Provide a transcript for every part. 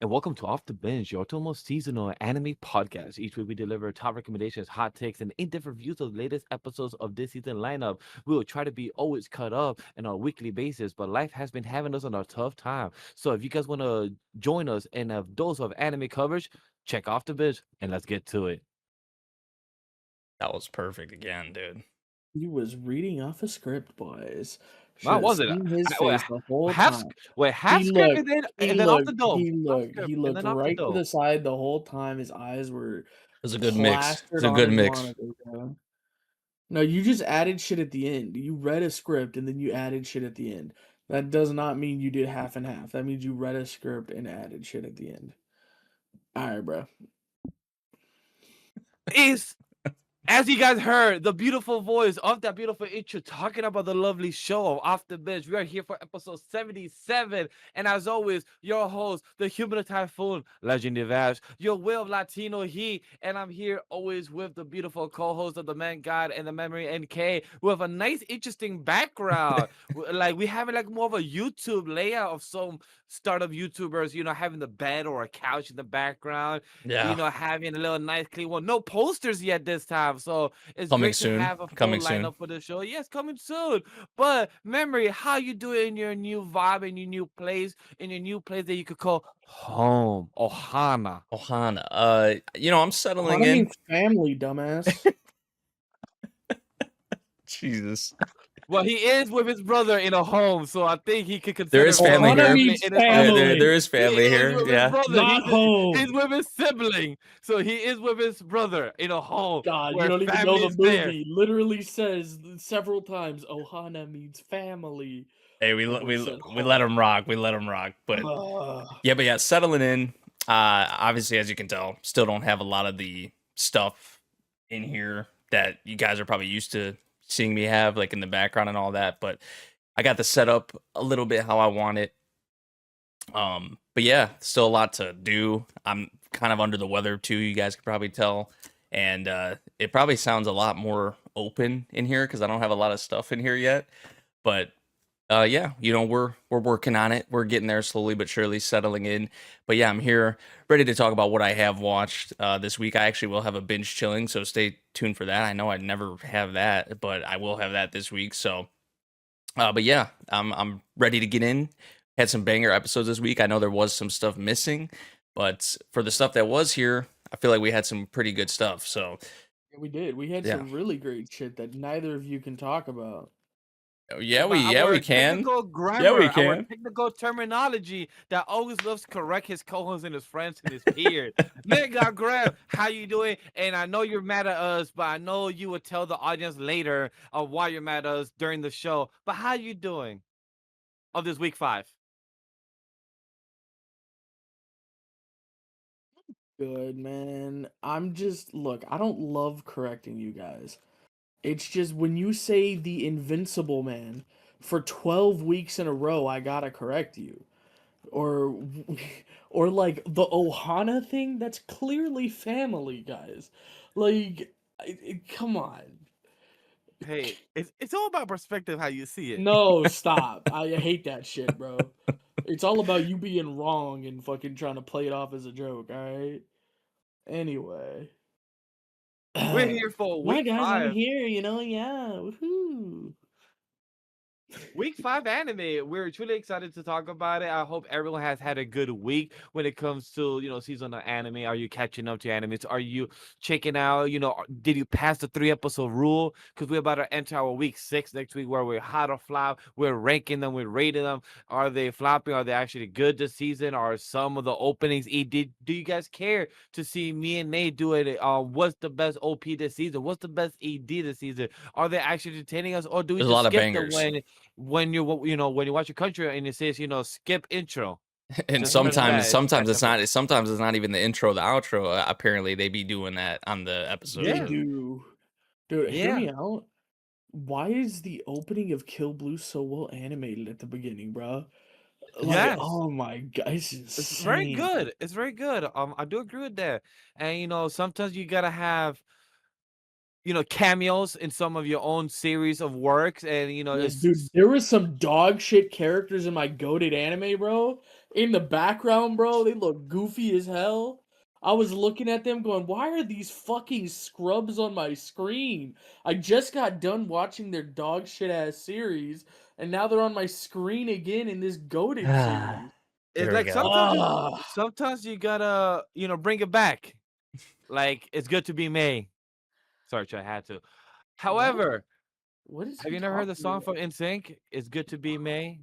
and welcome to Off the Binge, your almost seasonal anime podcast. Each week we deliver top recommendations, hot takes, and in-depth reviews of the latest episodes of this season lineup. We will try to be always cut up on a weekly basis, but life has been having us on a tough time. So if you guys want to join us in a dose of anime coverage, check Off the Binge, and let's get to it. That was perfect again, dude. He was reading off a script, boys. Wow, Should have was it? seen his Wait, face the whole half, time. half He script looked, he and then off the looked, dome. he Half looked, script he and looked then off the right to dome. the side the whole time. His eyes were It was a good mix. It's plastered a on good his mix. monitor, bro. No, you just added shit at the end. You read a script and then you added shit at the end. That does not mean you did half and half. That means you read a script and added shit at the end. All right, bro. Is As you guys heard, the beautiful voice of that beautiful intro talking about the lovely show of Off the Bench. We are here for episode 77. And as always, your host, the human typhoon, Legend D Vash, your will of Latino he. And I'm here always with the beautiful co-host of the Man-God and the MemoryNK with a nice, interesting background. Like we have like more of a YouTube layout of some startup YouTubers, having the bed or a couch in the background, Yeah. having a little nice clean one. No posters yet this time. So it's Coming great to soon. have a full Coming soon. lineup for the show. Yes, coming soon. But Memory, how you doing in your new vibe, in your new place, that you could call home, Ohana? Ohana. I'm settling I in. mean family, dumbass. Jesus. Well, he is with his brother in a home, so I think he could consider There is family Ohana here. means in his family. There is He family is here. with his Yeah. brother. Not home. He's with his sibling, so he is with his brother in a home. God, you where don't even know family the is movie. there. Literally says several times, Ohana means family. Hey, we let him rock. We let him rock. But yeah, settling in. Obviously, as you can tell, still don't have a lot of the stuff in here that you guys are probably used to seeing me have, like in the background and all that. But I got the setup a little bit how I want it. But yeah, still a lot to do. I'm kind of under the weather too, you guys could probably tell. And it probably sounds a lot more open in here because I don't have a lot of stuff in here yet. But yeah, we're working on it. We're getting there slowly but surely, settling in. But yeah, I'm here ready to talk about what I have watched this week. I actually will have a binge chilling, so stay tuned for that. I know I never have that, but I will have that this week. So but yeah, I'm ready to get in. Had some banger episodes this week. I know there was some stuff missing, but for the stuff that was here, I feel like we had some pretty good stuff. So Yeah, we did. We had Yeah. some really great shit that neither of you can talk about. yeah, Our we can. technical grammar, Yeah, we our can. technical terminology that always loves to correct his co-hosts and his friends and his peers. Man-God Grem, how you doing? And I know you're mad at us, but I know you will tell the audience later of why you're mad at us during the show. But how you doing of this week 5? Good, man. Look, I don't love correcting you guys. It's just when you say the Invincible Man for 12 weeks in a row, I gotta correct you. Or, or like the Ohana thing, that's clearly family, guys. Like, come on. Hey, it's all about perspective, how you see it. No, stop. I hate that shit, bro. It's all about you being wrong and fucking trying to play it off as a joke, alright? Anyway. We're here for Yeah, week guys, I'm 5. here, yeah, woohoo. Week 5 anime. We're truly excited to talk about it. I hope everyone has had a good week when it comes to, season of anime. Are you catching up to animes? Are you checking out, did you pass the 3-episode rule? Because we're about to enter our week 6 next week where we're hot or flop. We're ranking them, we're rating them. Are they flopping? Are they actually good this season? Are some of the openings? Do you guys care to see me and Nate do it? What's the best OP this season? What's the best ED this season? Are they actually entertaining us? Or do we There's a just lot of skip them bangers. when you watch your country and it says skip intro, And just press that sometimes it's simple. not. Sometimes it's not even the intro, the outro. Apparently, they be doing that on the episodes. They Yeah. do. Dude, hear Yeah. me out. Why is the opening of Kill Blue so well animated at the beginning, bro? Like, Yes. oh my god, it's It's very insane. good. It's very good. I do agree with that. And sometimes you gotta have cameos in some of your own series of works, and Yeah, it's dude, there was some dog shit characters in my goated anime, bro. in the background, bro. They look goofy as hell. I was looking at them going, why are these fucking scrubs on my screen? I just got done watching their dog shit ass series, and now they're on my screen again in this goated series. It's There we like go. sometimes you gotta bring it back. Like it's good to be May. Sorry, I had to. However, What is have he you never heard the talking song about? from NSYNC? It's good to be May.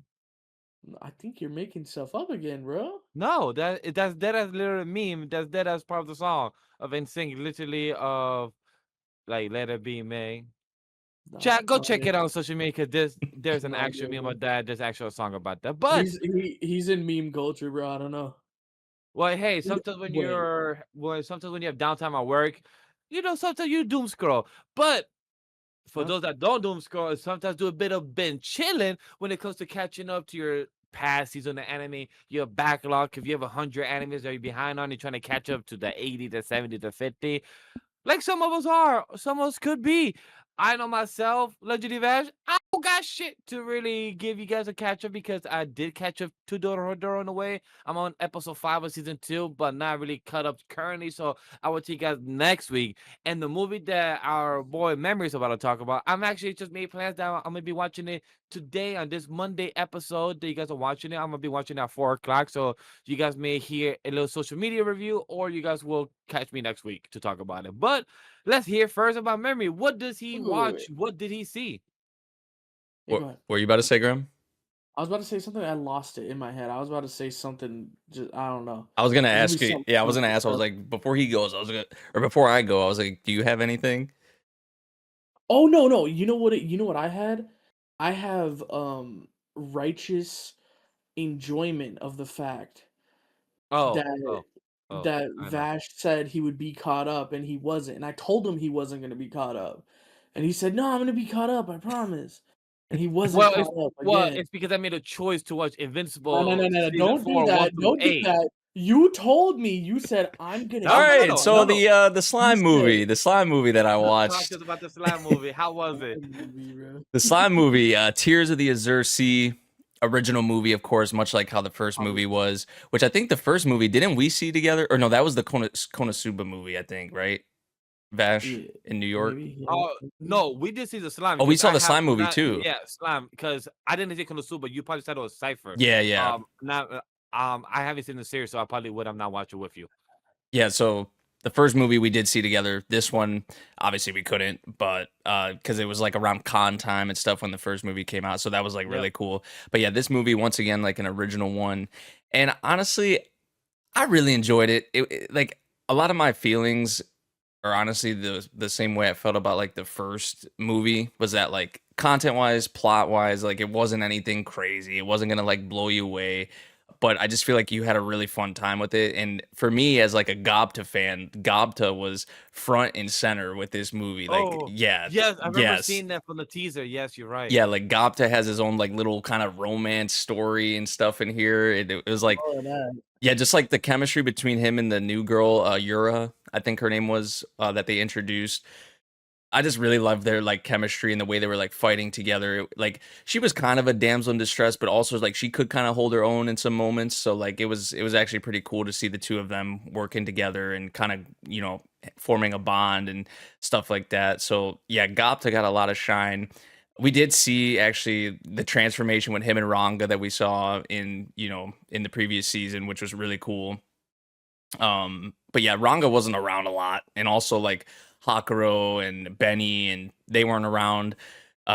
I think you're making stuff up again, bro. No, that's dead as literally meme. That's dead as part of the song of NSYNC. Literally of like Let It Be May. No, Chat, go no check idea. it out on social media because there's an No actual idea, meme bro. about that. There's actual song about that. But He's in meme culture, bro. I don't know. well, hey, Wait, sometimes when you have downtime at work, sometimes you doom scroll. But for huh? those that don't doom scroll, sometimes do a bit of binge chilling when it comes to catching up to your past season of anime, your backlog. If you have 100 animes that you're behind on, you're trying to catch up to the 80, the 70, the 50. Like some of us are, some of us could be. I know myself, Legend D Vash, I don't got shit to really give you guys a catch up because I did catch up to Doro in a way. I'm on episode 5 of season 2, but not really cut up currently. So I will take you guys next week. And the movie that our boy Memory is about to talk about, I'm actually just made plans that I'm gonna be watching it today on this Monday episode that you guys are watching it. I'm gonna be watching it at 4 o'clock. So you guys may hear a little social media review, or you guys will catch me next week to talk about it. But let's hear first about Memory. What does he watch? Wait. What did he see? Hey, What go ahead. were you about to say, Graham? I was about to say something. I lost it in my head. I was about to say something. Just I don't know. I was gonna There's ask be you. something Yeah, I was funny gonna and ask. I was stuff. like, before he goes, before I go, I was like, do you have anything? Oh no! You know what? You know what I had? I have righteous enjoyment of the fact Oh, that oh, oh, that I know. Vash said he would be caught up and he wasn't. And I told him he wasn't going to be caught up. And he said, "No, I'm going to be caught up, I promise." And he wasn't caught up again. It's because I made a choice to watch No, Invincible no. season Don't do 4, 1 that. through Don't do 8. that. You told me. You said I'm going to All be No, right. caught So up. the You slime said movie, that I talk to watched, us about the slime movie. How was it? bro. the slime movie, Tears of the Azure Sea, original movie, of course, much like how the first movie was. Which I think the first movie didn't we see together? Or no, that was the Konosuba movie, I think, right? Vash Yeah, in New York. maybe. Yeah. Oh no, we did see the slime Oh, we because saw I the have slime movie not. too. Yeah, slime because I didn't see Konosuba, but you probably said it was Cipher. Yeah, yeah. Not. I haven't seen the series, so I probably would have not watched it with you. Yeah, so the first movie we did see together. This one, obviously we couldn't, but because it was like around con time and stuff when the first movie came out, so that was like Yep. really cool. But yeah, this movie once again like an original one, and honestly, I really enjoyed it. Like a lot of my feelings are honestly the same way I felt about like the first movie. Was that like content wise, plot wise, like it wasn't anything crazy. It wasn't gonna like blow you away. But I just feel like you had a really fun time with it. And for me, as like a Gobta fan, Gobta was front and center with this movie. Like, Oh yeah, yes, I remember yes, seeing that from the teaser. Yes, you're right. yeah. Like Gobta has his own like little kind of romance story and stuff in here. It was like, Oh, that. yeah, just like the chemistry between him and the new girl, Yura, I think her name was, that they introduced. I just really loved their like chemistry and the way they were like fighting together. Like she was kind of a damsel in distress, but also like she could kind of hold her own in some moments. So like it was actually pretty cool to see the two of them working together and kind of forming a bond and stuff like that. So yeah, Gopta got a lot of shine. We did see actually the transformation with him and Ranga that we saw in the previous season, which was really cool. But yeah, Ranga wasn't around a lot, and also like Hakuro and Benny, and they weren't around.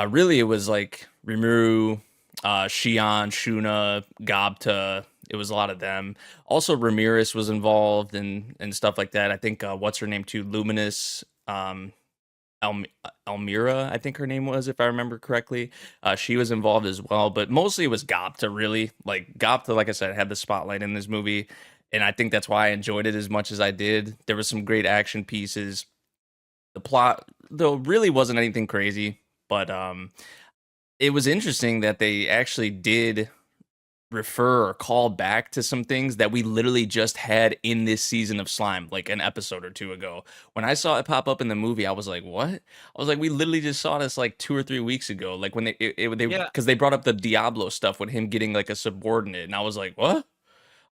Really, it was like Rimuru, Shion, Shuna, Gobta. It was a lot of them. Also, Ramirez was involved and stuff like that. I think what's her name too, Luminous. Elmira, I think her name was, if I remember correctly. She was involved as well, but mostly it was Gopta, really. Like, Gopta, like I said, had the spotlight in this movie, and I think that's why I enjoyed it as much as I did. There was some great action pieces. The plot, though, really wasn't anything crazy, but it was interesting that they actually did refer or call back to some things that we literally just had in this season of Slime, like an episode or two ago. When I saw it pop up in the movie, I was like, "What?" I was like, "We literally just saw this like 2 or 3 weeks ago." Like when they Yeah. because they brought up the Diablo stuff with him getting like a subordinate, and I was like, "What?"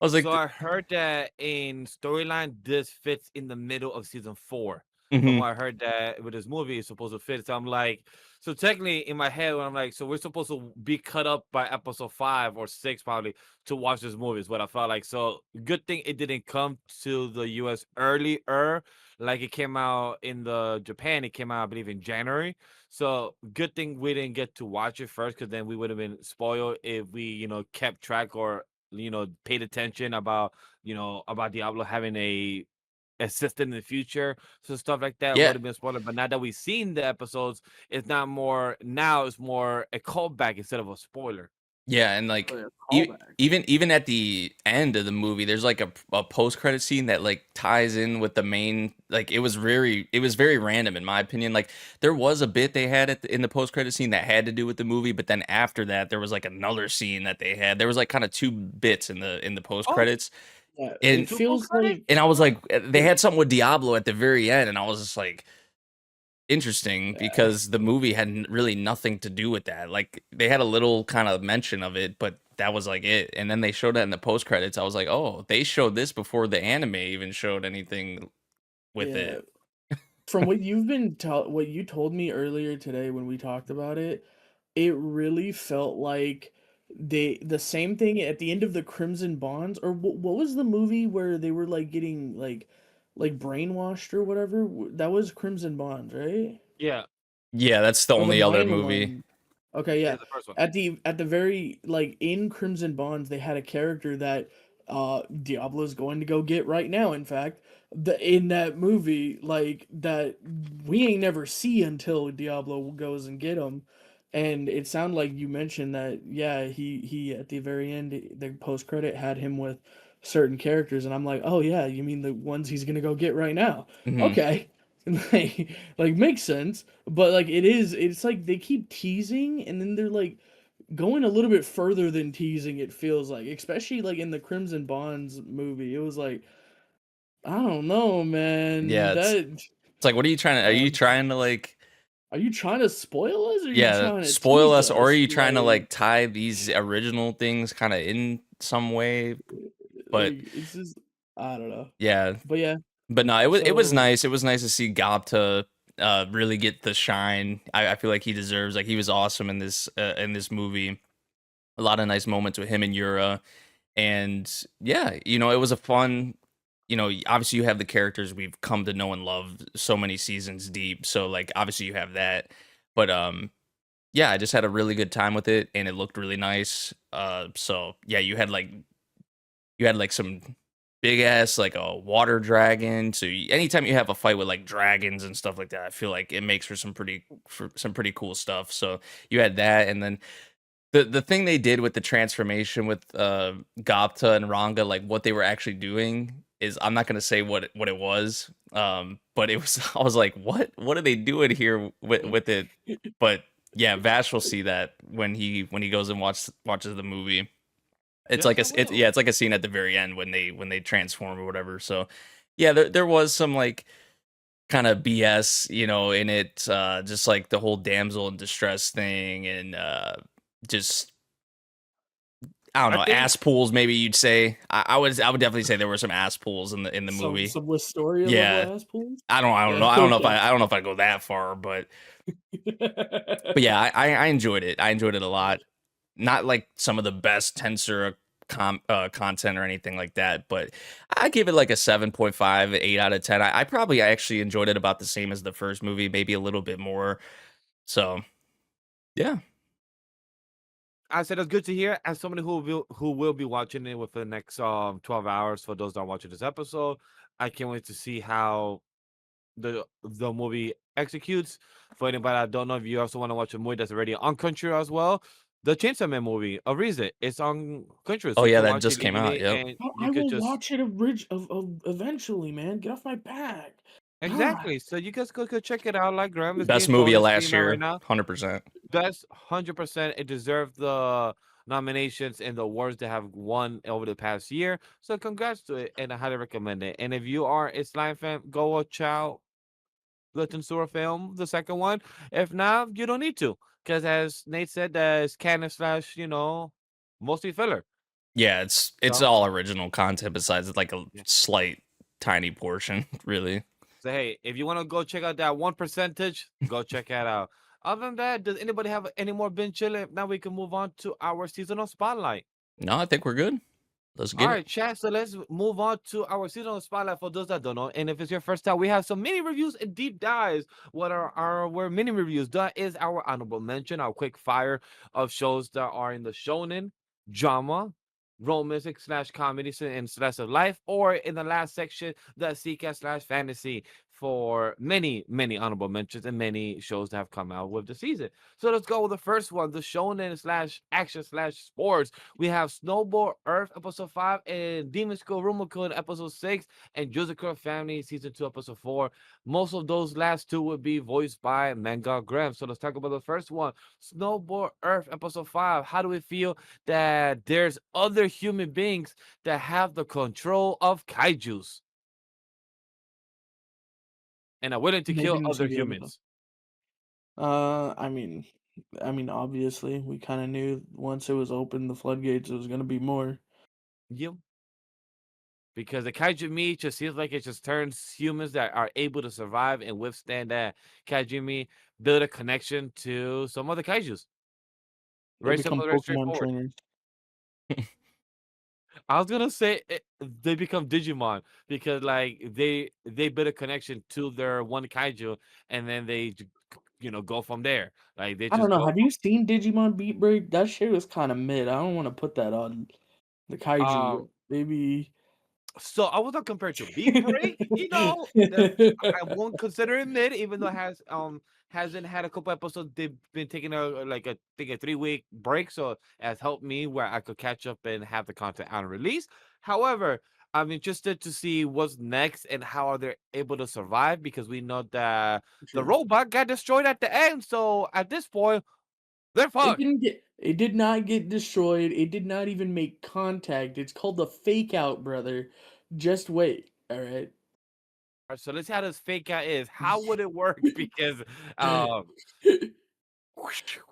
I was like, So I heard that in storyline, this fits in the middle of season 4. From mhm. what I heard that with this movie, it's supposed to fit. So I'm like, so technically in my head, when I'm like, so we're supposed to be cut up by episode 5 or 6 probably to watch this movie is what I felt like. So good thing it didn't come to the US earlier, like it came out in the Japan. It came out, I believe, in January. So good thing we didn't get to watch it first, because then we would have been spoiled if we, kept track or paid attention about about Diablo having a assistant in the future. So stuff like that Yeah, would have been spoiler. But now that we've seen the episodes, it's not more now, it's more a callback instead of a spoiler. yeah, and like Oh, yeah, callback. even at the end of the movie, there's like a post credit scene that like ties in with the main. Like it was very random in my opinion. Like there was a bit they had in the post credit scene that had to do with the movie, but then after that there was like another scene that they had. There was like kind of two bits in the post Oh, credits, Yeah, and it two post feels credit? like and I was like, they had something with Diablo at the very end, and I was just like, interesting, because the movie had really nothing to do with that. Like they had a little kind of mention of it, but that was like it. And then they showed that in the post credits. I was like, oh, they showed this before the anime even showed anything with yeah. it. From what what you told me earlier today when we talked about it, it really felt like the same thing at the end of the Crimson Bonds, or what was the movie where they were like getting like brainwashed or whatever? That was Crimson Bonds, right? Yeah, Yeah, that's the Or the only other minor movie. one. Okay, yeah, yeah. the first one. At the very like in Crimson Bonds, they had a character that Diablo's going to go get right now. In fact, in that movie, like that we ain't never see until Diablo goes and get him. And it sounded like you mentioned that, yeah, he at the very end, the post credit had him with certain characters, and I'm like, oh yeah, you mean the ones he's gonna go get right now? Hmm. Okay, like makes sense. But like it's like they keep teasing, and then they're like going a little bit further than teasing, it feels like, especially like in the Crimson Bonds movie. It was like, I don't know, man. Yeah, it's like, what are you trying to? Are you Um, trying to like? are you trying to spoil us, or are you Yeah, trying to spoil tease us, or are us? you trying to like tie these original things kind of in some way? But It's just, I don't know. yeah, But yeah, but no, it was so nice. It was nice to see Gobta really get the shine. I feel like he deserves. Like he was awesome in this movie. A lot of nice moments with him and Yura, and yeah, it was a fun. Obviously you have the characters we've come to know and love so many seasons deep. So like obviously you have that, but yeah, I just had a really good time with it, and it looked really nice. So yeah, you had like some big ass like a water dragon. So anytime you have a fight with like dragons and stuff like that, I feel like it makes for some pretty cool stuff. So you had that, and then the thing they did with the transformation with Gapta and Ranga, like what they were actually doing is, I'm not gonna say what it was, but it was I was like, what are they doing here with it? But yeah, Vash will see that when he goes and watches the movie. It's Yes, like I will. it's like a scene at the very end when they transform or whatever. So yeah, there was some like kind of BS, in it, just like the whole damsel in distress thing, and just I don't I know, think ass pools. Maybe you'd say. I would definitely say there were some ass pools in the some movie. some Wistoria level Yeah, ass pools. I don't know. Yeah, I don't know if okay. I don't know if I go that far, but yeah, I enjoyed it. I enjoyed it a lot. Not like some of the best Tensor content or anything like that, but I give it like a 7.5, 8 out of 10. I probably actually enjoyed it about the same as the first movie, maybe a little bit more. So yeah. I said it's good to hear. As somebody who will be watching it within the next 12 hours, for those that are watching this episode, I can't wait to see how the movie executes. For anybody that don't know, if you also want to watch a movie that's already on Country as well, the Chainsaw Man movie, Arize, it's on Country, Oh so you yeah, can that watch just it came out. legally, Yep. and I you could will just watch it eventually, man. Get off my back. God. exactly. So you guys could check it out. Like Graham is Best being movie told of in last stream right year, now, 100%. best 100%. It deserved the nominations and the awards that have won over the past year. So congrats to it, and I highly recommend it. And if you are a slime fan, go watch out the Tensura film, the second one. If not, you don't need to, because as Nate said, that is canon slash, mostly filler. Yeah, it's So, all original content besides like a yeah. slight tiny portion, really. So hey, if you want to go check out that 1%, go check that out. Other than that, does anybody have any more binge chilling? If not, we can move on to our seasonal spotlight. No, I think we're good. Let's All get it. right, chat. So let's move on to our seasonal spotlight for those that don't know. And if it's your first time, we have some mini reviews and deep dives. What are our mini reviews? That is our honorable mention, our quick fire of shows that are in the shonen, drama, romantic slash comedy and slash of life, or in the last section, the isekai slash fantasy for many honorable mentions and many shows that have come out with the season. So let's go with the first one, the shonen slash action slash sports. We have Snowball Earth episode 5 and Demon School Iruma-Kun episode 6 and Yozakura Family season 2 episode 4. Most of those last two would be voiced by Man-God Grem. So let's talk about the first one, Snowball Earth episode 5. How do we feel that there's other human beings that have the control of kaijus and are willing to They kill didn't other see the episode. humans? I mean, obviously, we kind of knew once it was open, the floodgates, it was gonna be more. Yep. Because the kaiju meat just seems like it just turns humans that are able to survive and withstand that kaiju meat, build a connection to some other kaijus. They Very become simple, very Pokemon straightforward. trainers. I was gonna say they become Digimon because like they build a connection to their one kaiju and then they go from there. Like they I don't just know. go Have you seen Digimon Beat Break? That shit was kind of mid. I don't want to put that on the kaiju yet. um Maybe. So I was not compared to Beat Break, that I won't consider it mid, even though it hasn't had a couple episodes. They've been taking I think a 3 week break, so it has helped me where I could catch up and have the content on release. However, I'm interested to see what's next and how are they able to survive because we know that the True. robot got destroyed at the end. So at this point, they're It fucked. didn't get. It did not get destroyed. It did not even make contact. It's called the fake out, brother. Just wait. All right. Alright, so let's see how this fake out is. How would it work? Because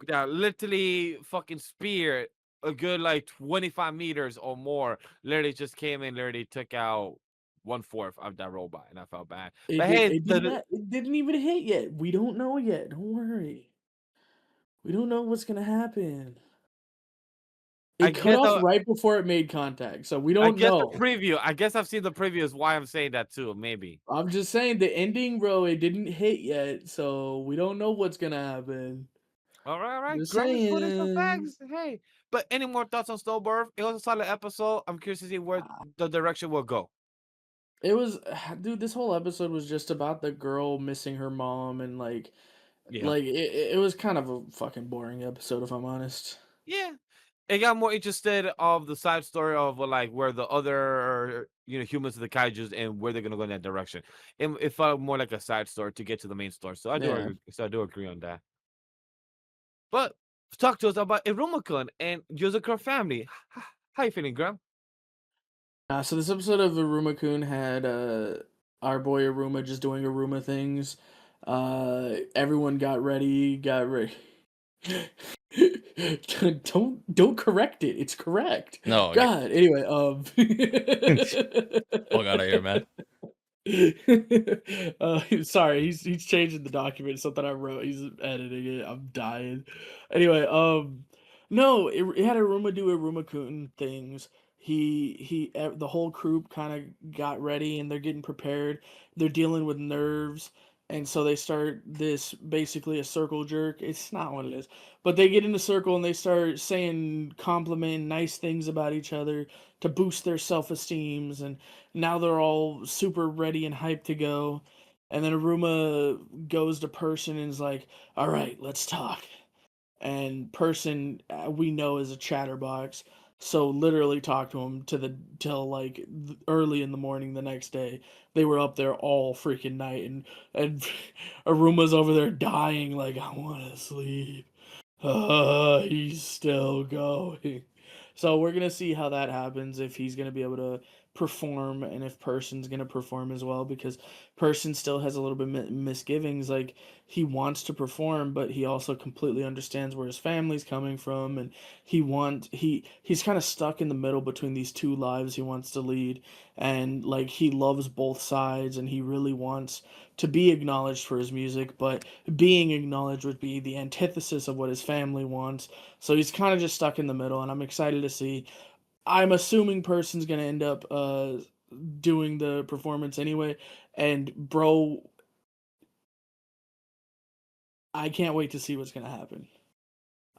that literally fucking spear a good like 25 meters or more literally just came in, literally took out 1/4 of that robot, and I felt bad. But hey, It did not. It didn't even hit yet. We don't know yet. Don't worry. We don't know what's gonna happen. I It cut guess off I, right before it made contact, so we I don't guess the know. preview. I guess I've seen the preview is why I'm saying that too. Maybe. I'm just saying the ending, bro. It didn't hit yet, so we don't know what's gonna happen. All right. Just Graham is putting some saying. facts. Hey, but any more thoughts on Snowbird? It was a solid episode. I'm curious to see where the direction will go. It was, dude. This whole episode was just about the girl missing her mom, and Yeah. it was kind of a fucking boring episode, if I'm honest. Yeah. It got more interested of the side story of like where the other humans of the kaijus and where they're gonna go in that direction. It felt more like a side story to get to the main story. So I do Yeah. agree. So I do agree on that. But talk to us about Iruma-Kun and Yozakura family. How you feeling, Graham? So this episode of Iruma-Kun had our boy Iruma just doing Iruma things. Everyone got ready. Got ready. Don't correct it. It's correct. No, God. Anyway, fuck out of here, man. Sorry, he's changing the document. Something I wrote. He's editing it. I'm dying. Anyway, no, it had Aruma do Aruma-kun things. The whole group kind of got ready and they're getting prepared. They're dealing with nerves, and so they start this basically a circle jerk. It's not what it is, but they get in a circle and they start saying compliment nice things about each other to boost their self-esteems, and now they're all super ready and hyped to go. And then Aruma goes to Person and is like, "All right, let's talk." And Person, we know, is a chatterbox, so literally talk to him till like early in the morning the next day. They were up there all freaking night, and Aruma's over there dying like, "I want to sleep." He's still going. So we're gonna see how that happens, if he's gonna be able to perform and if Person's gonna perform as well, because Person still has a little bit misgivings. Like, he wants to perform, but he also completely understands where his family's coming from, and he's kind of stuck in the middle between these two lives he wants to lead, and like he loves both sides, and he really wants to be acknowledged for his music, but being acknowledged would be the antithesis of what his family wants. So he's kind of just stuck in the middle, and I'm excited to see. I'm assuming Person's gonna end up doing the performance anyway, and bro, I can't wait to see what's gonna happen.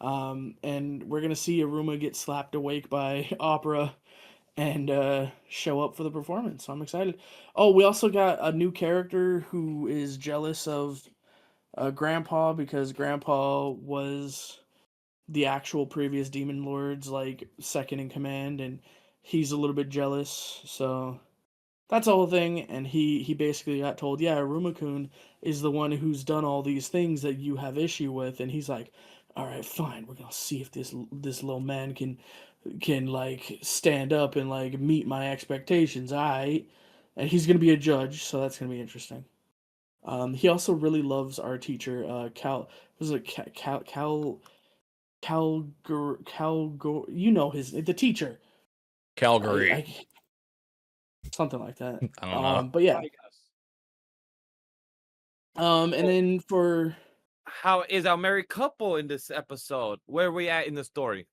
And we're gonna see Iruma get slapped awake by Opera and show up for the performance. So I'm excited. Oh, we also got a new character who is jealous of Grandpa, because Grandpa was the actual previous Demon Lord's like second in command, and he's a little bit jealous. So that's the whole thing, and he basically got told, yeah, Iruma-Kun is the one who's done all these things that you have issue with, and he's like, all right, fine, we're gonna see if this little man can like stand up and like meet my expectations, alright? And he's gonna be a judge, so that's gonna be interesting. He also really loves our teacher, Cal. Was it you know the teacher. Calgary. Something like that. I don't know. But yeah. And then for how is our married couple in this episode? Where are we at in the story?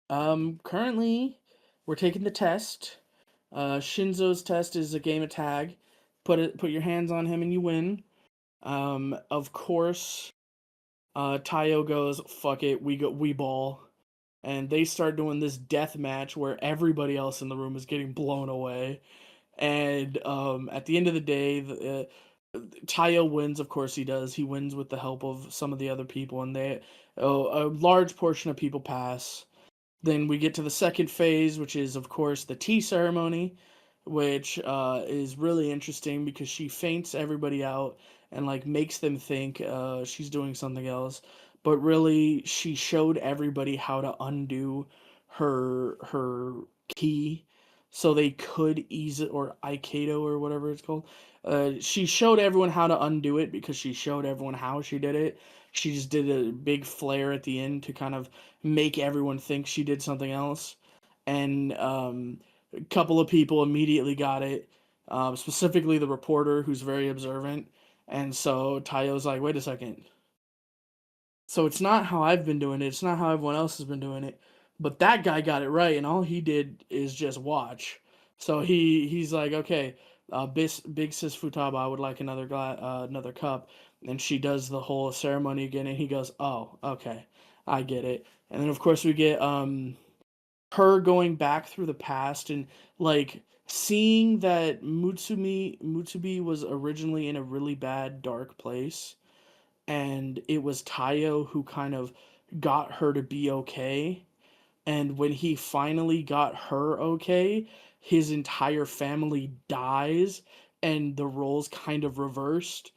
Currently we're taking the test. Shinzo's test is a game of tag. Put your hands on him and you win. Of course, Tayo goes, fuck it, we ball. And they start doing this death match where everybody else in the room is getting blown away. And at the end of the day, Tayo wins. Of course he does. He wins with the help of some of the other people, and a large portion of people pass. Then we get to the second phase, which is, of course, the tea ceremony, which is really interesting because she faints everybody out and like makes them think she's doing something else. But really, she showed everybody how to undo her key, so they could ease it, or Aikido or whatever it's called. She showed everyone how to undo it because she showed everyone how she did it. She just did a big flare at the end to kind of make everyone think she did something else. And a couple of people immediately got it, specifically the reporter, who's very observant. And so Tayo's like, wait a second. So it's not how I've been doing it. It's not how everyone else has been doing it. But that guy got it right, and all he did is just watch. So he's like, okay, big sis Futaba, I would like another cup. And she does the whole ceremony again, and he goes, oh, okay, I get it. And then of course we get her going back through the past and like seeing that Mutsubi was originally in a really bad dark place, and it was Tayo who kind of got her to be okay. And when he finally got her okay, his entire family dies, and the roles kind of reversed,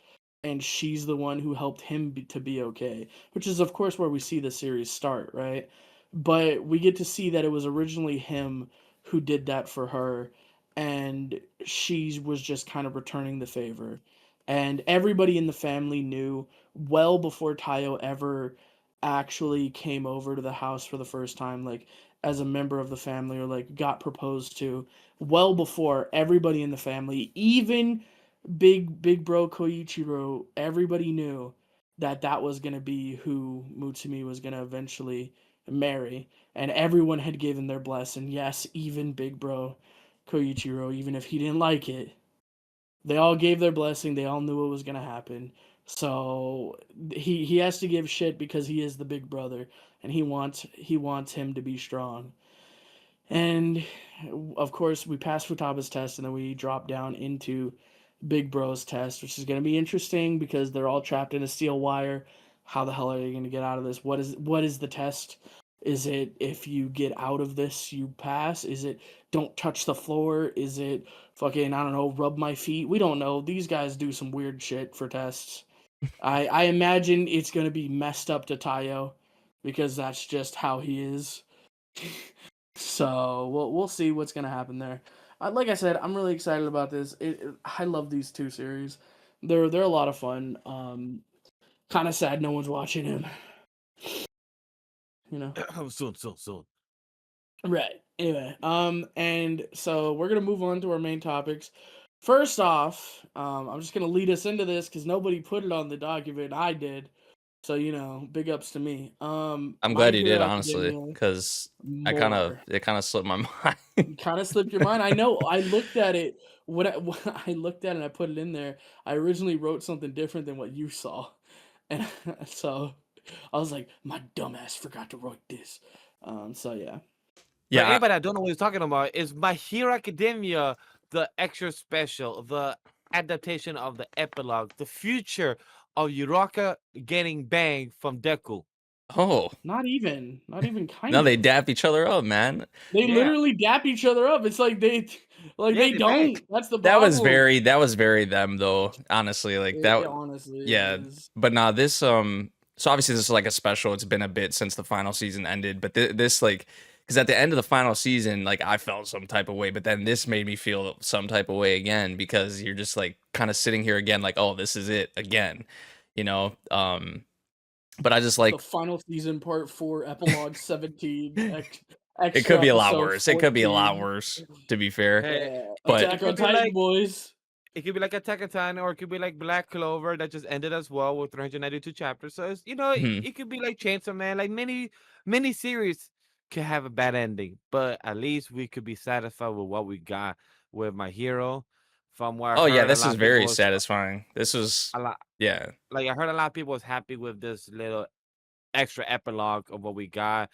and she's the one who helped him to be okay, which is of course where we see the series start, right? But we get to see that it was originally him who did that for her, and she was just kind of returning the favor. And everybody in the family knew well before Tayo ever actually came over to the house for the first time, like as a member of the family, or like got proposed to, well before everybody in the family, even big bro Koichiro, everybody knew that that was going to be who Mutsumi was going to eventually marry, and everyone had given their blessing. Yes, even big bro Koichiro, even if he didn't like it, they all gave their blessing. They all knew it was going to happen. So he has to give shit because he is the big brother, and he wants him to be strong. And of course, we pass Futaba's test, and then we drop down into Big Bro's test, which is going to be interesting because they're all trapped in a steel wire. How the hell are they going to get out of this? What is the test? Is it if you get out of this, you pass? Is it don't touch the floor? Is it fucking, I don't know, rub my feet? We don't know. These guys do some weird shit for tests. I imagine it's going to be messed up to Tayo because that's just how he is. So we'll see what's going to happen there. like I said, I'm really excited about this. I love these two series. They're a lot of fun. Kind of sad no one's watching him. You know. Soon. Right. Anyway, and so we're gonna move on to our main topics. First off, I'm just gonna lead us into this because nobody put it on the document. I did. So, big ups to me. I'm My glad you did, Hero honestly, Academia, because more. it kind of slipped my You mind. kind of slipped your mind. I know. I looked at it when I looked at it and I put it in there. I originally wrote something different than what you saw, and so I was like, my dumbass forgot to write this. So yeah. For Yeah. anybody that don't know what he's talking about, is My Hero Academia the extra special, the adaptation of the epilogue, the future of Yuraka getting banged from Deku. Oh, Not even kind no, of. they dap each other up, man. They Yeah. literally dap each other up. It's like Yeah, they they don't. bang. That's the That problem. was very them though, honestly. Like that, Honestly, yeah. it is. But nah, this so obviously this is like a special. It's been a bit since the final season ended, but this like because at the end of the final season, like I felt some type of way, but then this made me feel some type of way again because you're just like kind of sitting here again, like, oh, this is it again, you know. But I just The like final season, part 4, epilogue 17, it could extra be a lot episode worse. It could be a lot 14. worse, to be fair. Hey, Yeah, But Attack could on be Titan, like boys. it could be like Attack on Titan, or it could be like Black Clover that just ended as well with 392 chapters. So it's, mhm. it could be like Chainsaw Man. Like many series could have a bad ending, but at least we could be satisfied with what we got with My Hero. From what I Oh yeah, heard, a this lot is of people very was satisfying. This was a lot. yeah. Like I heard a lot of people was happy with this little extra epilogue of what we got.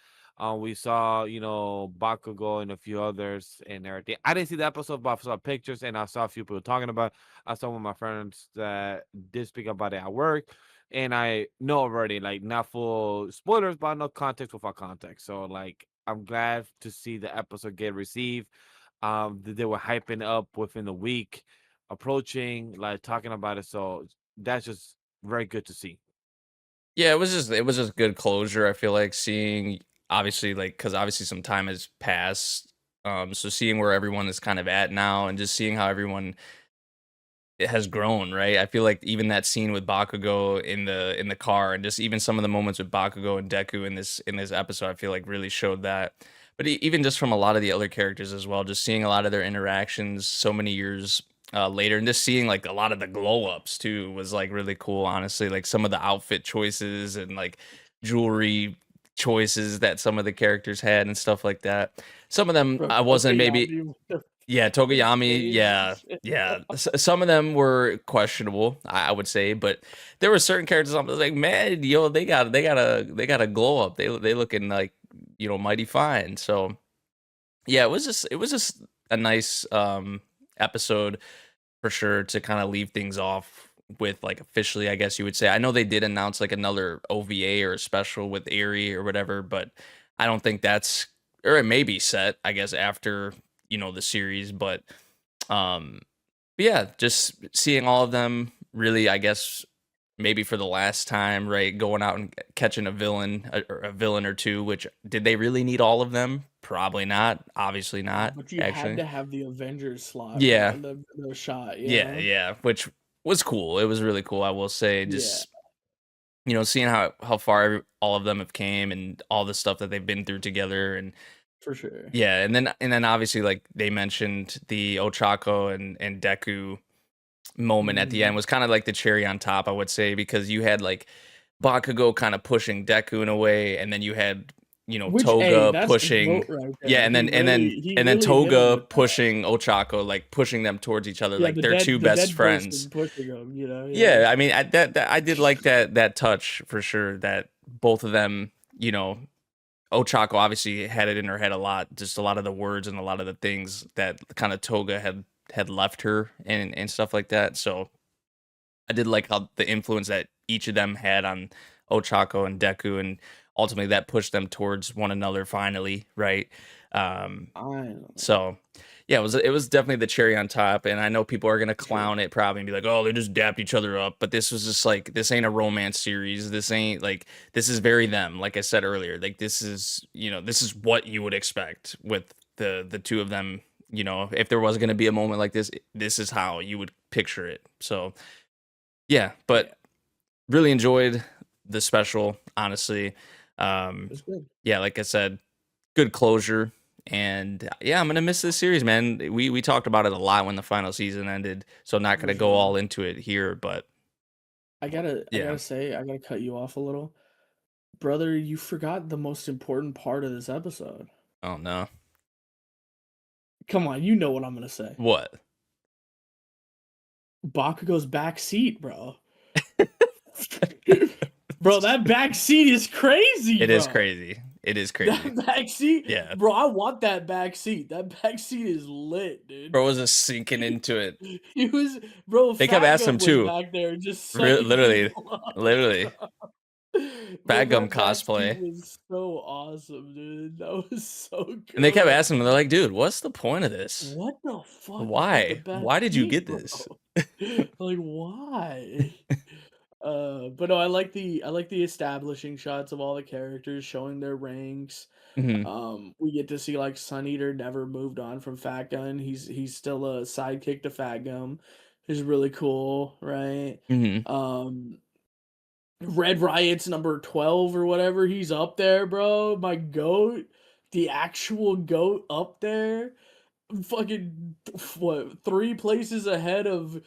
We saw, Bakugo and a few others and everything. I didn't see the episode, but I saw pictures and I saw a few people talking about it. I saw one of my friends that did speak about it at work. And I know already, like, not full spoilers, but no context without context. So, like, I'm glad to see the episode get received. They were hyping up within the week, approaching, like, talking about it. So, that's just very good to see. Yeah, it was just good closure. I feel like seeing obviously like because obviously some time has passed. So seeing where everyone is kind of at now and just seeing how everyone it has grown, right? I feel like even that scene with Bakugo in the car and just even some of the moments with Bakugo and Deku in this episode, I feel like really showed that. But even just from a lot of the other characters as well, just seeing a lot of their interactions so many years later, and just seeing like a lot of the glow ups too was like really cool. Honestly, like some of the outfit choices and like jewelry choices that some of the characters had and stuff like that. Some of them Bro, I wasn't maybe Tokayami with the yeah, Togayami, yeah, face. yeah. Some of them were questionable, I would say, but there were certain characters I was like, man, yo, they got a glow up. They looking like mighty fine. So yeah, it was just a nice episode for sure to kind of leave things off with like officially, I guess you would say. I know they did announce like another OVA or a special with Erie or whatever, but I don't think that's or it may be set, I guess, after the series, um but yeah, just seeing all of them really, I guess maybe for the last time, right, going out and catching a villain or two, which did they really need all of them? Probably not, obviously Nah, not, but you had actually. to have the Avengers slot, Yeah, the shot, yeah, yeah, which was cool. It was really cool, I will say. Yeah, Just seeing how far all of them have came and all the stuff that they've been through together. And for sure. yeah, and then obviously like they mentioned the Ochako and Deku moment at the end Mhm. was kind of like the cherry on top, I would say, because you had like Bakugo kind of pushing Deku in a way, and then you had Which, hey, Toga that's the pushing goat right yeah, there. and then he Hit him Toga with that. pushing Ochako, like pushing them towards each other, Yeah, like they're two the best dead friends. person pushing him, yeah. Yeah, I mean that I did like that touch for sure. That both of them, Ochako obviously had it in her head a lot, just a lot of the words and a lot of the things that kind of Toga had left her and stuff like that. So I did like how the influence that each of them had on Ochako and Deku, and ultimately that pushed them towards one another finally, right? Finally. So yeah, it was definitely the cherry on top, and I know people are gonna clown it probably and be like, "Oh, they just dapped each other up," but this was just like this ain't a romance series. This ain't like this is very them. Like I said earlier, like this is this is what you would expect with the two of them, you know, if there was going to be a moment like this, this is how you would picture it. So, yeah, but really enjoyed the special, honestly. It's good. Yeah, like I said, good closure. And yeah, I'm gonna miss this series, man. We talked about it a lot when the final season ended, so I'm not gonna go all into it here. But I gotta say, I gotta cut you off a little, brother. You forgot the most important part of this episode. oh no, Come on, you know what I'm gonna say. what? Bakugo's back seat, bro. Bro, that back seat is crazy. It bro. is crazy. It is crazy. That back seat, Yeah, bro. I want that back seat. That back seat is lit, dude. bro was just sinking into it. He was, bro. They kept asking him was too. back there, just Literally. Fat Gum that back seat cosplay. was so awesome, dude. That was so good. And they kept asking him. They're like, "Dude, what's the point of this? What the fuck? Why? Why did you seat, get bro? this?" Like, why? But no, I like the establishing shots of all the characters showing their ranks. Mhm. We get to see like Sun Eater never moved on from Fat Gun. He's still a sidekick to Fat Gum. Is really cool, right? Mhm. Red Riot's number 12 or whatever. He's up there, bro. My goat, the actual goat up there. Fucking what? 3 places ahead of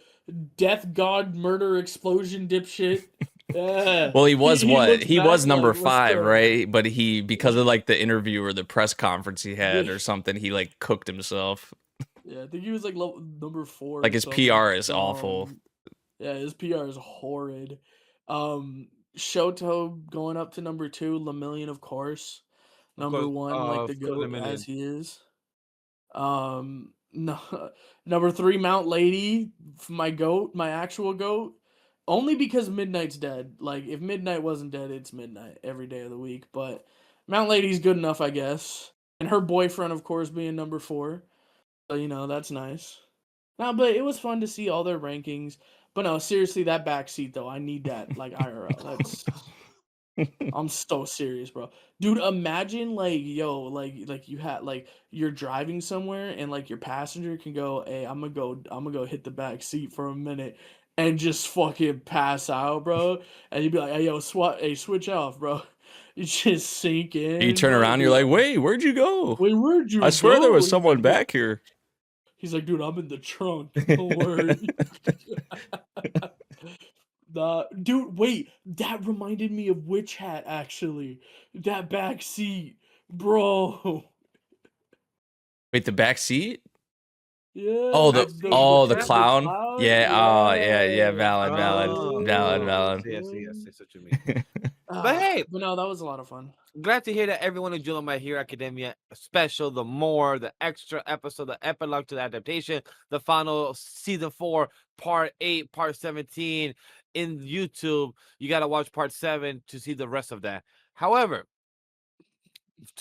Death God Murder Explosion dipshit. Yeah. Well, he was what? looks He back was number like, what's 5, the- right? But he, because of like the interview or the press conference he had Yeah. or something, he like cooked himself. Yeah, I think he was like number 4. Like or his something. PR is awful. Yeah, his PR is horrid. Shoto going up to number 2, Lemillion, of course. Number 1, like the goat as he is. No, number 3, Mount Lady, my goat, my actual goat. Only because Midnight's dead. Like, if Midnight wasn't dead, it's Midnight every day of the week. But Mount Lady's good enough, I guess. And her boyfriend, of course, being number 4. So, you know, that's nice. No, but it was fun to see all their rankings. But no, seriously, that backseat, though, I need that, like, IRL. That's... I'm so serious, bro. Dude, imagine like, yo, like you had like you're driving somewhere and like your passenger can go, "Hey, I'm gonna go hit the back seat for a minute," and just fucking pass out, bro. And you'd be like, "Hey, yo, switch off, bro." You just sink in. You turn bro. around, you're like, "Wait, where'd you go? Wait, where'd you I swear there was He's someone like, back here." He's like, "Dude, I'm in the trunk. Don't worry." Dude, wait, that reminded me of Witch Hat, actually. That back seat, bro. Wait, the back seat? Yeah. Oh, the clown? clown? Yeah, oh, yeah, valid. I see what you mean. But hey, but no, that was a lot of fun. glad to hear that everyone enjoyed My Hero Academia special, the extra episode, the epilogue to the adaptation, the final season 4, part 8, part 17 in YouTube. You got to watch part 7 to see the rest of that. However,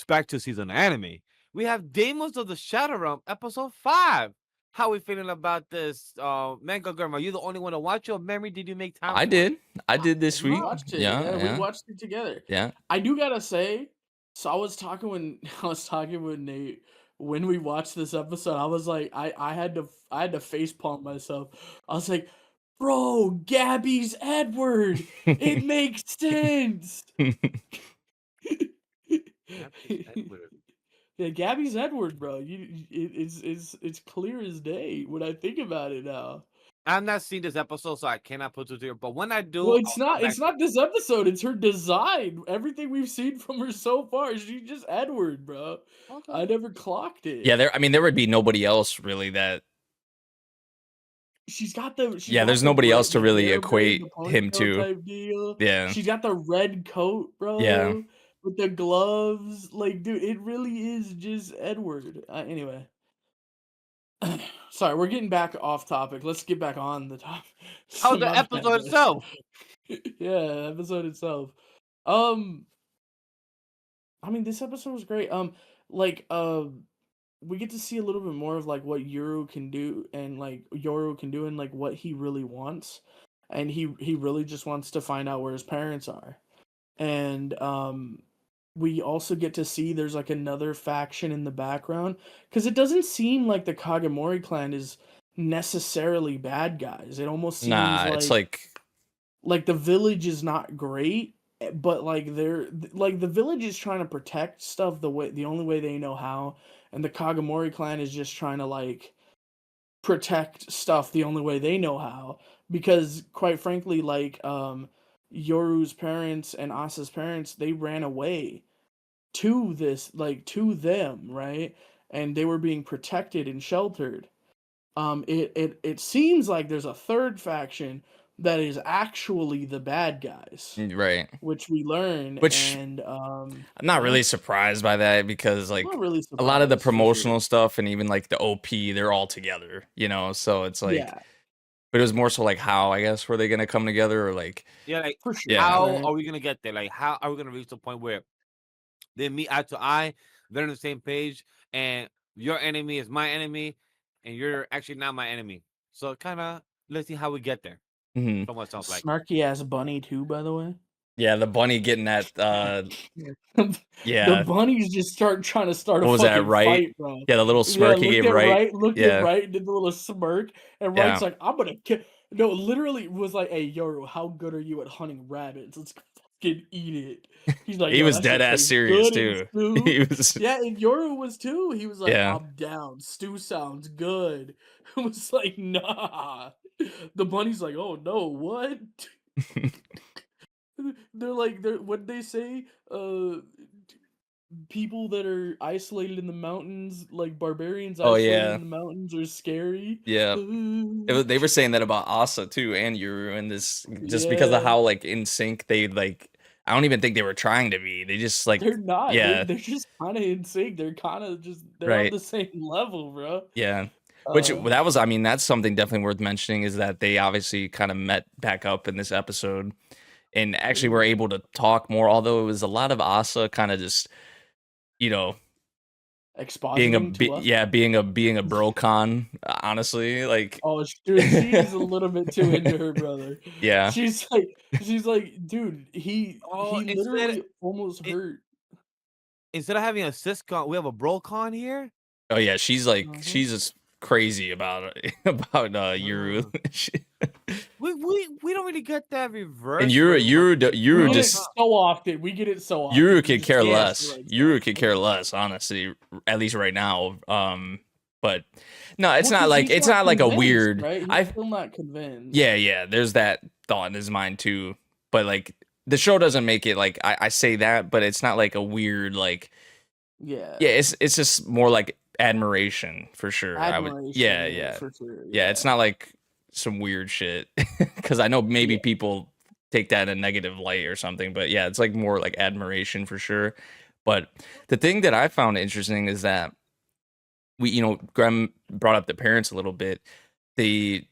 back to season anime, we have Daemons of the Shadow Realm, episode 5. How we feeling about this? Man-God Grem, are you the only one to watch your memory? Did you make time? I did this We week. watched it. Yeah. We watched it together. Yeah. I do gotta say, so I was talking with Nate when we watched this episode. I was like, I had to face palm myself. I was like, bro, Gabby's Edward. It makes sense. Edward. Yeah, Gabby's Edward, bro. It's clear as day when I think about it now. I've not seen this episode, so I cannot put it here. But when I do, Well, it's not this episode. It's her design. Everything we've seen from her so far, she's just Edward, bro. Okay. I never clocked it. Yeah, there would be nobody else really that. She's got the. There's nobody else to really equate him to. Type deal. Yeah. She's got the red coat, bro. Yeah. With the gloves, like, dude, it really is just Edward. Anyway. Sorry, we're getting back off topic. Let's get back on the topic. Oh, the episode itself. Yeah, episode itself. I mean, this episode was great. We get to see a little bit more of like what Yoru can do and like what he really wants, and he really just wants to find out where his parents are, and we also get to see there's like another faction in the background, because it doesn't seem like the Kagemori clan is necessarily bad guys. It almost seems Nah, it's like the village is not great, but like they're like the village is trying to protect stuff the only way they know how, and the Kagemori clan is just trying to like protect stuff the only way they know how, because quite frankly, like Yoru's parents and Asa's parents, they ran away to this, like to them, right? And they were being protected and sheltered. It seems like there's a third faction that is actually the bad guys, right. which we learn. Which And I'm not really surprised by that, because like not really a lot of the surprised, for sure. promotional stuff and even like the OP, they're all together, you know. So it's like, Yeah, but it was more so like how, I guess, were they gonna come together, or like Yeah, like for sure. Yeah. how right? are we gonna get there? Like how are we gonna reach the point where they meet eye to eye, they're on the same page, and your enemy is my enemy, and you're actually not my enemy. So kind of let's see how we get there. mhm. From what sounds like. Snarky ass bunny too, by the way. Yeah, the bunny getting that The yeah. bunnies just start trying to start a What was that, fucking right? fight, bro. Yeah, the little smirk he looked gave at right. looked Yeah. at right, did the little smirk, and Yeah. Right's like, I'm gonna kill. No, literally was like, hey, Yoru, how good are you at hunting rabbits? Let's fucking eat it. He's like, He yo, was that dead shit ass tastes serious good in too. stew. He was Yeah, and Yoru was too. He was like, Yeah. I'm down. Stew sounds good. It was like, nah. The bunny's like, oh no, what? They're like, what they say? People that are isolated in the mountains, like barbarians Oh isolated yeah. in the mountains, are scary. Yeah. They were saying that about Asa too and Yuru, and this just because Yeah. of how like in sync they like. I don't even think they were trying to be. They just like They're not. yeah. They're just kind of in sync. They're kind of just on Right. the same level, bro. Yeah. Which that was, I mean, that's something definitely worth mentioning, is that they obviously kind of met back up in this episode and actually were able to talk more, although it was a lot of Asa kind of just, you know, being a expositing to us. yeah, being a brocon, honestly, like Oh, dude, she's a little bit too into her brother. yeah. She's like, dude, he literally almost hurt. Instead of having a syscon, we have a brocon here. Oh yeah, she's like Mhm. she's just crazy about Yuru. We don't really get that reverse. And Yuru We get just it so often. We get it so often. Yuru We could just care can't less. see right Yuru now. could care less, honestly, at least right now. But no, it's Well, not 'cause like he's it's not not like a convinced, weird. right? He's still not convinced. Yeah, there's that thought in his mind too. But like the show doesn't make it like I say that, but it's not like a weird like. Yeah. Yeah, it's just more like admiration for sure. Admiration, yeah, for sure. yeah. It's not like some weird shit, because I know maybe Yeah. people take that in a negative light or something, but yeah, it's like more like admiration for sure. But the thing that I found interesting is that Grem brought up the parents a little bit. The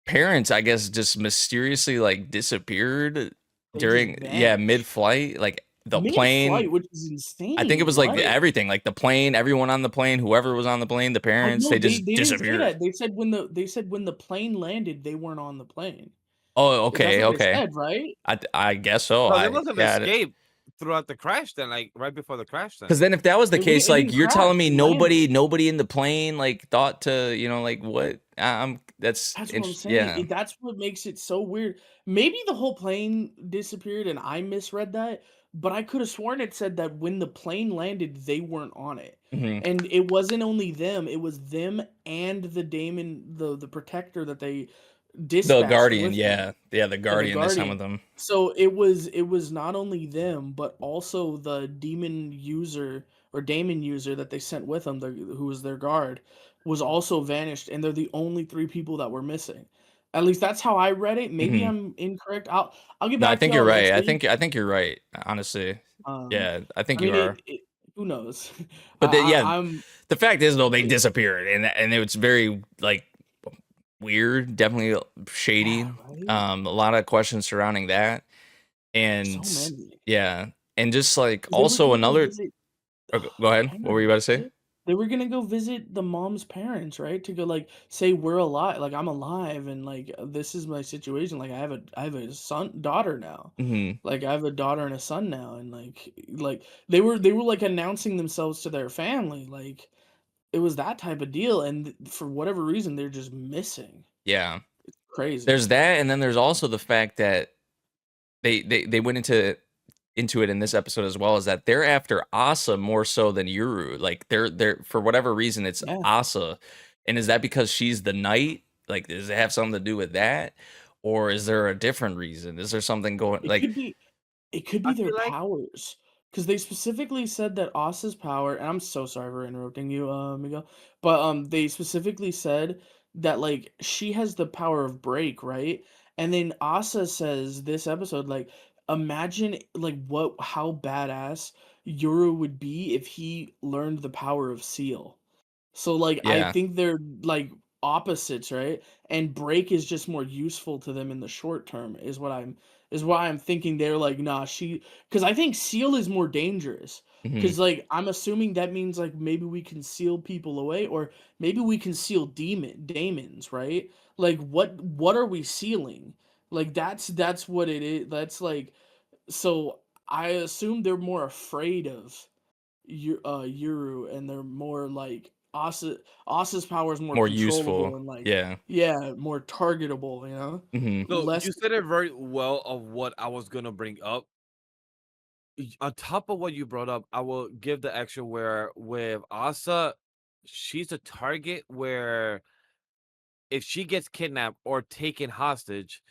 parents, I guess, just mysteriously like disappeared They during just mid-flight, like the plane. Mid-flight, which is insane. I think it was like right? everything, like the plane, everyone on the plane, whoever was on the plane, the Oh, parents, no, they just didn't say disappeared. that. They said when the plane landed, they weren't on the plane. Oh, That's okay, what they okay. said, right? I guess so. No, there was an escape throughout the crash. Then, like right before the crash. Then, because then if that was the case, It like didn't you're crash, telling me it nobody landed. in the plane like thought to, like what? That's That's what I'm saying. yeah. That's what makes it so weird. Maybe the whole plane disappeared and I misread that, but I could have sworn it said that when the plane landed, they weren't on it. Mhm. And it wasn't only them, it was them and the Daemon, the protector that they The dispatched Guardian, with them. yeah, the Guardian this time Guardian. with them. So it was not only them, but also the demon user or Daemon user that they sent with them, who was their guard, was also vanished, and they're the only 3 people that were missing. At least that's how I read it. Maybe Mhm. I'm incorrect. I'll get No, I back to think you're y'all right. next I week. think you're right. Honestly, yeah, I think I you mean, are. who knows? But I, I'm the fact is though, they disappeared, and it's very like weird, definitely shady. yeah, right? A lot of questions surrounding that, and So many. yeah, and just like 'Cause they were also supposed to another. visit- Go ahead. Hang What were on, you about to say? what? They were gonna go visit the mom's parents, right? To go like say we're alive, like I'm alive, and like this is my situation. Like I have a daughter now. Hmm. Like I have a daughter and a son now, and like they were like announcing themselves to their family. Like it was that type of deal, and for whatever reason, they're just missing. Yeah. Crazy. There's that, and then there's also the fact that they went into it in this episode as well, is that they're after Asa more so than Yuru. Like they're for whatever reason it's Yeah, Asa. And is that because she's the knight? Like does it have something to do with that? Or is there a different reason? Is there something going it like could be. It could I be their feel like powers, because they specifically said that Asa's power, and I'm so sorry for interrupting you, Miguel, but they specifically said that like she has the power of break, right? And then Asa says this episode, like, imagine like what how badass Yuru would be if he learned the power of seal. So like I yeah. think they're like opposites, right? And break is just more useful to them in the short term is why I'm thinking they're like nah she because I think seal is more dangerous. Hmm. Because like I'm assuming that means like maybe we can seal people away or maybe we can seal demons, right? Like what are we sealing? Like that's what it is. That's like so I assume they're more afraid of Yuru, and they're more like Asa's power is more More useful. controllable and like Yeah. yeah, more targetable, you know? Hmm. so Less you said it very well of what I was gonna bring up. On top of what you brought up, I will give the extra where with Asa, she's a target where if she gets kidnapped or taken hostage,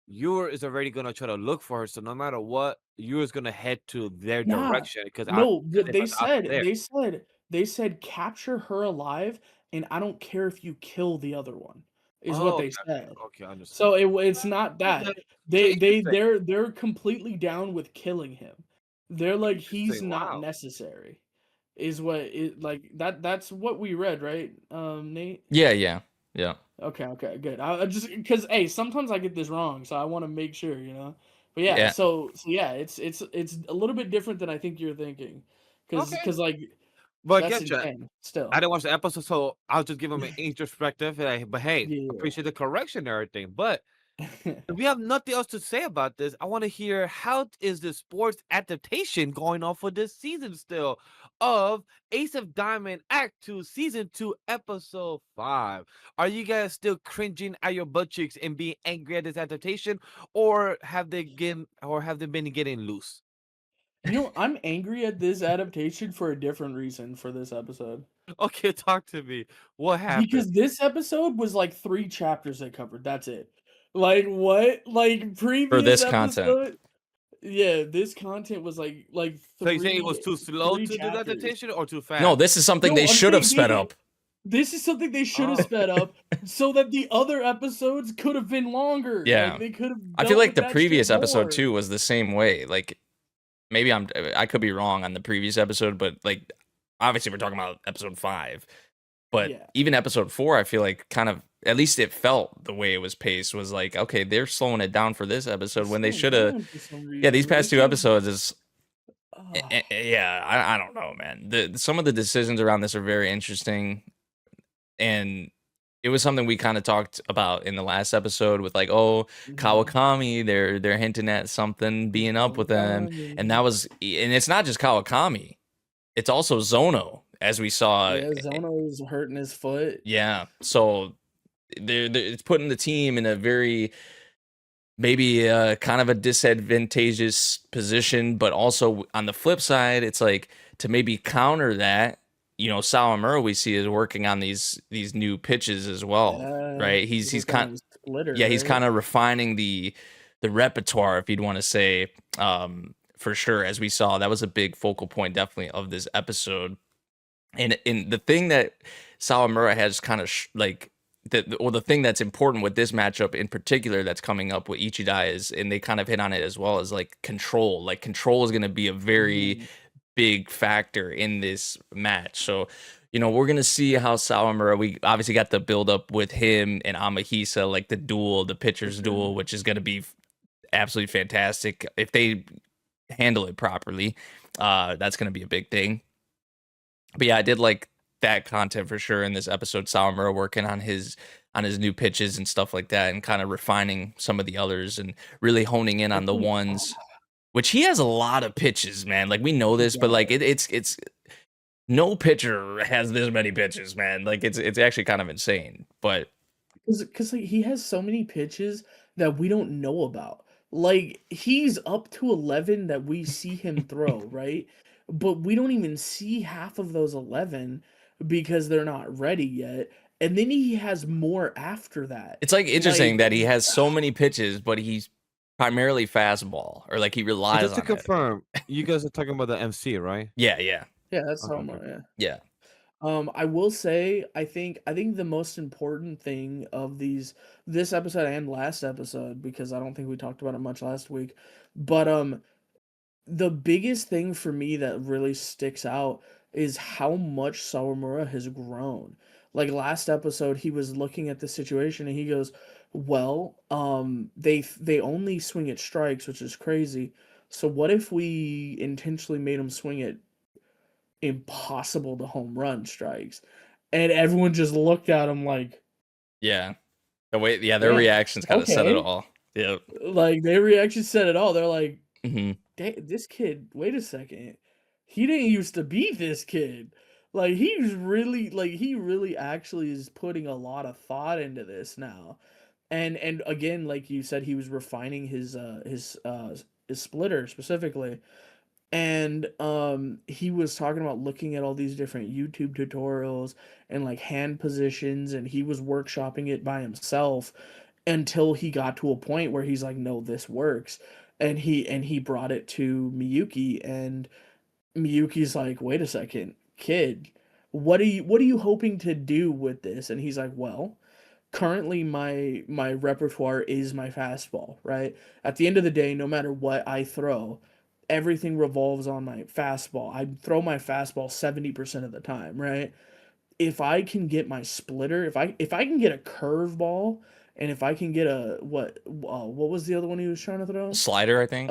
Yor is already gonna try to look for her. So no matter what, Yor is gonna head to their nah. direction because I No, said if they Asa said there. they said capture her alive and I don't care if you kill the other one is what Oh, they okay, okay, said. okay, understood. So it's not that. Okay. Okay, interesting. They're completely down with killing him. They're like he's Interesting. not Wow. necessary. Is what it like that's what we read, right? Nate? Yeah, yeah. Yeah. Okay, okay, good. I just because hey, sometimes I get this wrong, so I want to make sure, you know. But yeah, Yeah. so yeah, it's a little bit different than I think you're thinking, Okay. because like But that's get you. insane. I Still, didn't watch the episode, so I'll just give him an introspective. But hey, yeah. appreciate the correction and everything. But if we have nothing else to say about this, I want to hear how is the sports adaptation going on for this season still of Ace of Diamond Act 2 Season 2 Episode 5. Are you guys still cringing at your butt cheeks and being angry at this adaptation, or have they been getting loose? You know, I'm angry at this adaptation for a different reason for this episode. Okay, talk to me. What happened? Because this episode was like 3 chapters they covered. That's it. Like what? Like For previous this content. episode? Yeah, this content was like So you saying it was too slow 3 to do the chapters. adaptation or too No, fast? this is something they No, I'm should have saying sped up. this is something they should have Oh, sped up so that the other episodes could have been longer. Like Yeah. they could have I feel dealt like with the that shit previous episode more. too was the same way. Like maybe I could be wrong on the previous episode, but like obviously we're talking about episode 5. But Yeah. even episode 4, I feel like kind of at least it felt the way it was paced was like, okay, they're slowing it down for this episode It's when they slowing should have. down for some Yeah, these reason. They past 2 should have episodes is ugh. yeah, I don't know, man. Some of the decisions around this are very interesting, and it was something we kind of talked about in the last episode with like, oh, Mhm. Kawakami, they're hinting at something being up with them, and Kawakami. that was, and it's not just Kawakami, it's also Zono, as we saw. Yeah, Zono is hurting his foot. Yeah, so it's putting the team in a very maybe kind of a disadvantageous position, but also on the flip side, it's like to maybe counter that. Sawamura we see is working on these new pitches as well, Yeah. right? He's He's he's working kind on his splitter, yeah, he's right? kind of refining the repertoire, if you'd want to say, for sure. As we saw, that was a big focal point, definitely, of this episode. And in the thing that Sawamura has kind of like the thing that's important with this matchup in particular that's coming up with Ichidai is, and they kind of hit on it as well, as like control. Like control is going to be a very Mhm. big factor in this match. So, we're gonna see how Sawamura. We obviously got the build up with him and Amahisa, like the duel, the For pitchers sure. duel, which is gonna be absolutely fantastic if they handle it properly. That's gonna be a big thing. But yeah, I did like that content for sure in this episode. Sawamura working on his new pitches and stuff like that, and kind of refining some of the others and really honing in on the ones, which he has a lot of pitches, man. Like we know this, but like it's no pitcher has this many pitches, man. Like it's actually kind of insane. But because like, he has so many pitches that we don't know about. Like he's up to 11 that we see him throw, right? But we don't even see half of those 11 because they're not ready yet. And then he has more after that. It's like interesting that he has so many pitches, but he's primarily fastball, or like he relies just to on confirm, you guys are talking about the MC, right? Yeah. Yeah, that's Okay, okay. Yeah. I will say I think the most important thing of this episode and last episode, because I don't think we talked about it much last week, but the biggest thing for me that really sticks out is how much Sawamura has grown. Like last episode, he was looking at the situation and he goes, "Well, they only swing at strikes, which is crazy. So what if we intentionally made them swing at impossible to home run strikes?" And everyone just looked at him like, yeah. The way, their reactions kind of said it all. Yep. Like their reaction said it all. They're like, Mm-hmm. This kid, wait a second. He didn't used to be this kid. Like he really actually is putting a lot of thought into this now. And again, like you said, he was refining his splitter specifically. And he was talking about looking at all these different YouTube tutorials and like hand positions, and he was workshopping it by himself until he got to a point where he's like, no, this works. And he brought it to Miyuki, and Miyuki's like, wait a second, kid, what are you hoping to do with this? And he's like, well, currently my repertoire is my fastball, right? At the end of the day, no matter what I throw, everything revolves on my fastball. I throw my fastball 70% of the time, right? If I can get my splitter, if I can get a curveball, and if I can get a what was the other one he was trying to throw? Slider, I think.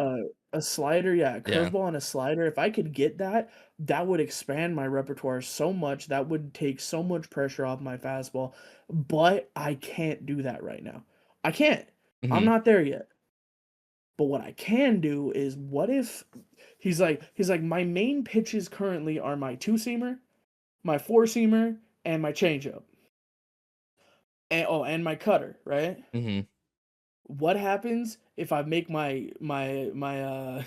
A slider, yeah, a Yeah. curveball and a slider. If I could get that, that would expand my repertoire so much. That would take so much pressure off my fastball. But I can't do that right now. I can't. I'm Mhm. not there yet. But what I can do is, what if he's like my main pitches currently are my two-seamer, my four-seamer, and my changeup. And my cutter, right? Mm-hmm. What happens if I make my my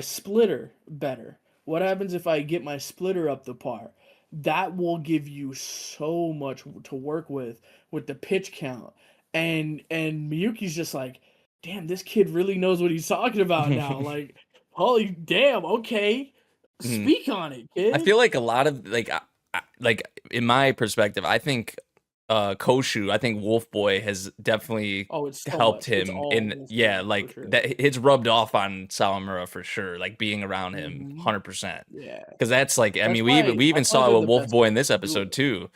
splitter better? What happens if I get my splitter up the par? That will give you so much to work with the pitch count. And Miyuki's just like, damn, this kid really knows what he's talking about now. Like, holy damn, okay. Speak on it, kid. I feel like a lot of like in my perspective, I think Koshu, I think Wolf Boy has definitely helped him in like sure. That it's rubbed off on Sawamura for sure, like being around him 100%. Yeah. Because that's like, I mean, we even saw it with Wolf Boy in this episode too.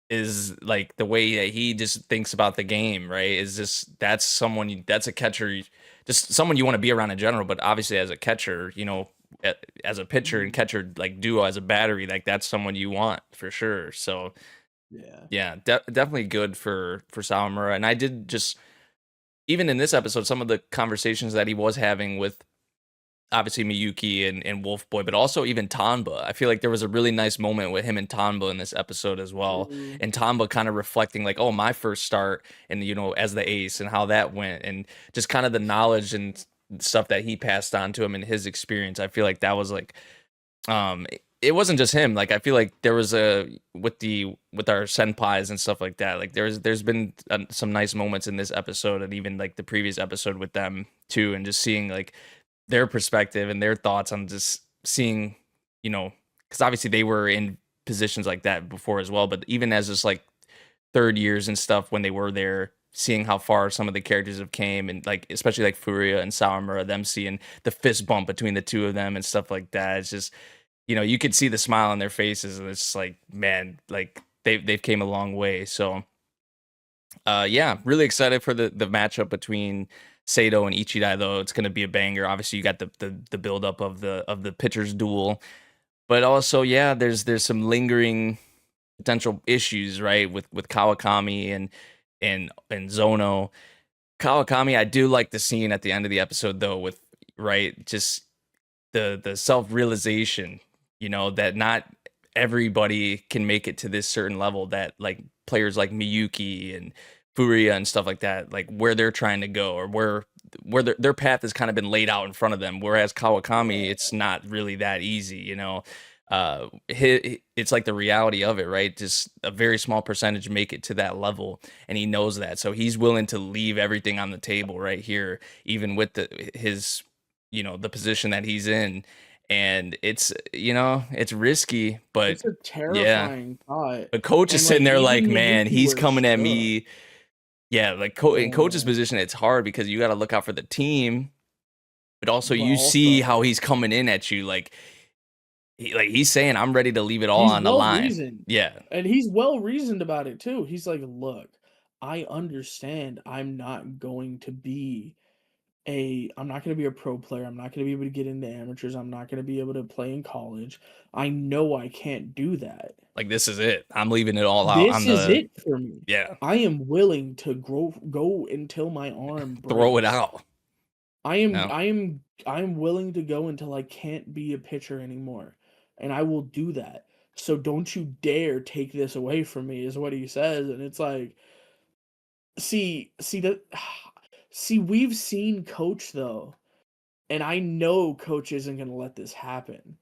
Is like the way that he just thinks about the game, right? Is just that's a catcher, just someone you want to be around in general. But obviously, as a catcher, you know, as a pitcher and catcher like duo as a battery, like that's someone you want for sure. So yeah, definitely good for Sawamura. And I did just, even in this episode, some of the conversations that he was having with obviously Miyuki and Wolf Boy, but also even Tanba. I feel like there was a really nice moment with him and Tanba in this episode as well. Mm-hmm. And Tanba kind of reflecting like, oh, my first start and, you know, as the ace and how that went, and just kind of the knowledge and stuff that he passed on to him and his experience. I feel like that was like, it wasn't just him. Like, I feel like there was with our senpais and stuff like that. Like there's been some nice moments in this episode and even like the previous episode with them too. And just seeing like their perspective and their thoughts on just seeing, you know, because obviously they were in positions like that before as well, but even as just like third years and stuff when they were there, seeing how far some of the characters have came, and like especially like Furia and Sawamura, them seeing the fist bump between the two of them and stuff like that. It's just, you know, you could see the smile on their faces, and it's like, man, like they've came a long way. So yeah, really excited for the matchup between Sato and Ichidai, though. It's going to be a banger. Obviously, you got the build up of the pitchers duel, but also, yeah, there's some lingering potential issues, right, with Kawakami and Zono. Kawakami, I do like the scene at the end of the episode though, with right, just the self-realization, that not everybody can make it to this certain level, that like players like Miyuki and Furia and stuff like that, like where they're trying to go, or where their path has kind of been laid out in front of them, whereas Kawakami, it's not really that easy. It's like the reality of it, right? Just a very small percentage make it to that level, and he knows that, so he's willing to leave everything on the table right here, even with his the position that he's in. And it's risky, but It's a yeah. terrifying thought. But coach is And sitting like there like, even man, Miyuki he's was coming at shook. me. Yeah, like in coach's Yeah. position, it's hard because you got to look out for the team, but also But you see also, how he's coming in at you, like he's saying, I'm ready to leave it all he's on the well line. reasoned. Yeah, And he's well reasoned about it too. He's like, look, I understand I'm not going to be I'm not going to be a pro player. I'm not going to be able to get into amateurs. I'm not going to be able to play in college. I know I can't do that. like this is it. I'm leaving it all out This on is the it for me. yeah. I am willing to go until my arm breaks. Throw it out. I am No. I am willing to go until I can't be a pitcher anymore. And I will do that. So don't you dare take this away from me, is what he says. And it's like, see that see, we've seen Coach though, and I know Coach isn't gonna let this happen.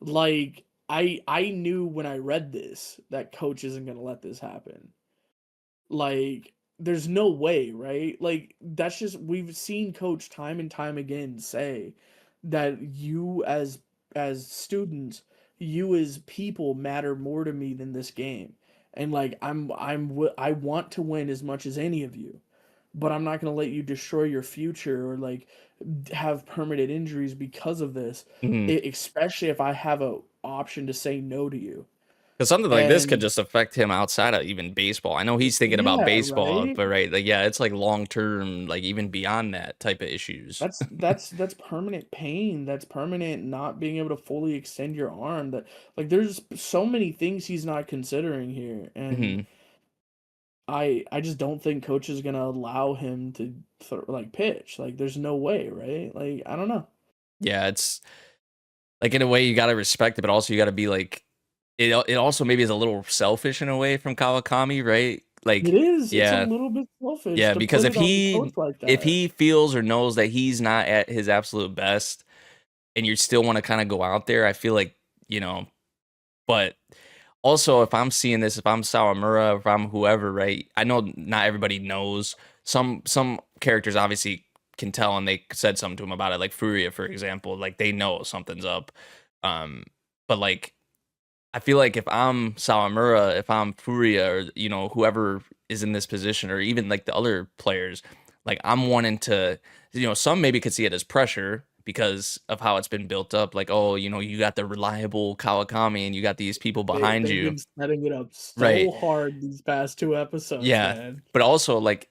Like I knew when I read this that Coach isn't gonna let this happen. Like, there's no way, right? Like, that's just, we've seen Coach time and time again say that you as students, you as people matter more to me than this game. And like I want to win as much as any of you, but I'm not going to let you destroy your future or like have permanent injuries because of this, Mhm. especially if I have a option to say no to you. Because something like this could And just affect him outside of even baseball. I know he's thinking about yeah, baseball, right? but right, like yeah, it's like long term, like even beyond that type of issues. That's permanent pain. That's permanent not being able to fully extend your arm. That like there's so many things he's not considering here, and hmm I just don't think coach is gonna allow him to like pitch. Like there's no way, right? Like I don't know. Yeah, it's like in a way you got to respect it, but also you got to be like it also maybe is a little selfish in a way from Kawakami, right? It Like is. It's a yeah, little bit selfish yeah, to because put it on coach like if that. he feels or knows that he's not at his absolute best and you still want to kind of go out there, I feel like, but also if I'm seeing this, if I'm Sawamura, if I'm whoever, right? I know not everybody knows. Some characters obviously can tell and they said something to him about it, like Furia, for example, like they know something's up. Um, but like I feel like if I'm Sawamura, if I'm Furia, or whoever is in this position, or even like the other players, like I'm wanting to, some maybe could see it as pressure because of how it's been built up. Like, oh, you got the reliable Kawakami, and you got these people behind They've you, been setting it up right? so hard these past two episodes, Yeah, man. but also like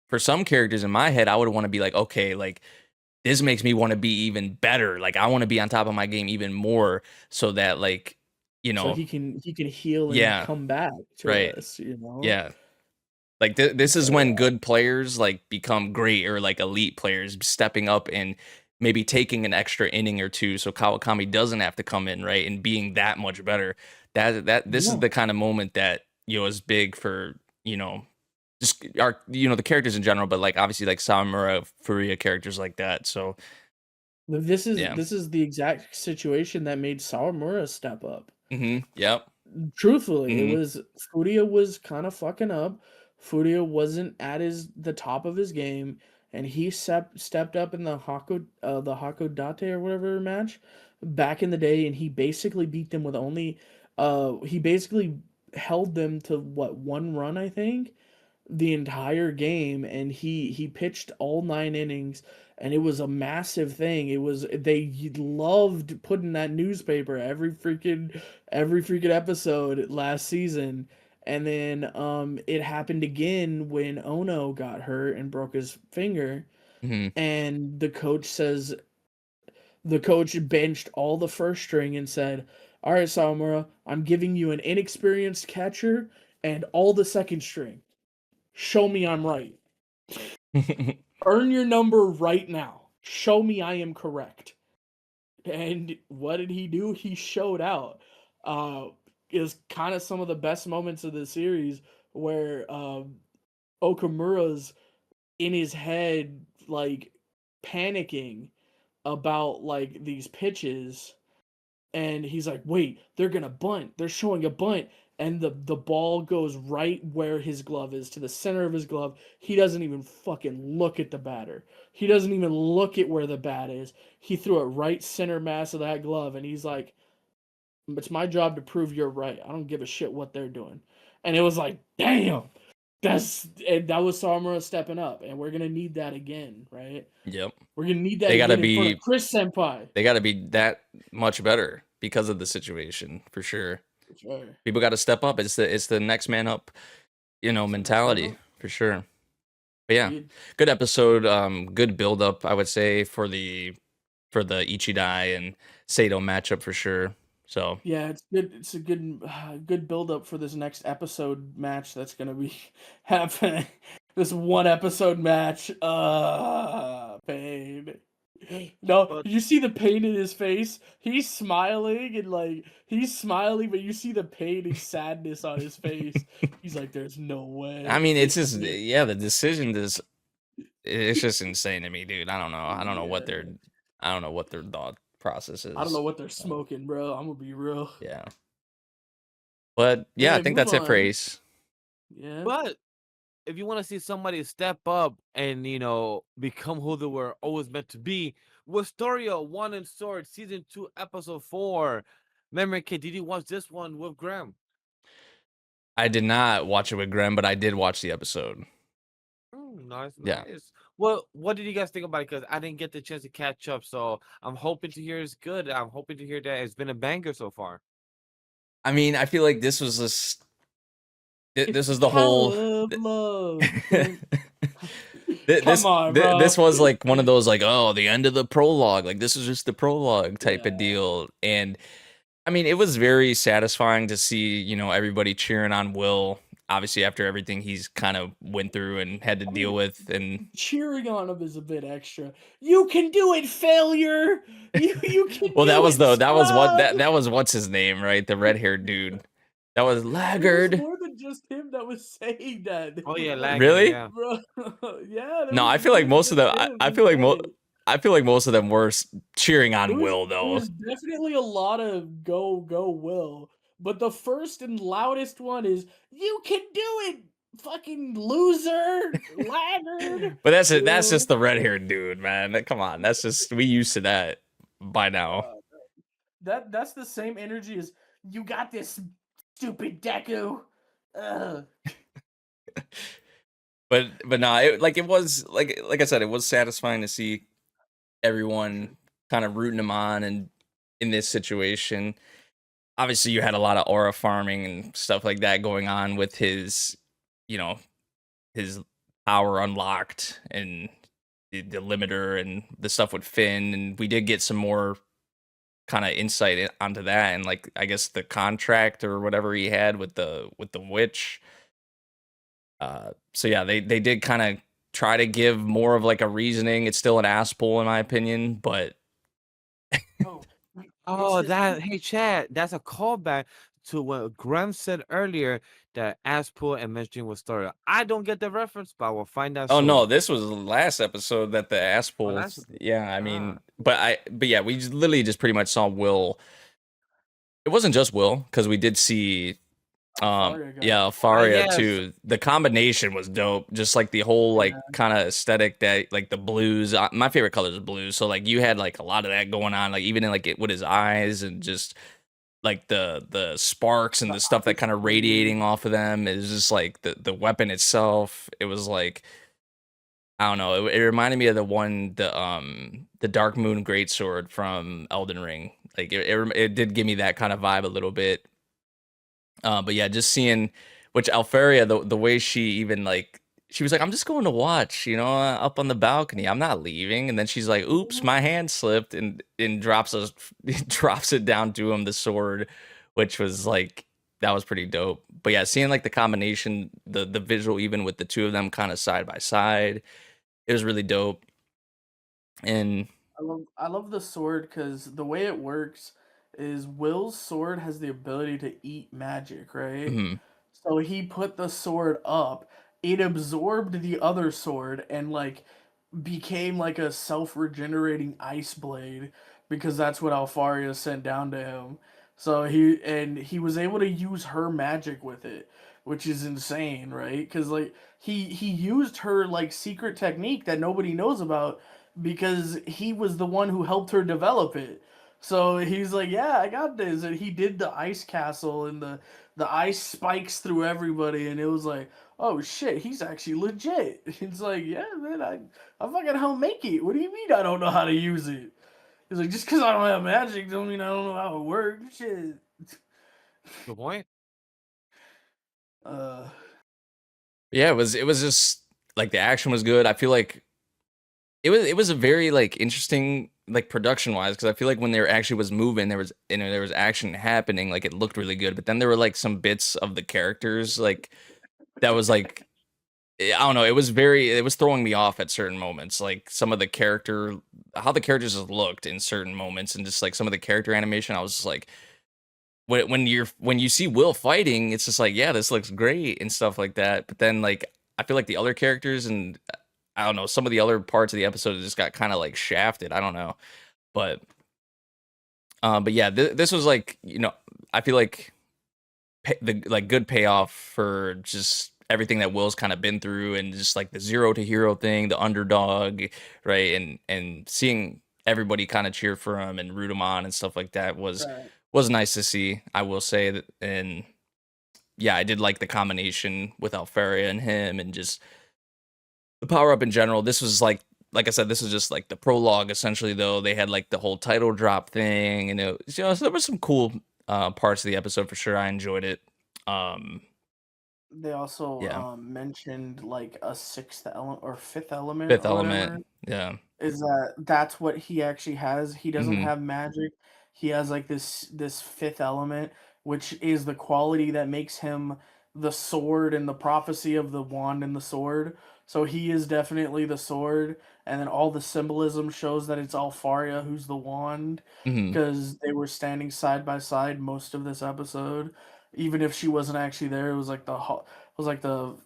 for some characters in my head, I would want to be like, okay, like this makes me want to be even better. Like I want to be on top of my game even more, so that like So he can heal and yeah, come back to right. us, you know? Yeah. Like this is when So good players like become great, or like elite players stepping up and maybe taking an extra inning or two so Kawakami doesn't have to come in, right? And being that much better. That this is yeah. the kind of moment that, is big for, just our the characters in general, but like obviously like Samura, Furia, characters like that. So This is yeah. this is the exact situation that made Sawamura step up. Yep. Truthfully, it hmm was Furia was kind of fucking up. Furia wasn't at the top of his game, and he stepped up in the Hakodate or whatever match back in the day, and he basically beat them with only he basically held them to what, one run, I think, the entire game, and he pitched all 9 innings, and it was a massive thing. It was, they loved putting that newspaper every freaking episode last season. And then it happened again when Ono got hurt and broke his finger, hmm and the coach benched all the first string and said, all right, Sawamura, I'm giving you an inexperienced catcher and all the second string. Show me I'm right. Earn your number right now. Show me I am correct. And what did he do? He showed out. Is kind of some of the best moments of the series where Okamura's in his head, like panicking about like these pitches, and he's like, "Wait, they're gonna bunt. They're showing a bunt." And the ball goes right where his glove is, to the center of his glove. He doesn't even fucking look at the batter. He doesn't even look at where the bat is. He threw it right center mass of that glove, and he's like, "It's my job to prove you're right. I don't give a shit what they're doing." And it was like, damn, that was Sawamura stepping up, and we're gonna need that again, right? Yep. We're gonna need that They gotta again in front be of Chris Senpai. They got to be that much better because of the situation, for sure. Sure. People got to step up. It's the next man up, mentality, for sure. But yeah, good episode. Good build up, I would say, for the Ichidai and Sato matchup, for sure. So yeah, it's good. It's a good build up for this next episode match that's gonna be happening. This one episode match. Pain. No, But you see the pain in his face. He's smiling and like he's smiling, but you see the pain and sadness on his face. He's like, "There's no way." I mean, it's just the decision is it's just insane to me, dude. I don't know. I don't know what their thought process is. I don't know what they're smoking, bro. I'm gonna be real. Yeah. But yeah, I think that's it for on. Ace. Yeah. But if you want to see somebody step up and become who they were always meant to be, Wistoria One and Sword Season 2 Episode 4. MemoryNK, did you watch this one with Graham? I did not watch it with Graham, but I did watch the episode. Nice, Yeah. nice. Well, what did you guys think about it? Because I didn't get the chance to catch up, so I'm hoping to hear it's good. I'm hoping to hear that it's been a banger so far. I mean, I feel like this was this is the Power whole of love. this Come on, bro. this was like one of those like, oh, the end of the prologue, like this is just the prologue type of deal. And I mean, it was very satisfying to see, everybody cheering on Will, obviously after everything he's kind of went through and had to deal with. And cheering on him is a bit extra. You can do it, failure. You can. well, that was what's his name, right? The red-haired dude. That was Laggard. More than just him that was saying that. Oh yeah, Laggard, really? Yeah. Bro, yeah. No, I feel like most of them. I feel like most of them were cheering on Will, though. There was definitely a lot of go Will, but the first and loudest one is "You can do it, fucking loser, Laggard." But that's just the red-haired dude, man. Come on, we used to that by now. That's the same energy as "You got this, stupid Deku." But no, it was like I said, it was satisfying to see everyone kind of rooting him on, and in this situation, obviously you had a lot of aura farming and stuff like that going on with his power unlocked and the limiter and the stuff with Finn, and we did get some more kind of insight onto that, and like I guess the contract or whatever he had with the witch. So yeah, they did kind of try to give more of like a reasoning. It's still an ass pull in my opinion, but hey Chad, that's a callback to what Graham said earlier, that ass pull and mentioning Wistoria. I don't get the reference, but we'll find out. Oh soon. no, this was the last episode that the ass pull. Yeah, I mean, but yeah, we literally just pretty much saw Will. It wasn't just Will, because we did see Alfaria too. The combination was dope. Just like the whole like kind of aesthetic, that like the blues. My favorite color is blue, so like you had like a lot of that going on, like even in like with his eyes, and just like the sparks and the stuff that kind of radiating off of them. Is just like the weapon itself. It was like, I don't know. It reminded me of the Dark Moon Greatsword from Elden Ring. Like it did give me that kind of vibe a little bit. But yeah, just seeing which Alfaria, the way she even like she was like, "I'm just going to watch, up on the balcony. I'm not leaving." And then she's like, "Oops, my hand slipped," and drops us drops it down to him, the sword, which was like that was pretty dope. But yeah, seeing like the combination, the visual, even with the two of them kind of side by side, it was really dope. And I love the sword because the way it works is Will's sword has the ability to eat magic, right? mhm, So he put the sword up. It absorbed the other sword and like became like a self-regenerating ice blade because that's what Alfaria sent down to him. So he was able to use her magic with it, which is insane, right? Cuz like he used her like secret technique that nobody knows about because he was the one who helped her develop it. So he's like, "Yeah, I got this." And he did the ice castle and the ice spikes through everybody and it was like, "Oh shit, he's actually legit." It's like, "Yeah, man, I fucking helped make it. What do you mean I don't know how to use it?" He's like, "Just because I don't have magic don't mean I don't know how it works." Shit. Good point. Uh, yeah, it was just like the action was good. I feel like it was a very like interesting like production wise because I feel like when there actually was moving, there was action happening, like it looked really good. But then there were like some bits of the characters like that was like I don't know. It was throwing me off at certain moments. Like some of the how the characters just looked in certain moments, and just like some of the character animation. I was just like, when you see Will fighting, it's just like, yeah, this looks great and stuff like that. But then like I feel like the other characters and I don't know, some of the other parts of the episode just got kind of like shafted. I don't know, but but yeah, this was like I feel like the like good payoff for just everything that Will's kind of been through and just like the zero to hero thing, the underdog, right? And seeing everybody kind of cheer for him and root him on and stuff like that right. was nice to see, I will say that. And yeah, I did like the combination with Alfaria and him and just the power up in general. This was like I said, this was just like the prologue essentially though. They had like the whole title drop thing and so there was some cool parts of the episode for sure. I enjoyed it. Um They also yeah. mentioned like a sixth element or fifth element Fifth or Element. whatever. Yeah. Is that's what he actually has. He doesn't Mhm. have magic. He has like this fifth element, which is the quality that makes him the sword and the prophecy of the wand and the sword. So he is definitely the sword, and then all the symbolism shows that it's Alfaria who's the wand, Mhm. because they were standing side by side most of this episode. Even if she wasn't actually there, it was like the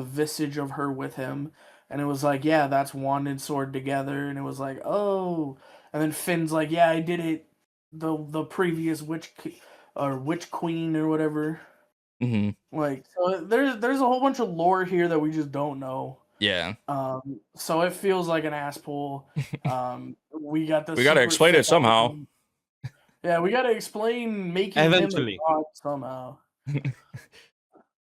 visage of her with him, and it was like, yeah, that's wand and sword together, and it was like, oh, and then Finn's like, yeah, I did it, the previous witch queen or whatever. Mhm. Like, so there's a whole bunch of lore here that we just don't know. Yeah. So it feels like an ass pull. We got the We got to secret explain it fifth somehow. element. Yeah, we got to explain making him a Eventually. god somehow.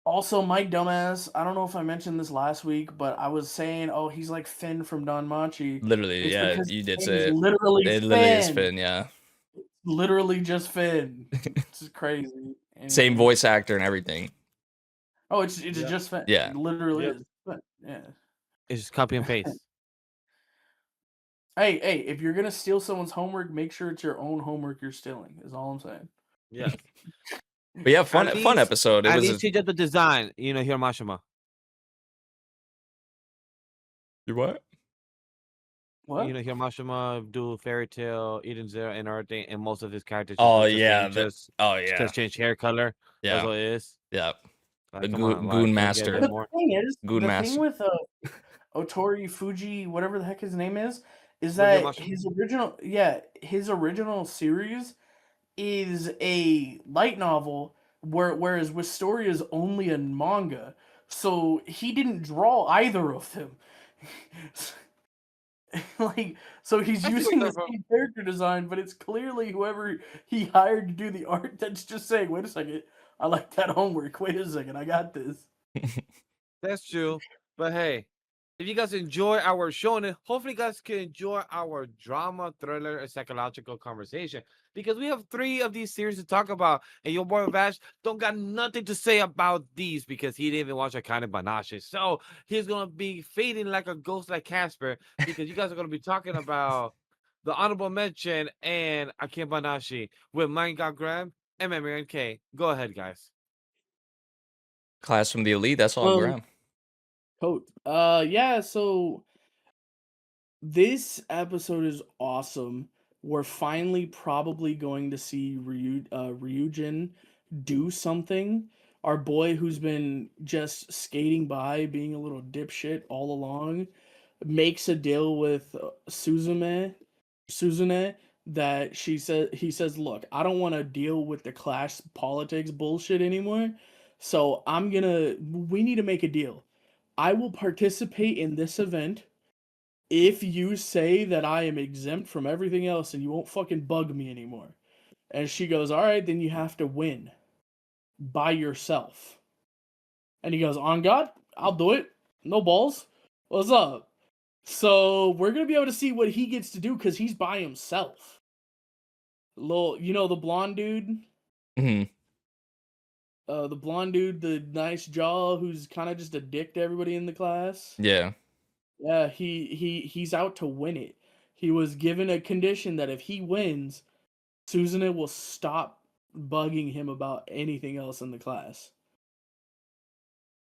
Also, my dumbass, I don't know if I mentioned this last week, but I was saying, oh, he's like Finn from Danmachi. Literally, It's yeah, because you his did name is say it. literally It literally is Finn. Finn, yeah. Literally just Finn. This is crazy. Same Anyways. voice actor and everything. Oh, it's Yep. just Finn. Yeah. It literally Yep. is. Finn. Yeah. It's just copy and paste. Hey, if you're gonna steal someone's homework, make sure it's your own homework you're stealing, is all I'm saying. Yeah. But yeah, At fun least, episode. It at was least he did the design. Hiramashima. you what? What? Hiramashima do Fairy Tale, Eden Zero, and everything, and most of his characters just Oh look the yeah, same, that just yeah. change hair color. That's Yeah. what it is. Yeah. The Like, come on, Goon like, can we get a Master. bit But more? Goon the thing Master. with Otori Fuji, whatever the heck his name is But that Hiramashima. his original series is a light novel, whereas Wistoria is only a manga. So he didn't draw either of them. Like, so he's I see where using you're the coming same character design, but it's clearly whoever he hired to do the art that's just saying, wait a second, I like that homework. Wait a second, I got this. That's true. But hey, If you guys enjoy our shonen, hopefully you guys can enjoy our drama, thriller, and psychological conversation. Because we have 3 of these series to talk about. And your boy Vash don't got nothing to say about these because he didn't even watch Akane-banashi. So he's gonna be fading like a ghost like Casper because you guys are gonna be talking about the honorable mention and Akane-banashi with Man-God Grem and MemoryNK. Go ahead, guys. Class from the elite. That's all, Um, Graham. Coach. Yeah. So this episode is awesome. We're finally probably going to see Ryujin do something. Our boy who's been just skating by, being a little dipshit all along, makes a deal with Suzune, that he says, look, I don't want to deal with the class politics bullshit anymore. So we need to make a deal. I will participate in this event if you say that I am exempt from everything else and you won't fucking bug me anymore. And she goes, all right, then you have to win by yourself. And he goes, on God, I'll do it. No balls. What's up? So we're going to be able to see what he gets to do because he's by himself. The blonde dude? Mm-hmm. The blonde dude, the nice jaw, who's kind of just a dick to everybody in the class. Yeah. Yeah, he's out to win it. He was given a condition that if he wins, Suzune will stop bugging him about anything else in the class.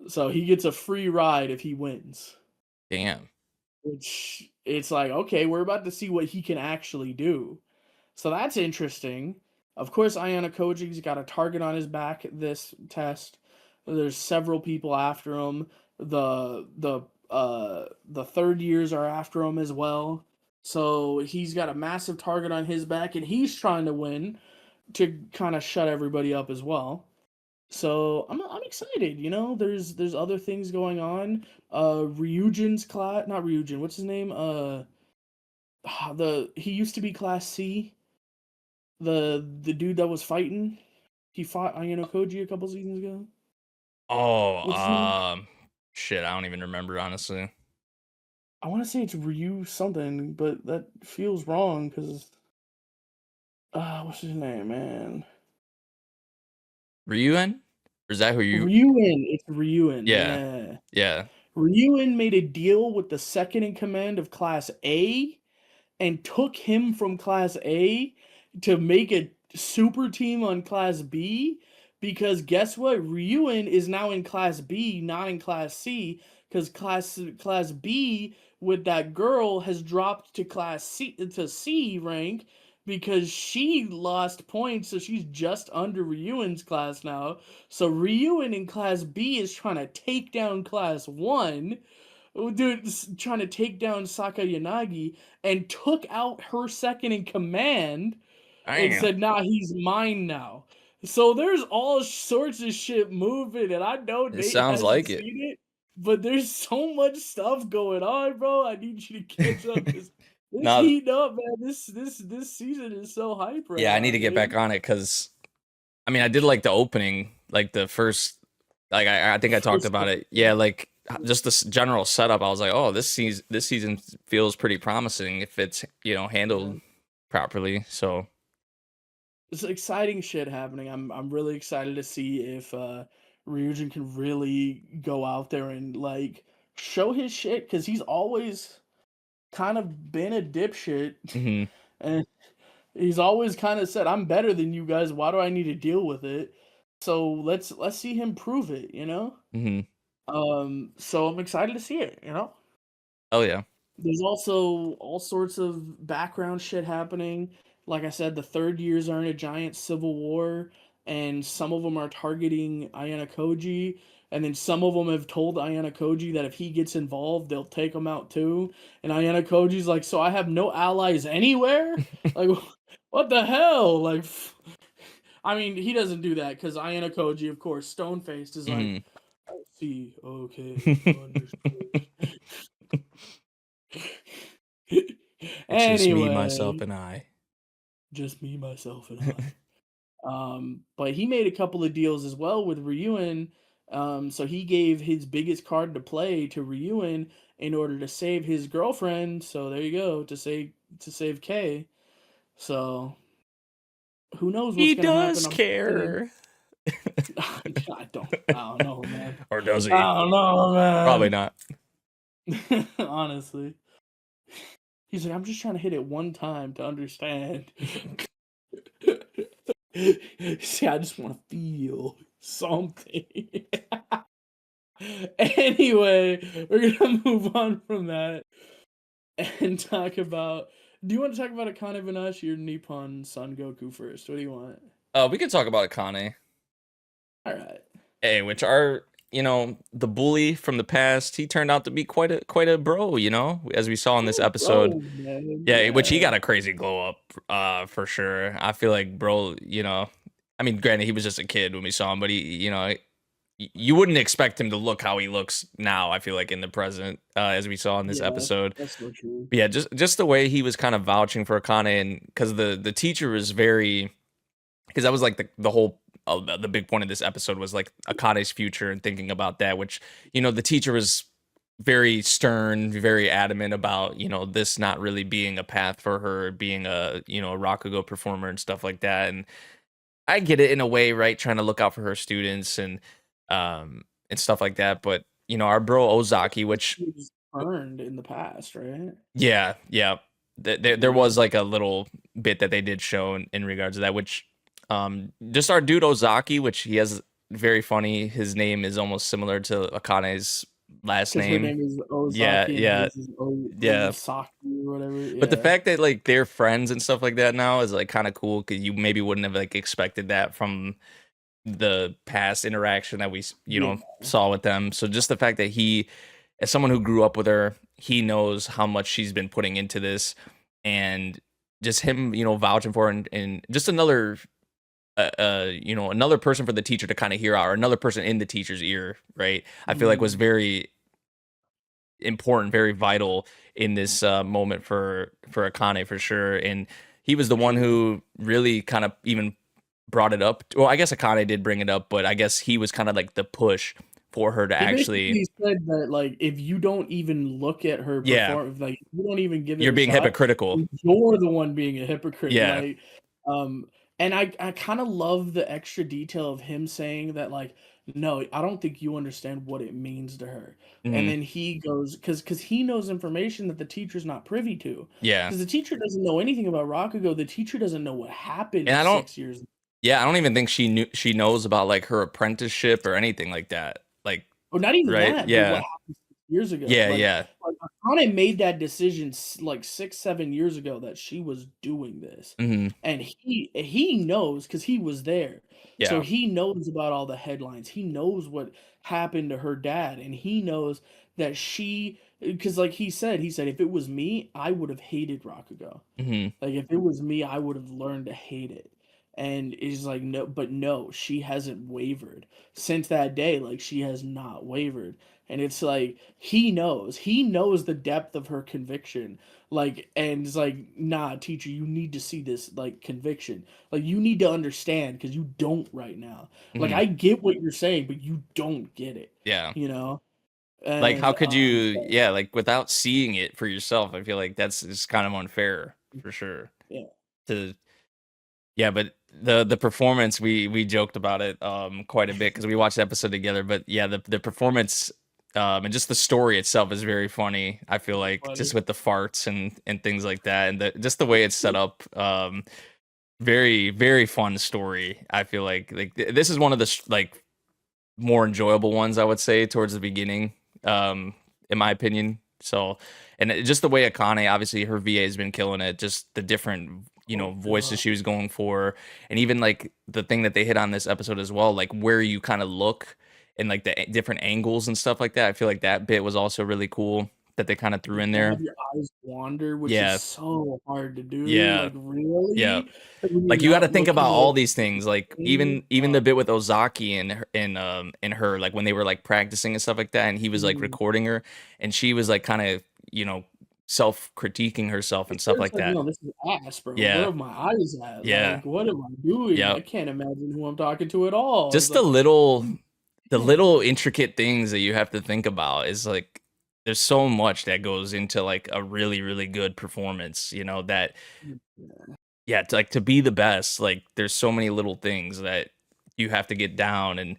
So he gets a free ride if he wins. Damn. Which it's like, okay, we're about to see what he can actually do. So that's interesting. Of course, Ayana Koji's got a target on his back this test. There's several people after him. The third years are after him as well. So he's got a massive target on his back, and he's trying to win to kind of shut everybody up as well. So I'm excited. There's other things going on. Ryujin's class, not Ryujin. What's his name? He used to be Class C. The dude that was fighting. He fought Ayano Koji a couple seasons ago. Oh, shit, I don't even remember, honestly. I want to say it's Ryu something, but that feels wrong because what's his name, man? Ryuen? Or is that who you? Ryuen. It's Ryuen. Yeah. Yeah. Ryuen made a deal with the second in command of Class A and took him from Class A to make a super team on Class B, because guess what? Ryuen is now in Class B, not in Class C, because Class B with that girl has dropped to Class C to C rank because she lost points, so she's just under Ryuen's class now. So Ryuen in Class B is trying to take down Class 1. Dude, trying to take down Sakayanagi, and took out her second in command and said, nah, he's mine now. So there's all sorts of shit moving, and I know It Nate sounds hasn't like it. seen it, but there's so much stuff going on, bro. I need you to catch up because it's heating up, man. This season is so hype right now. Yeah, I need to get back on it because, I mean, I did like the opening, like the first, like I think I talked about it. Yeah, like just this general setup. I was like, oh, this season feels pretty promising if it's handled properly. So it's exciting shit happening. I'm really excited to see if Ryujin can really go out there and like show his shit, because he's always kind of been a dipshit. Mm-hmm. And he's always kind of said, I'm better than you guys, why do I need to deal with it? So let's see him prove it, Mm-hmm. So I'm excited to see it, Oh yeah. There's also all sorts of background shit happening. Like I said, the third years are in a giant civil war, and some of them are targeting Ayana Koji, and then some of them have told Ayana Koji that if he gets involved, they'll take him out too. And Ayana Koji's like, so I have no allies anywhere? Like, what the hell? Like, I mean, he doesn't do that because Ayana Koji, of course, stone-faced, is like, I see, okay, understood. It's just me, Anyway, myself, and I. just me, myself, and I. But he made a couple of deals as well with Ryuen, So he gave his biggest card to play to Ryuen in order to save his girlfriend. So there you go, to save Kay. So who knows what's He gonna happen? does care. I don't know, man. Or does he? I don't know, man. Probably not. Honestly. He's like, I'm just trying to hit it one time to understand. See, I just want to feel something. Anyway, we're gonna move on from that and talk about. Do you want to talk about Akane-banashi or Nippon Sangoku first? What do you want? We could talk about Akane. All right. Hey, which are, you know, the bully from the past. He turned out to be quite a bro, you know, as we saw in this episode. Yeah, which he got a crazy glow up, for sure. I feel like bro, you know, I mean, granted, he was just a kid when we saw him, but he, you know, you wouldn't expect him to look how he looks now. I feel like in the present, as we saw in this episode. That's so true. But yeah, just the way he was kind of vouching for Akane, and because the teacher was very, because that was like the whole the big point of this episode was like Akane's future and thinking about that, which, you know, the teacher was very stern, very adamant about, you know, this not really being a path for her, being a, you know, a Rakugo performer and stuff like that. And I get it in a way, right? Trying to look out for her students and stuff like that. But, you know, our bro Ozaki, which He was earned in the past, right? yeah. There was like a little bit that they did show in regards to that, which just our dude Ozaki, which he has very funny. His name is almost similar to Akane's last name. Her name is Ozaki. Yeah. Saki or whatever. Yeah. But the fact that like they're friends and stuff like that now is like kind of cool, because you maybe wouldn't have like expected that from the past interaction that we, you know, saw with them. So just the fact that he, as someone who grew up with her, he knows how much she's been putting into this, and just him, you know, vouching for her, and just another you know, another person for the teacher to kind of hear out, or another person in the teacher's ear, right? I feel like was very important, very vital in this moment for Akane, for sure. And he was the one who really kind of even brought it up. Well, I guess Akane did bring it up, but I guess he was kind of like the push for her to actually. He said that, like, if you don't even look at her perform, like, you don't even give it, you're being hypocritical. You're the one being a hypocrite. Yeah. Like, and I kind of love the extra detail of him saying that, like, no, I don't think you understand what it means to her. Mm-hmm. And then he goes, because he knows information that the teacher's not privy to. Yeah. Because the teacher doesn't know anything about Rakugo. The teacher doesn't know what happened and 6 years. Yeah, I don't even think she knows about like her apprenticeship or anything like that. Like, or not even right? that. Yeah. What happened 6 years ago? Yeah. Like, Akane made that decision like 6-7 years ago that she was doing this, and he knows because he was there. Yeah. So he knows about all the headlines. He knows what happened to her dad, and he knows that she, because like he said, if it was me, I would have hated Rakugo. Like, if it was me, I would have learned to hate it. And it's like, no, but no, she hasn't wavered since that day. Like, she has not wavered. And it's like, he knows the depth of her conviction. Like, and it's like, nah, teacher, you need to see this, like, conviction. Like, you need to understand, because you don't right now. Like, I get what you're saying, but you don't get it. Yeah. You know? And, like, how could you, like, without seeing it for yourself, I feel like that's just kind of unfair, for sure. Yeah. But the performance, we joked about it quite a bit because we watched the episode together. But yeah, the performance and just the story itself is very funny. I feel like just with the farts and things like that, and just the way it's set up. Very, very fun story. I feel like this is one of the like more enjoyable ones, I would say, towards the beginning, in my opinion. So, and just the way Akane, obviously her VA has been killing it. Just the different, you know, voices she was going for, and even like the thing that they hit on this episode as well, like where you kind of look and like the different angles and stuff like that. I feel like that bit was also really cool that they kind of threw in there. Have your eyes wander, which is so hard to do. Yeah. Like, really? Yeah. Like you got to think about all these things. Like even the bit with Ozaki and her, like when they were like practicing and stuff like that, and he was like recording her, and she was like kind of, you know, self-critiquing herself and stuff like that. No, this is ass, bro. Yeah. Where are my eyes at? Yeah. Like, what am I doing? Yep. I can't imagine who I'm talking to at all. Just like, the little the little intricate things that you have to think about is like there's so much that goes into like a really really good performance, you know, that yeah, to, like to be the best, like there's so many little things that you have to get down. And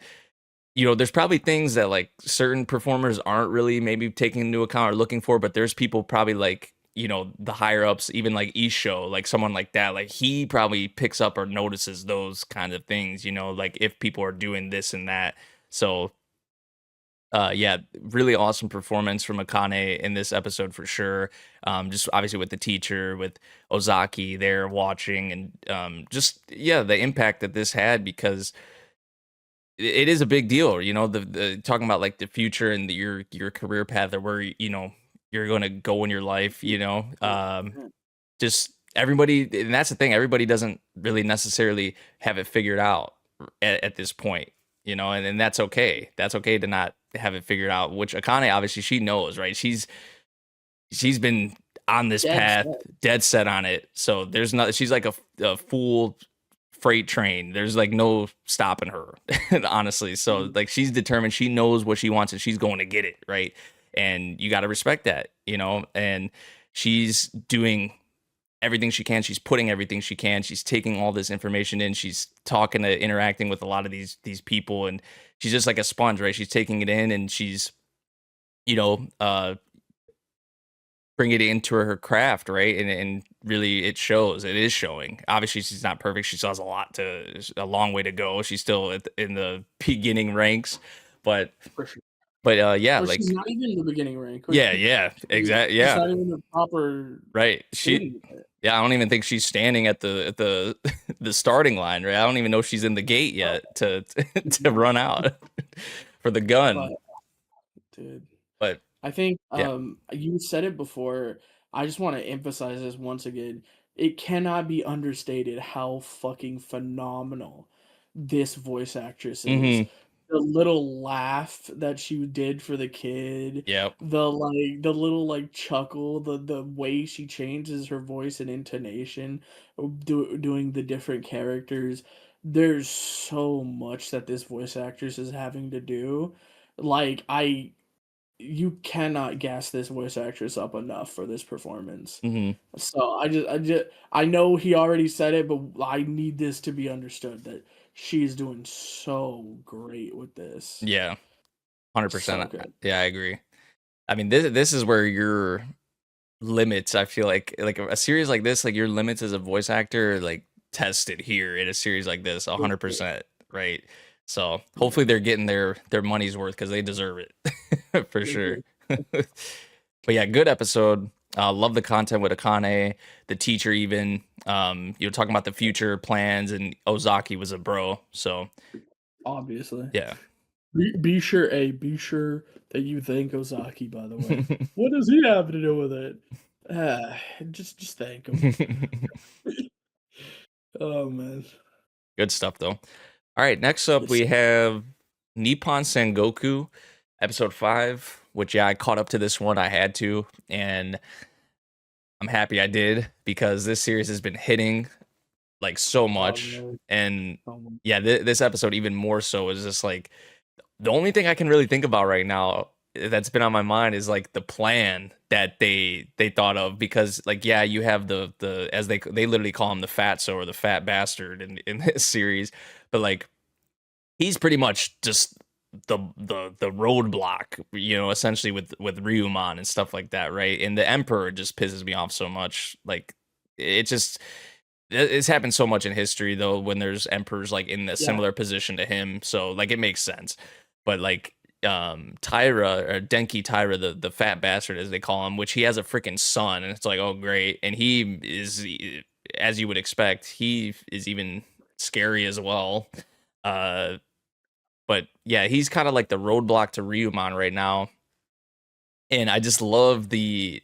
you know, there's probably things that like certain performers aren't really maybe taking into account or looking for, but there's people probably like, you know, the higher ups, even like Isho, like someone like that, like he probably picks up or notices those kind of things, you know, like if people are doing this and that. So yeah, really awesome performance from Akane in this episode for sure. Just obviously with the teacher, with Ozaki there watching, and just yeah, the impact that this had, because it is a big deal, you know, the talking about like the future and your career path, or where you know you're going to go in your life, you know. Just everybody, and that's the thing, everybody doesn't really necessarily have it figured out at this point, you know, and that's okay. That's okay to not have it figured out, which Akane obviously she knows, right? She's been on this path, dead set on it. So there's not, she's like a full freight train. There's like no stopping her, honestly. So like she's determined, she knows what she wants and she's going to get it, right? And you got to respect that, you know, and she's doing everything she can. She's putting everything she can. She's taking all this information in. She's talking to interacting with a lot of these people, and she's just like a sponge, right? She's taking it in, and she's, you know, bring it into her craft, right? And really it shows. It is showing. Obviously she's not perfect. She still has a long way to go. She's still in the beginning ranks, but yeah, Or like she's not even in the beginning rank. Yeah, exactly. Yeah, she's not even the proper. Right. Yeah, I don't even think she's standing at the the starting line, right? I don't even know if she's in the gate yet to run out for the gun. Dude. But I think you said it before. I just want to emphasize this once again. It cannot be understated how fucking phenomenal this voice actress is. Mhm. The little laugh that she did for the kid. Yep. The little like chuckle, the way she changes her voice and intonation doing the different characters. There's so much that this voice actress is having to do. Like you cannot gas this voice actress up enough for this performance. Mhm. So I know he already said it, but I need this to be understood that she's doing so great with this. Yeah. 100%. So good. Yeah, I agree. I mean, this is where your limits, I feel like a series like this, like your limits as a voice actor, like tested here in a series like this 100%, right? So hopefully they're getting their money's worth, because they deserve it for sure. But yeah, good episode. Love the content with Akane, the teacher even. You were talking about the future plans, and Ozaki was a bro. So obviously, yeah. Be sure that you thank Ozaki, by the way. What does he have to do with it? Just thank him. Oh man. Good stuff though. All right, next up we have Nippon Sangoku, episode 5, which yeah, I caught up to this one. I had to, and I'm happy I did, because this series has been hitting like so much. And yeah, this episode even more so is just like the only thing I can really think about right now that's been on my mind is like the plan that they thought of, because like yeah, you have the as they literally call him the fatso, or the fat bastard in this series, but like he's pretty much just the roadblock, you know, essentially with Ryuman and stuff like that, right? And the Emperor just pisses me off so much. Like it's happened so much in history though, when there's emperors like in a similar position to him, so like it makes sense. But like Taira, or Denki Taira, the fat bastard as they call him, which he has a freaking son, and it's like, oh great, and he is, as you would expect, he is even scary as well. But yeah, he's kind of like the roadblock to Ryuman right now, and I just love the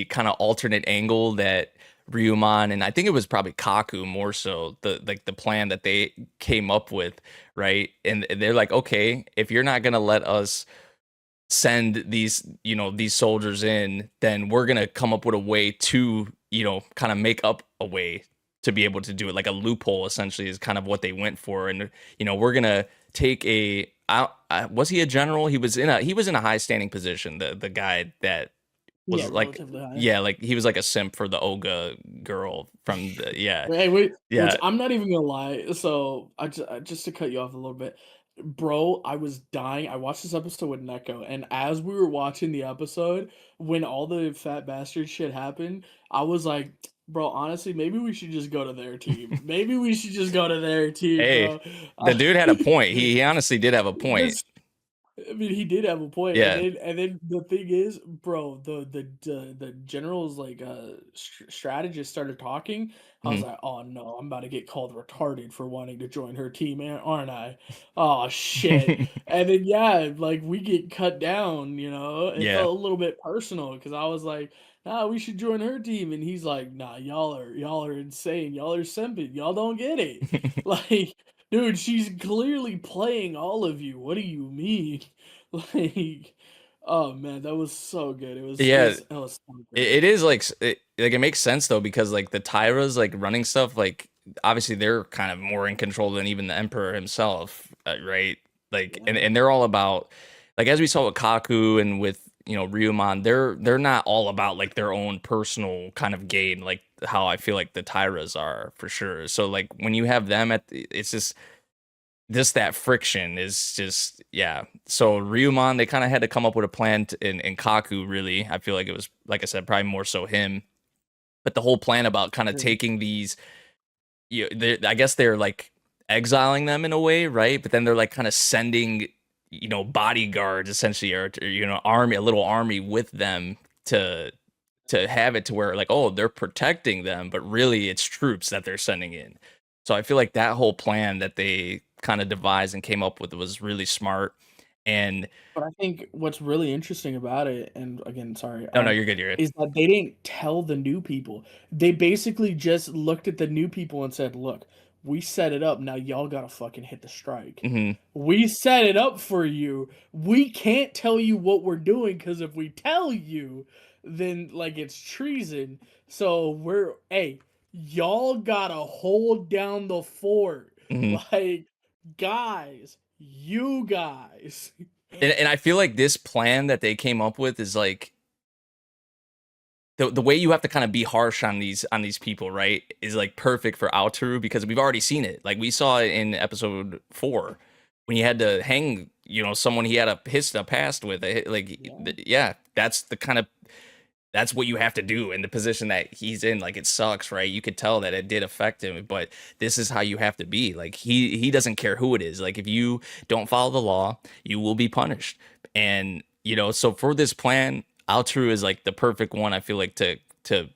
kind of alternate angle that Ryuman, and I think it was probably Kaku more so, the plan that they came up with, right? And they're like, okay, if you're not gonna let us send these, you know, these soldiers in, then we're gonna come up with a way to, you know, kind of make up a way to be able to do it. Like a loophole essentially is kind of what they went for. And you know, we're gonna take was he a general? He was in a high standing position. The guy that was like relatively high. yeah, like he was like a simp for the Oga girl from the Hey, wait, yeah. which I'm not even gonna lie. So just to cut you off a little bit, bro, I was dying. I watched this episode with Neko, and as we were watching the episode, when all the fat bastard shit happened, I was like, bro, honestly, maybe we should just go to their team. Maybe we should just go to their team, Hey, bro. the dude had a point. He honestly did have a point. This I mean, he did have a point, Yeah. and then the thing is, bro, the general's like strategist started talking. I was Mhm. like, oh no, I'm about to get called retarded for wanting to join her team, aren't I? Oh shit! And then yeah, like we get cut down. It Yeah. felt a little bit personal because I was like, nah, we should join her team, and he's like, nah, y'all are insane, y'all are simping, y'all don't get it, like. Dude, she's clearly playing all of you. What do you mean? Like, oh man, that was so good. It was Yeah. it was so It great. is like it makes sense though, because like the Tyras like running stuff, like obviously they're kind of more in control than even the Emperor himself, right? Like Yeah. and they're all about, like, as we saw with Kaku and with Ryuman, they're not all about like their own personal kind of gain, like how I feel like the Tyras are for sure. So like when you have them it's just that friction is just, yeah. So Ryuman, they kind of had to come up with a plan in Kaku, really. I feel like it was, like I said, probably more so him. But the whole plan about kind of Sure. taking these, I guess they're like exiling them in a way, right? But then they're like kind of sending, bodyguards essentially, or a little army with them to have it to where like, oh, they're protecting them, but really it's troops that they're sending in. So I feel like that whole plan that they kind of devised and came up with was really smart. And But I think what's really interesting about it, and again, sorry, no, you're good. You're good. is that they didn't tell the new people. They basically just looked at the new people and said, "Look, we set it up. Now y'all gotta fucking hit the strike. Hmm. We set it up for you. We can't tell you what we're doing because if we tell you, then like it's treason. So hey, y'all gotta hold down the fort. Hmm. Like, guys, you guys." And I feel like this plan that they came up with is like the way you have to kind of be harsh on these people, right? Is like perfect for Aoteru, because we've already seen it. Like we saw it in episode 4 when he had to hang, someone he had a past with. Like, yeah, that's what you have to do in the position that he's in. Like, it sucks, right? You could tell that it did affect him, but this is how you have to be. Like, he doesn't care who it is. Like, if you don't follow the law, you will be punished. And so for this plan, Altru is like the perfect one, I feel like, to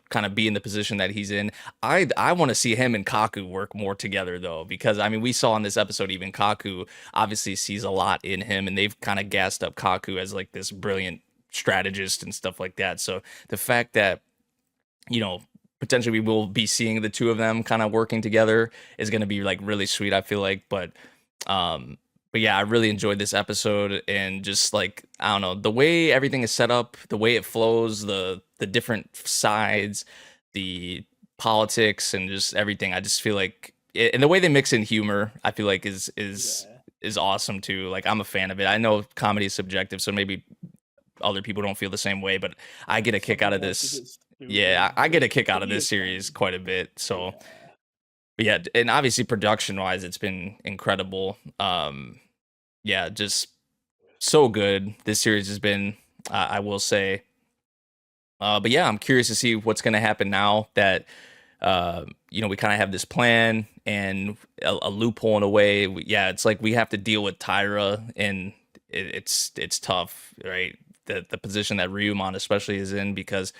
kind of be in the position that he's in. I want to see him and Kaku work more together though, because I mean we saw in this episode even Kaku obviously sees a lot in him, and they've kind of gassed up Kaku as like this brilliant strategist and stuff like that. So the fact that potentially we will be seeing the two of them kind of working together is going to be like really sweet, I feel like. But yeah, I really enjoyed this episode, and just like, I don't know, the way everything is set up, the way it flows, the different sides, the politics, and just everything. I just feel like, and the way they mix in humor, I feel like is awesome too. Like, I'm a fan of it. I know comedy is subjective, so maybe other people don't feel the same way, but I get a kick out of this. Yeah, I get a kick out of this series quite a bit. So. But yeah, and obviously production wise, it's been incredible. Yeah, just so good. This series has been, I will say. But yeah, I'm curious to see what's going to happen now that we kind of have this plan and a loophole in a way. Yeah, it's like we have to deal with Tyra, and it's tough, right? The position that Ryuman especially is in, because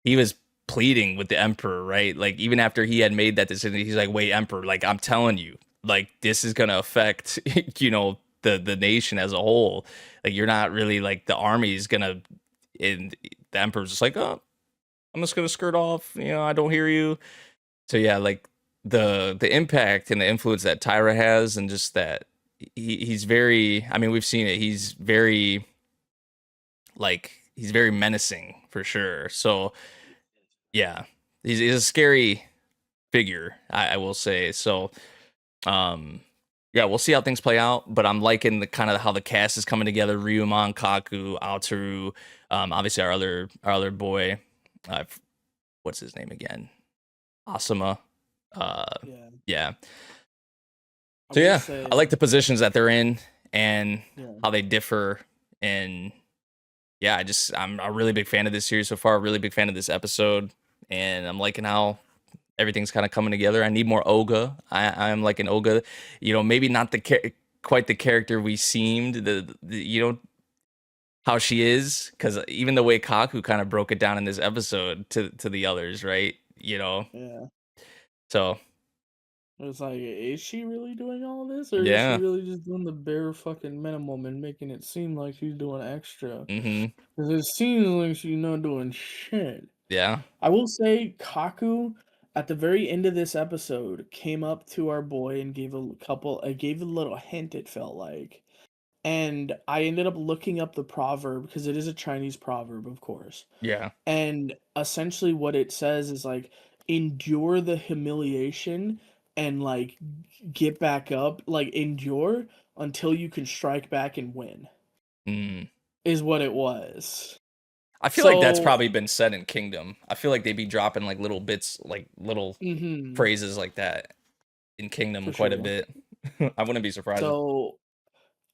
he was pleading with the Emperor, right? Like, even after he had made that decision, he's like, wait, Emperor, like, I'm telling you, like, this is gonna affect the nation as a whole. Like, you're not really, like, the army is gonna, and the Emperor's just like, oh, I'm just gonna skirt off, I don't hear you. So yeah, like, the impact and the influence that Tyra has, and just that he's very, I mean, we've seen it, he's very menacing for sure. So yeah, he's a scary figure, I will say. So, yeah, we'll see how things play out. But I'm liking the kind of how the cast is coming together. Ryuman, Kaku, Aotaru, obviously our other boy, what's his name again? Asuma. Yeah. Yeah. I So will yeah, say, I like the positions that they're in and yeah. how they differ. And yeah, I'm a really big fan of this series so far. A really big fan of this episode, and I'm liking how everything's kind of coming together. I need more Oga. I'm like an Oga, maybe not quite the character we seemed. How she is, because even the way Kaku kind of broke it down in this episode to the others, right? Yeah. So It's like, is she really doing all this, or is she yeah, really just doing the bare fucking minimum and making it seem like she's doing extra? mm-hmm, Because it seems like she's not doing shit. yeah, I will say, Kaku, at the very end of this episode, came up to our boy and gave a little hint, it felt like. And I ended up looking up the proverb, because it is a Chinese proverb, of course. yeah, And essentially what it says is like, endure the humiliation and like get back up, like endure until you can strike back and win, mm. is what it was. I feel like that's So, probably been said in Kingdom. I feel like they'd be dropping like little bits, like little mhm, phrases like that in Kingdom for quite a sure. bit. I wouldn't be surprised. So,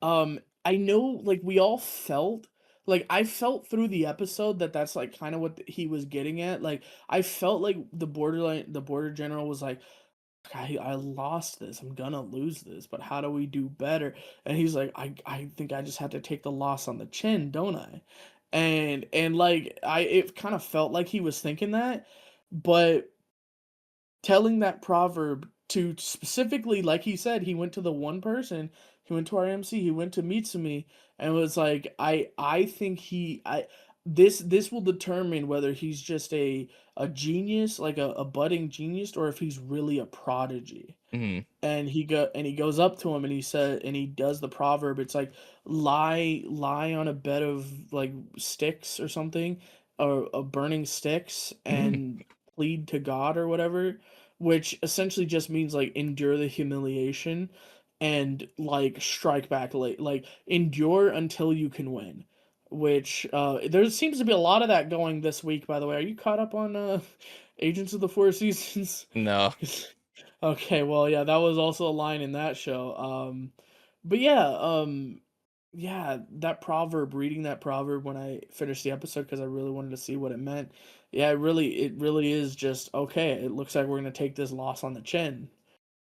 I know, like, we all felt, like, I felt through the episode that that's like kind of what he was getting at. Like, I felt like the border general was like, I lost this. I'm gonna lose this, but how do we do better? And he's like, I think I just had to take the loss on the chin, don't I? And like it kind of felt like he was thinking that, but telling that proverb to specifically, like he said, he went to the one person, he went to our MC, he went to Mitsumi, and was like, I think this will determine whether he's just a genius, like a budding genius, or if he's really a prodigy. Mhm. And he goes up to him and he said, and he does the proverb. It's like, lie on a bed of like sticks or something, or burning sticks, Mhm. and plead to God or whatever, which essentially just means like endure the humiliation and like strike back late, like endure until you can win. Which there seems to be a lot of that going this week, by the way. Are you caught up on Agents of the Four Seasons? No. Okay, well, yeah, that was also a line in that show. But yeah, yeah, that proverb, reading that proverb when I finished the episode because I really wanted to see what it meant. Yeah, it really is just okay. It looks like we're gonna take this loss on the chin,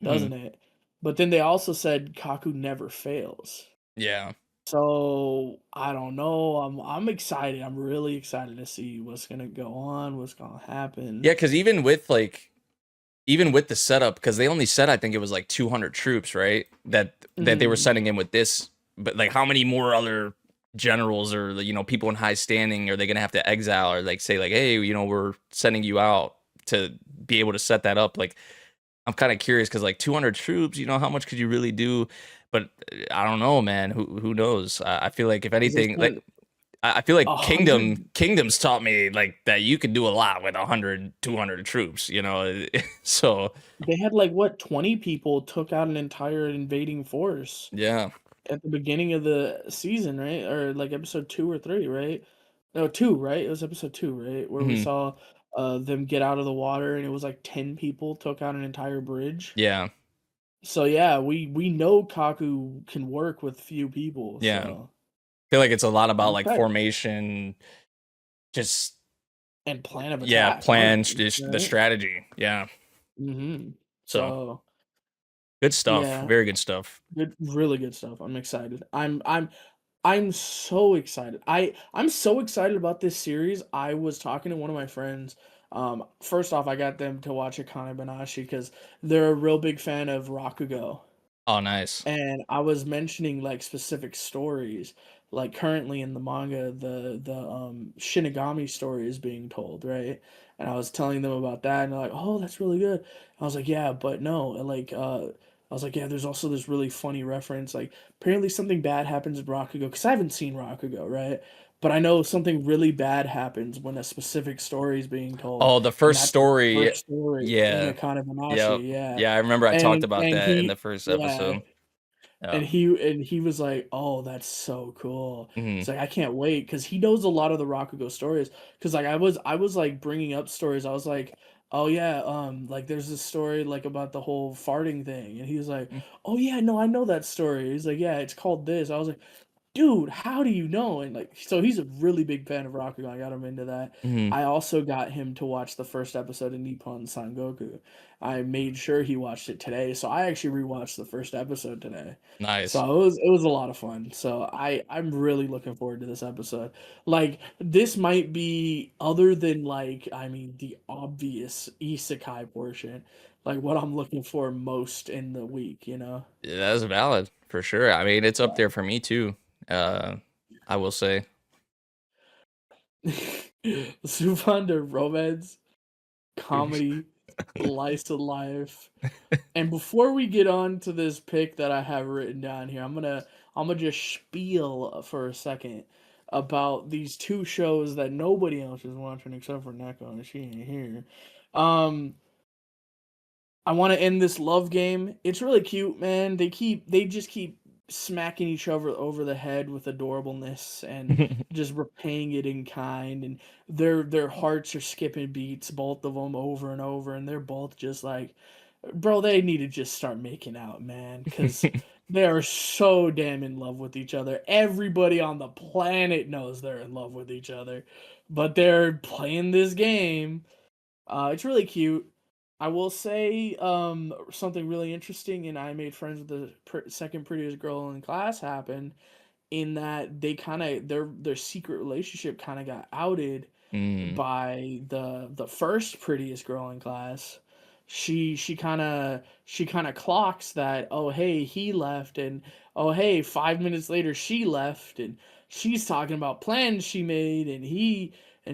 Mhm. doesn't it? But then they also said Kaku never fails. Yeah. So I don't know. I'm excited. I'm really excited to see what's gonna go on, what's gonna happen. Yeah, because even with the setup, because they only said I think it was like 200 troops, right? That they were Mhm. sending in with this, but like how many more other generals or people in high standing are they gonna have to exile or like say like, hey, we're sending you out to be able to set that up? Like I'm kind of curious because like 200 troops, how much could you really do? But I don't know, man. Who knows? I feel like if Is this anything, like like I feel like 100? Kingdom's taught me like that you could do a lot with 100, 200 troops, So They had like what, 20 people took out an entire invading force yeah. at the beginning of the season, right? Or like episode 2 or 3, right? No, 2, right? It was episode 2, right? Where we Hmm. saw them get out of the water and it was like 10 people took out an entire bridge. Yeah. So yeah, we know Kaku can work with few people, Yeah. I so feel like it's a lot I'm about like excited. formation, just And plan of yeah, attack, plan, honestly, the right? strategy. Yeah. Mhm. So So, good stuff. yeah, Very good stuff. good, really good stuff. I'm excited. I'm so excited. I'm so excited about this series. I was talking to one of my friends. First off, I got them to watch Akane-banashi because they're a real big fan of Rakugo. Oh, nice. And I was mentioning like specific stories. Like currently in the manga, the Shinigami story is being told, right? And I was telling them about that, and they're like, "Oh, that's really good." I was like, "Yeah, but no." And like, I was like, "Yeah, there's also this really funny reference. Like, apparently something bad happens in Rakugo because I haven't seen Rakugo, right? But I know something really bad happens when a specific story is being told, Oh, the and first that's the story. first story in Yeah. Yep. Akane-banashi, yeah. Yeah, I remember I talked about And that in the he, first yeah, episode. And Yeah. he was like, "Oh, that's so cool." Hmm. It's like I can't wait because he knows a lot of the Rakugo stories. Because like I was like bringing up stories. I was like, "Oh yeah, like there's this story like about the whole farting thing," and he was like, "Oh yeah, no, I know that story." He's like, "Yeah, it's called this." I was like, "Dude, how do you know?" And like, so he's a really big fan of Rakugo. I got him into that. Hmm. I also got him to watch the first episode of Nippon Sangoku. I made sure he watched it today, so I actually rewatched the first episode today. Nice. So it was a lot of fun. So I'm really looking forward to this episode. Like this might be other than like I mean the obvious isekai portion, like what I'm looking for most in the week, you know. Yeah, that's valid for sure. I mean, it's up Yeah. there for me too. I will say. Suvanda romance, comedy, slice of life. And before we get on to this pick that I have written down here, I'm gonna just spiel for a second about these two shows that nobody else is watching except for Neko, and she ain't here. Um, I want to end this love game. It's really cute, man. They just keep smacking each other over the head with adorableness and just repaying it in kind, and their hearts are skipping beats, both of them over and over, and they're both just like, bro, they need to just start making out, man, because they are so damn in love with each other. Everybody on the planet knows they're in love with each other, but they're playing this game. It's really cute. I will say something really interesting, and I made friends with the second prettiest girl in class happened in that they kind of their secret relationship kind of got outed Mm. by the first prettiest girl in class. She kind of clocks that, oh hey, he left, and oh hey, 5 minutes later she left, and she's talking about plans she made, and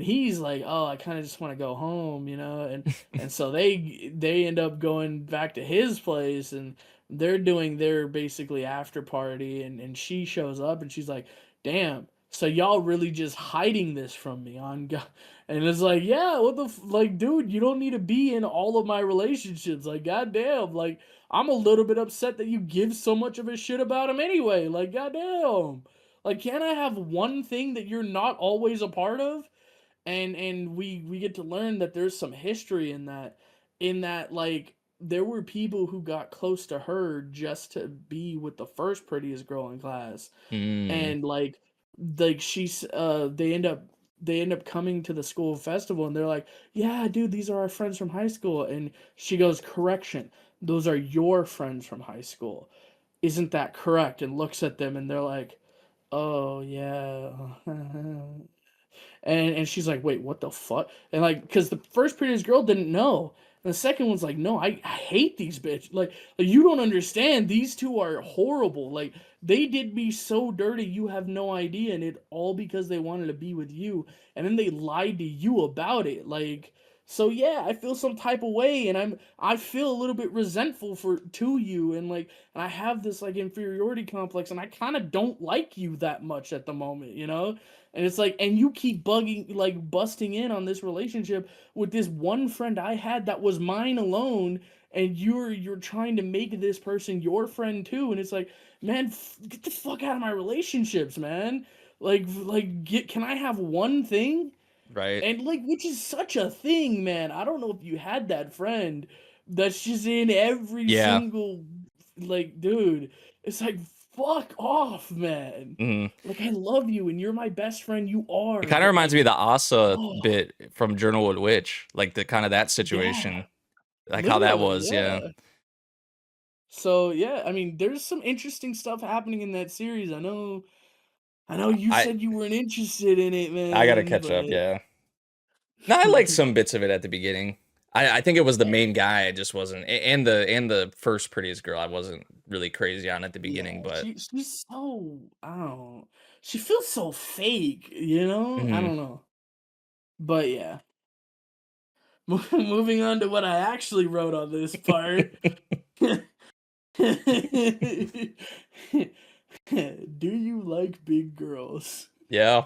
he's like, oh, I kind of just want to go home, you know. And so they end up going back to his place, and they're doing their basically after party, and she shows up and she's like, damn, so y'all really just hiding this from me on God. And it's like, yeah, what the like, dude, you don't need to be in all of my relationships. Like, goddamn, like, I'm a little bit upset that you give so much of a shit about him anyway. Like, goddamn, like, can't I have one thing that you're not always a part of? And we get to learn that there's some history in that like there were people who got close to her just to be with the first prettiest girl in class, Mm. and like she's they end up coming to the school festival, and they're like, yeah, dude, these are our friends from high school. And she goes, correction, those are your friends from high school, isn't that correct? And looks at them, and they're like, oh yeah. And she's like, wait, what the fuck? And like, because the first prettiest girl didn't know. And the second one's like, no, I hate these bitch. Like, you don't understand. These two are horrible. Like, they did me so dirty, you have no idea. And it all because they wanted to be with you. And then they lied to you about it. Like, so yeah, I feel some type of way, and I feel a little bit resentful to you, and like, and I have this like inferiority complex, and I kind of don't like you that much at the moment, you know. And it's like, and you keep bugging, like busting in on this relationship with this one friend I had that was mine alone, and you're trying to make this person your friend too. And it's like, man, get the fuck out of my relationships, man. Can I have one thing? Right. And like, which is such a thing, man. I don't know if you had that friend that's just in every Yeah. single, like, dude. It's like, fuck off, man. Mm. Like, I love you and you're my best friend. You It are, kind of but reminds me like, of the Asa oh, bit from Journalwood Witch, like the kind of that yeah, situation, like how that literally, was. Yeah. yeah. So yeah, I mean, there's some interesting stuff happening in that series. I know you I said you weren't interested in it, I gotta man, catch but up. Yeah. No, I liked some bits of it at the beginning. I think it was the main guy. I just wasn't, and the first prettiest girl. I wasn't really crazy on at the yeah, beginning, but she's so, I don't know. She feels so fake, you know? I mhm. don't know. But yeah. Moving on to what I actually wrote on this part. Do you like big girls? Yeah.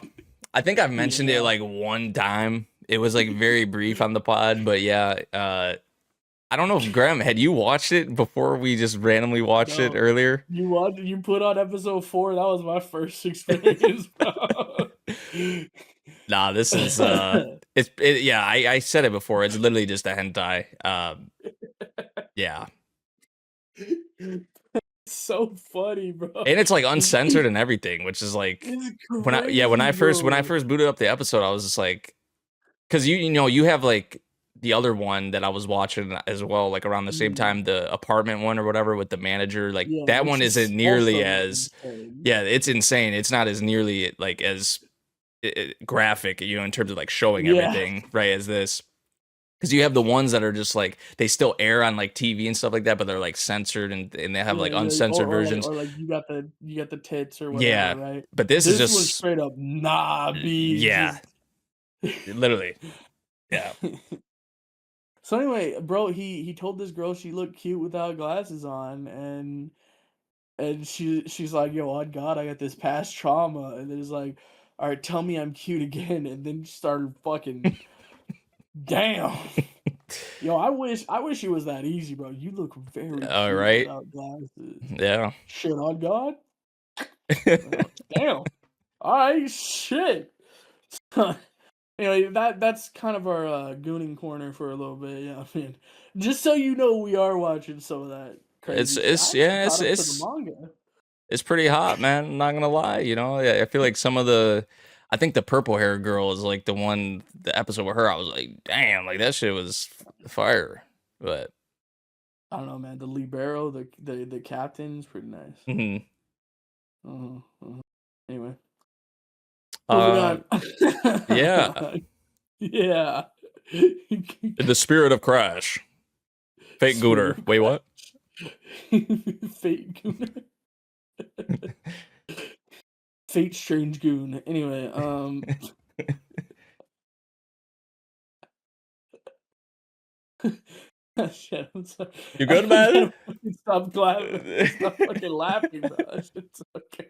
I think I've mentioned it Yeah. like one time. It was like very brief on the pod, but yeah, I don't know if Graham, had you watched it before we just randomly watched it No. earlier? You put on episode 4. That was my first experience, bro. Nah, this is yeah, I said it before. It's literally just a hentai. Yeah. So funny, bro. And it's like uncensored and everything, which is like It's when crazy, I bro. first booted up the episode, I was just like, because you know you have like the other one that I was watching as well, like around the same time, the apartment one or whatever with the manager, like Yeah, that which one isn't is nearly also as insane. yeah, it's insane. It's not as nearly like as graphic, you know, in terms of like showing Yeah. everything, right? As this. Because you have the ones that are just like they still air on like TV and stuff like that, but they're like censored and they have like uncensored versions. Or like you got the tits or whatever, Yeah, right? but this is was just straight up nah, B. yeah, Just... literally, yeah. So anyway, bro, he told this girl she looked cute without glasses on, and she's like, yo, on God, I got this past trauma, and then it's like, all right, tell me I'm cute again, and then she started fucking. Damn. Yo, I wish it was that easy, bro. You look very All cute right, without glasses. yeah. Shit on God. Damn. All right, shit. Anyway, that's kind of our gooning corner for a little bit. Yeah, I mean, just so you know, we are watching some of that crazy shit. I actually Yeah, caught up to the manga. it's pretty hot, man. I'm not gonna lie. You know, I feel like some of the, I think the purple hair girl is like the episode with her. I was like, damn, like that shit was fire. But I don't know, man. The libero, the captain's pretty nice. mhm. Anyway, moving on. Yeah. Yeah. In the spirit of Crash, Fate Gooner. Wait, what? Fate Gooner. Fate Strange Goon. Anyway, shit, I'm sorry. You good, man? Stop laughing. Stop fucking laughing, bro. It's okay.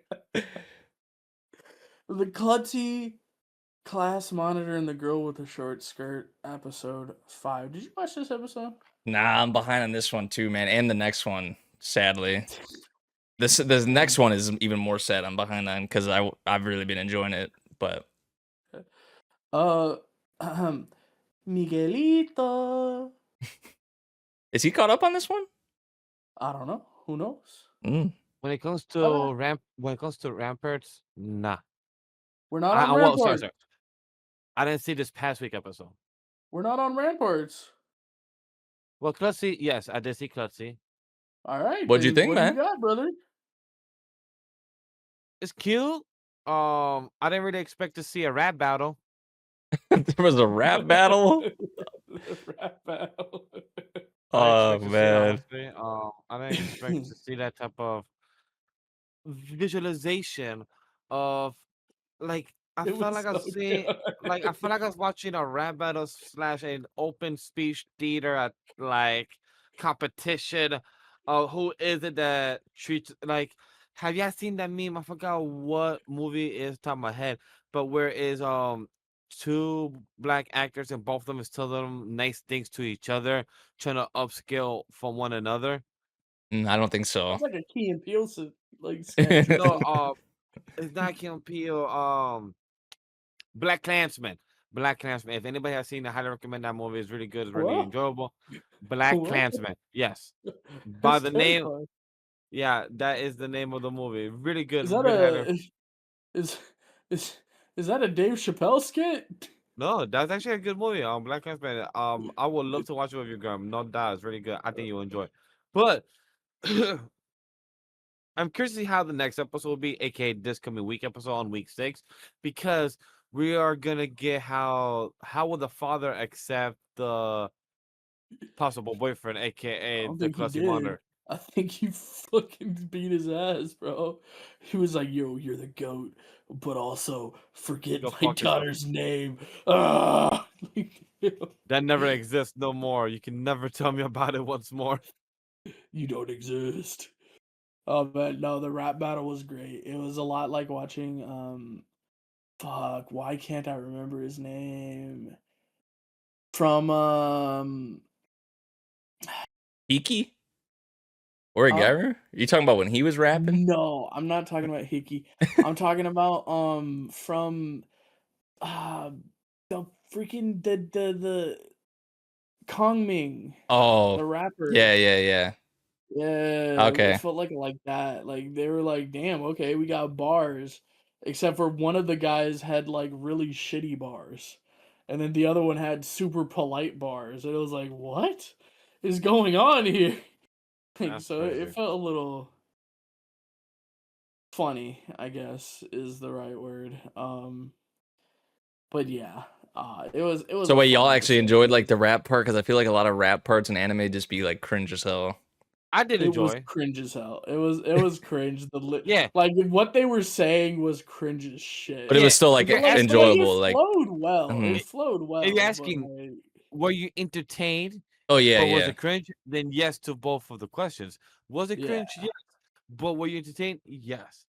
The Klutzy class monitor and the girl with the short skirt, episode 5. Did you watch this episode? Nah, I'm behind on this one too, man, and the next one. Sadly, this next one is even more sad. I'm behind on because I've really been enjoying it, but Miguelito. Is he caught up on this one? I don't know. Who knows? When it comes to Ramparts, nah. We're not on Ramparts. Sorry. I didn't see this past week episode. We're not on Ramparts. Well, Klutzy, yes, I did see Klutzy. All right. What'd you think, what man? do you got, brother? It's cute. I didn't really expect to see a rap battle. There was a rap battle. Rap battle. Oh man. I didn't expect to see that type of visualization of like I felt like I was seeing like I felt like I was watching a rap battle slash an open speech theater at like competition of who is it that treats like have y'all seen that meme? I forgot what movie is top of my head, but where is two black actors and both of them is telling them nice things to each other, trying to upskill from one another. I don't think so. It's like a Key and Peele like sketch. No, it's not Key and Peele. Black Klansman. Black Klansman. If anybody has seen it, I highly recommend that movie. It's really good. It's really enjoyable. Black Klansman. Yes. By the name. Yeah, that is the name of the movie. Really good. Is that is that a Dave Chappelle skit? No, that's actually a good movie. Black Klansman. I would love to watch it with you, girl. No doubt, it's really good. I think you'll enjoy it. But I'm curious to see how the next episode will be, aka this coming week episode on week 6, because we are gonna get how will the father accept the possible boyfriend, aka the Klutzy monitor. I think he fucking beat his ass, bro. He was like, "Yo, you're the goat, but also forget my daughter's name." Ah, that never exists no more. You can never tell me about it once more. You don't exist. Oh man, no, the rap battle was great. It was a lot like watching fuck, why can't I remember his name? From Hiki? Origami? Are you talking about when he was rapping? No, I'm not talking about Hiki. I'm talking about from uh the freaking the Kongming, Oh, the rapper. yeah. Yeah, it Okay. felt like that. Like they were like, damn, okay, we got bars. Except for one of the guys had like really shitty bars. And then the other one had super polite bars. And it was like, what is going on here? Like, That's so it crazy. felt a little funny, I guess, is the right word. But yeah, it was So a wait, y'all fun actually episode. enjoyed like the rap part? Because I feel like a lot of rap parts in anime just be like cringe as hell. I did It was enjoy. cringe as hell. It was cringe. Yeah, Like what they were saying was cringe as But it shit. yeah. was still like If you're But like asking, it enjoyable. Like, flowed well. It mhm. flowed if you're well, but asking, like were you entertained, Oh yeah, but was yeah. it cringe? Then yes to both of the questions. Was it yeah, cringe? Yes. But were you entertained? Yes.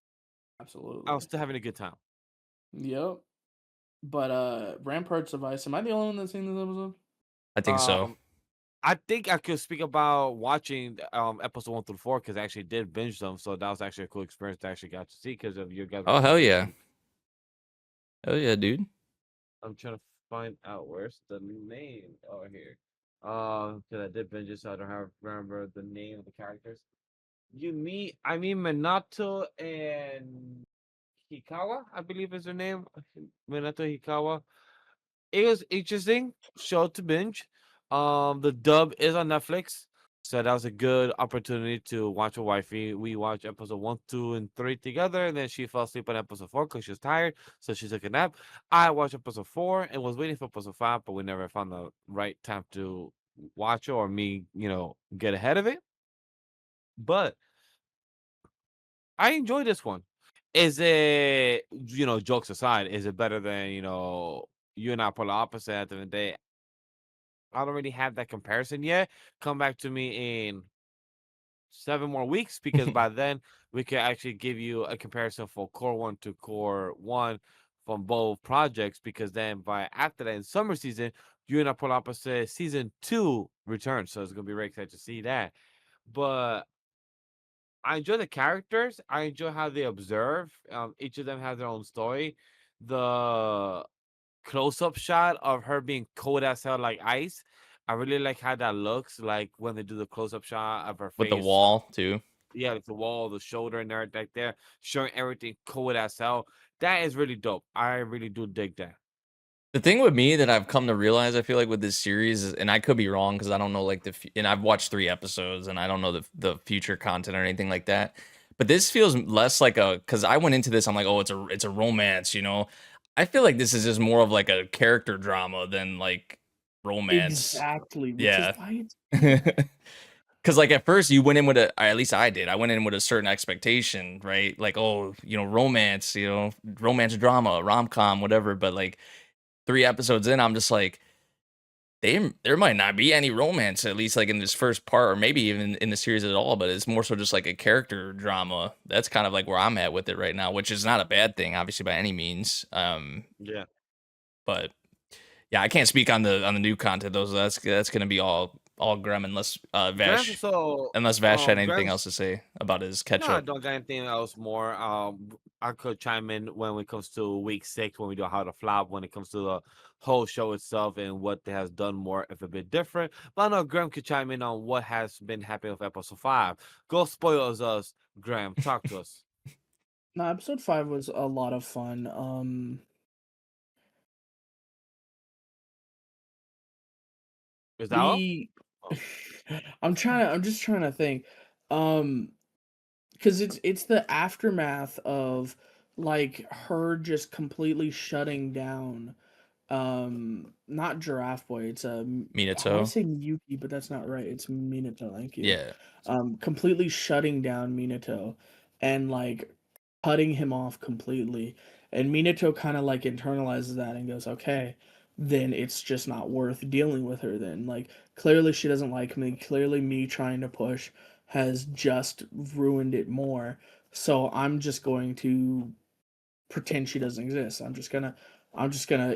I was absolutely. still having a good time. Yep. But Ramparts of Ice. Am I the only one that's seen this episode? I think so. Um, I think I could speak about watching episode 1 through 4 because I actually did binge them, so that was actually a cool experience to actually got to see because of your guys' Oh hell yeah, recommendation. hell yeah, dude. I'm trying to find out where's the name. Oh, here. Because I did binge it, so I don't remember the name of the characters. I mean Minato and Hikawa, I believe is her name. Minato Hikawa. It was interesting show to binge. The dub is on Netflix, so that was a good opportunity to watch with wifey. We watched episode 1, 2, and 3 together, and then she fell asleep on episode 4 because she was tired, so she took a nap. I watched episode 4 and was waiting for episode 5, but we never found the right time to watch it or me, get ahead of it. But I enjoyed this one. Is it, jokes aside, is it better than, you and I polar opposite at the end of the day? I don't really have that comparison yet. Come back to me in 7 more weeks because by then we can actually give you a comparison for core 1 to core 1 from both projects because then by after that in summer season, you and I polar opposite season 2 returns. So it's gonna be very excited to see that. But I enjoy the characters. I enjoy how they observe. Each of them has their own story. The close-up shot of her being cold as hell like ice. I really like how that looks. Like when they do the close-up shot of her With the face. wall too. Yeah, like the wall, the shoulder, and everything like there, showing everything cold as hell. That is really dope. I really do dig that. The thing with me that I've come to realize, I feel like with this series, and I could be wrong because I don't know like and I've watched 3 episodes and I don't know the future content or anything like that. But this feels less like because I went into this, I'm like, oh, it's a romance, you know. I feel like this is just more of like a character drama than like romance. Exactly, which is Yeah. why it's Because like at first you went in with at least I did. I went in with a certain expectation, right? Like, oh, romance, romance drama, rom com, whatever. But like 3 episodes in, I'm just like, there might not be any romance, at least like in this first part, or maybe even in the series at all. But it's more so just like a character drama. That's kind of like where I'm at with it right now, which is not a bad thing, obviously by any means. Yeah. But yeah, I can't speak on the new content though. So that's gonna be all Grem unless Grams Vash so had anything Grams else to say about his catch no, I up. don't got anything else more. I could chime in when it comes to week 6 when we do how to flop when it comes to the whole show itself and what they has done more if a bit different. But I know Graham could chime in on what has been happening with episode 5. Go spoil us, Graham. Talk to us. no, episode 5 was a lot of fun. Is that all? The Oh. I'm just trying to think. Because it's the aftermath of like her just completely shutting down not Giraffe Boy, it's I want to Minato. say Miyuki, but that's not right. It's Minato, thank you. Yeah. Completely shutting down Minato and like cutting him off completely. And Minato kind of like internalizes that and goes, okay, then it's just not worth dealing with her then. Like clearly she doesn't like me. Clearly me trying to push has just ruined it more. So I'm just going to pretend she doesn't exist. I'm just gonna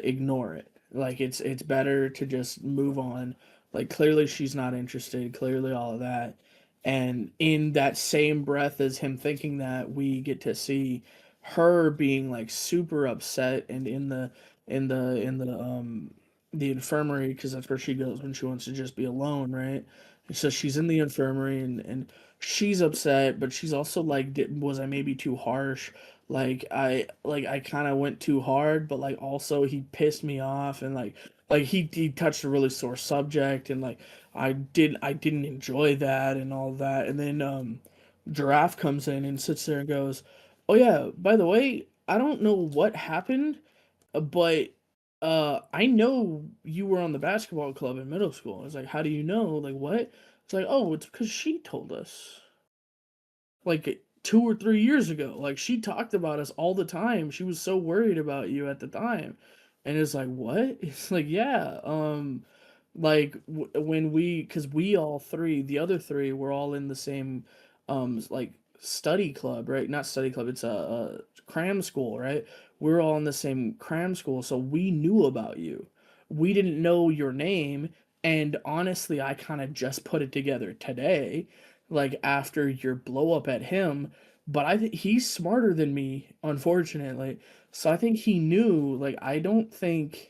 ignore it. Like it's better to just move on. Like clearly she's not interested, clearly all of that. And in that same breath as him thinking that, we get to see her being like super upset and in the infirmary, because that's where she goes when she wants to just be alone, right? And so she's in the infirmary, and she's upset, but she's also like, was I maybe too harsh? Like I kind of went too hard, but like also he pissed me off, and like he touched a really sore subject, and like I didn't enjoy that and all that. And then Giraffe comes in and sits there and goes, "Oh yeah, by the way, I don't know what happened, but I know you were on the basketball club in middle school." It's like, "How do you know?" Like, what? It's like, "Oh, it's because she told us." Like 2 or 3 years ago. Like she talked about us all the time. She was so worried about you at the time. And it's like, what? It's like, yeah, like when cuz we all three, the other three were all in the same like study club, right? Not study club, it's a cram school, right? We're all in the same cram school, so we knew about you. We didn't know your name, and honestly, I kind of just put it together today, like after your blow up at him. But I think he's smarter than me, unfortunately. So I think he knew. Like I don't think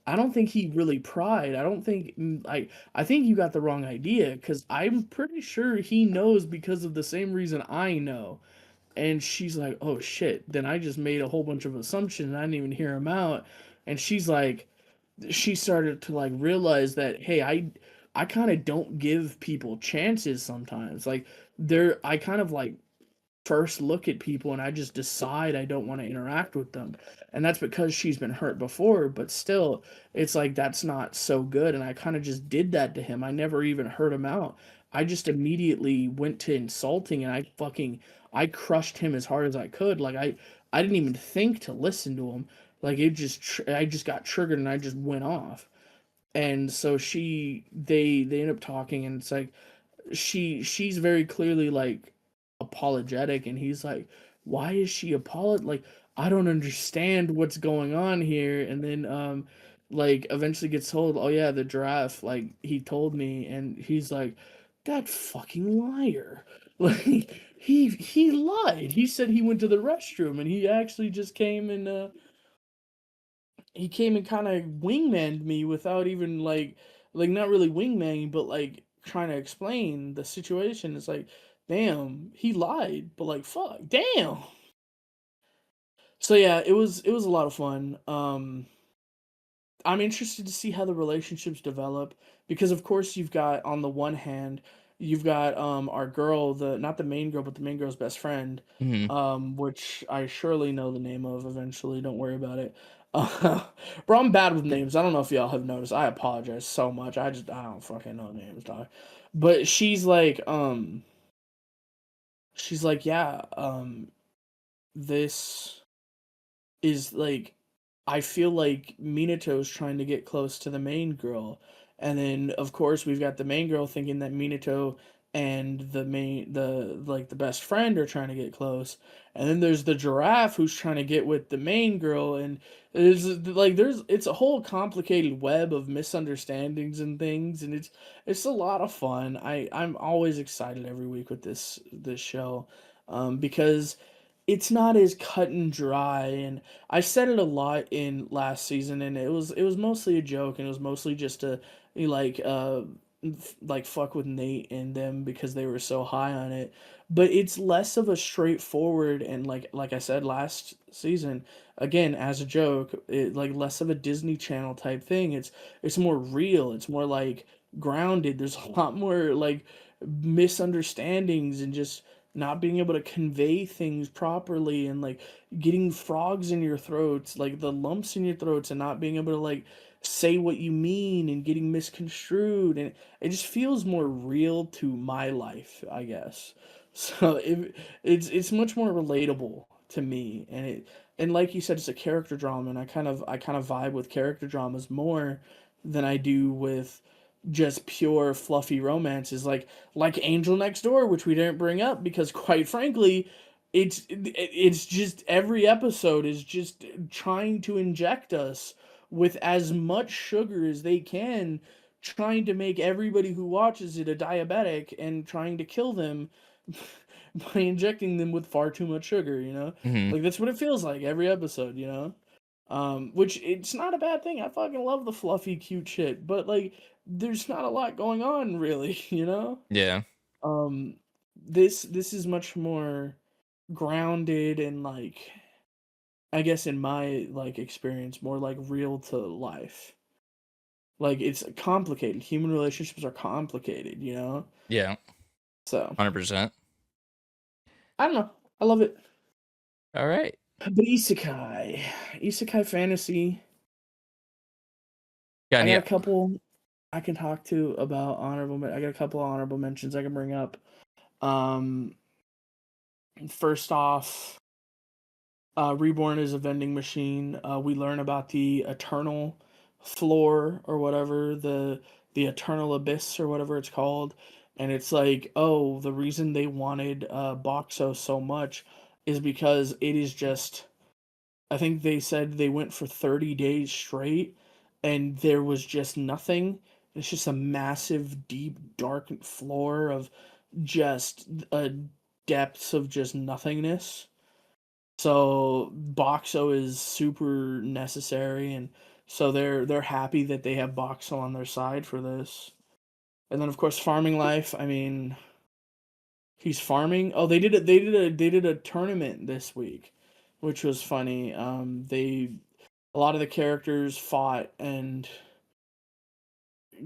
he really pried. I don't think I think you got the wrong idea, because I'm pretty sure he knows because of the same reason I know. And she's like, "Oh shit!" Then I just made a whole bunch of assumptions, and I didn't even hear him out. And she started to like realize that, hey, I kind of don't give people chances sometimes. Like I kind of like first look at people and I just decide I don't want to interact with them. And that's because she's been hurt before, but still, it's like that's not so good. And I kind of just did that to him. I never even heard him out. I just immediately went to insulting, and I crushed him as hard as I could. Like I didn't even think to listen to him. Like I just got triggered and I just went off. And so they end up talking, and it's like she's very clearly like apologetic, and he's like, why is she like, I don't understand what's going on here. And then like eventually gets told, oh yeah, the giraffe, like he told me. And he's like, that fucking liar. Like he lied. He said he went to the restroom, and he actually just came and kind of wingmaned me without even like not really wingmanning, but like trying to explain the situation. It's like, damn, he lied, but like, fuck, damn. So yeah, it was a lot of fun. I'm interested to see how the relationships develop, because of course you've got, on the one hand, you've got our girl, the not the main girl, but the main girl's best friend, Mhm. which I surely know the name of eventually. Don't worry about it. Bro, I'm bad with names. I don't know if y'all have noticed. I apologize so much. I don't fucking know names, dog. But she's like, yeah, this is like, I feel like Minato's trying to get close to the main girl. And then of course we've got the main girl thinking that Minato and the best friend are trying to get close. And then there's the giraffe who's trying to get with the main girl, and it's a whole complicated web of misunderstandings and things, and it's a lot of fun. I'm always excited every week with this show, because it's not as cut and dry. And I said it a lot in last season, and it was mostly a joke, and it was mostly just to like like fuck with Nate and them because they were so high on it. But it's less of a straightforward, and like I said last season, again as a joke, like less of a Disney Channel type thing. It's more real. It's more like grounded. There's a lot more like misunderstandings and just not being able to convey things properly, and like getting frogs in your throats, like the lumps in your throats, and not being able to like say what you mean, and getting misconstrued. And it just feels more real to my life, I guess. So it's much more relatable to me. And like you said, it's a character drama, and I kind of vibe with character dramas more than I do with just pure fluffy romances, like Angel Next Door, which we didn't bring up because, quite frankly, it's just every episode is just trying to inject us with as much sugar as they can trying to make everybody who watches it a diabetic and trying to kill them by injecting them with far too much sugar, you know? Mhm. Like that's what it feels like every episode, you know? Which it's not a bad thing. I fucking love the fluffy, cute shit, but like there's not a lot going on really, you know? Yeah. Um this is much more grounded and like I guess in my like experience more like real to life. Like it's complicated. Human relationships are complicated, you know? Yeah. So 100%. I don't know. I love it. All right. But Isekai fantasy. Got I any? got a couple I can talk to about I got a couple of honorable mentions I can bring up. Um First off, Reborn is a vending machine. We learn about the eternal floor or whatever, the eternal abyss or whatever it's called. And it's like, oh, the reason they wanted Boxo so much is because it is just I think they said they went for 30 days straight and there was just nothing. It's just a massive, deep, dark floor of just depths of just nothingness. So Boxo is super necessary, and so they're happy that they have Boxo on their side for this. And then of course farming life. I mean, he's farming. Oh, they did a tournament this week, which was funny. A lot of the characters fought and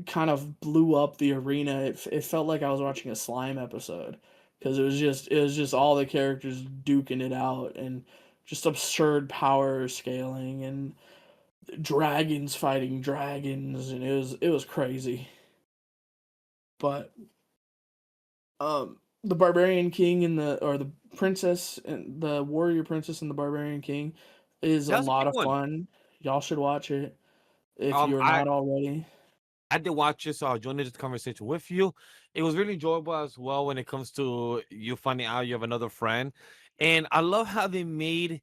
kind of blew up the arena. It felt like I was watching a slime episode because it was just all the characters duking it out and just absurd power scaling and dragons fighting dragons and it was crazy. But the barbarian king and the princess and the warrior princess and the barbarian king is a That's a lot good of one. fun. Y'all should watch it if you're I not already. I did watch it, so I joined this conversation with you. It was really enjoyable as well when it comes to you finding out you have another friend, and I love how they made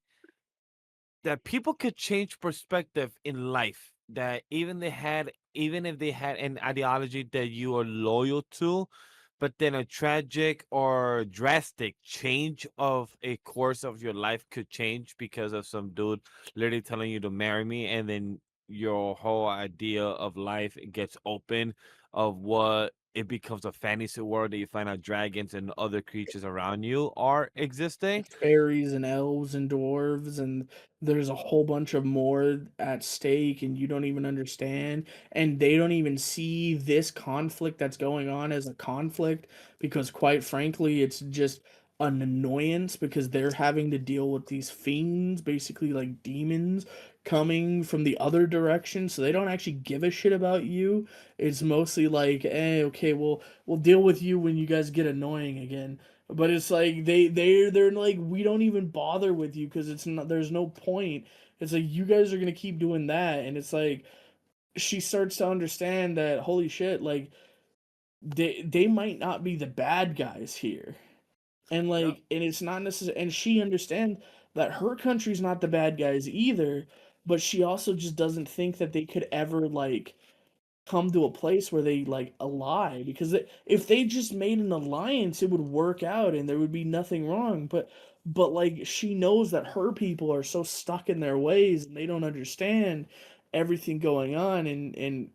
that people could change perspective in life. That even if they had an ideology that you are loyal to, but then a tragic or drastic change of a course of your life could change because of some dude literally telling you to marry me, and then your whole idea of life gets open of what it becomes a fantasy world that you find out dragons and other creatures around you are existing. Fairies and elves and dwarves and there's a whole bunch of more at stake and you don't even understand and they don't even see this conflict that's going on as a conflict because quite frankly it's just an annoyance because they're having to deal with these fiends basically like demons coming from the other direction so they don't actually give a shit about you. It's mostly like okay, we'll deal with you when you guys get annoying again, but it's like they're like we don't even bother with you because it's not there's no point. It's like you guys are gonna keep doing that, and it's like she starts to understand that holy shit, like they might not be the bad guys here, and Yep. like and it's not necessary, and she understands that her country's not the bad guys either, but she also just doesn't think that they could ever like come to a place where they like ally because if they just made an alliance it would work out and there would be nothing wrong but like she knows that her people are so stuck in their ways and they don't understand everything going on and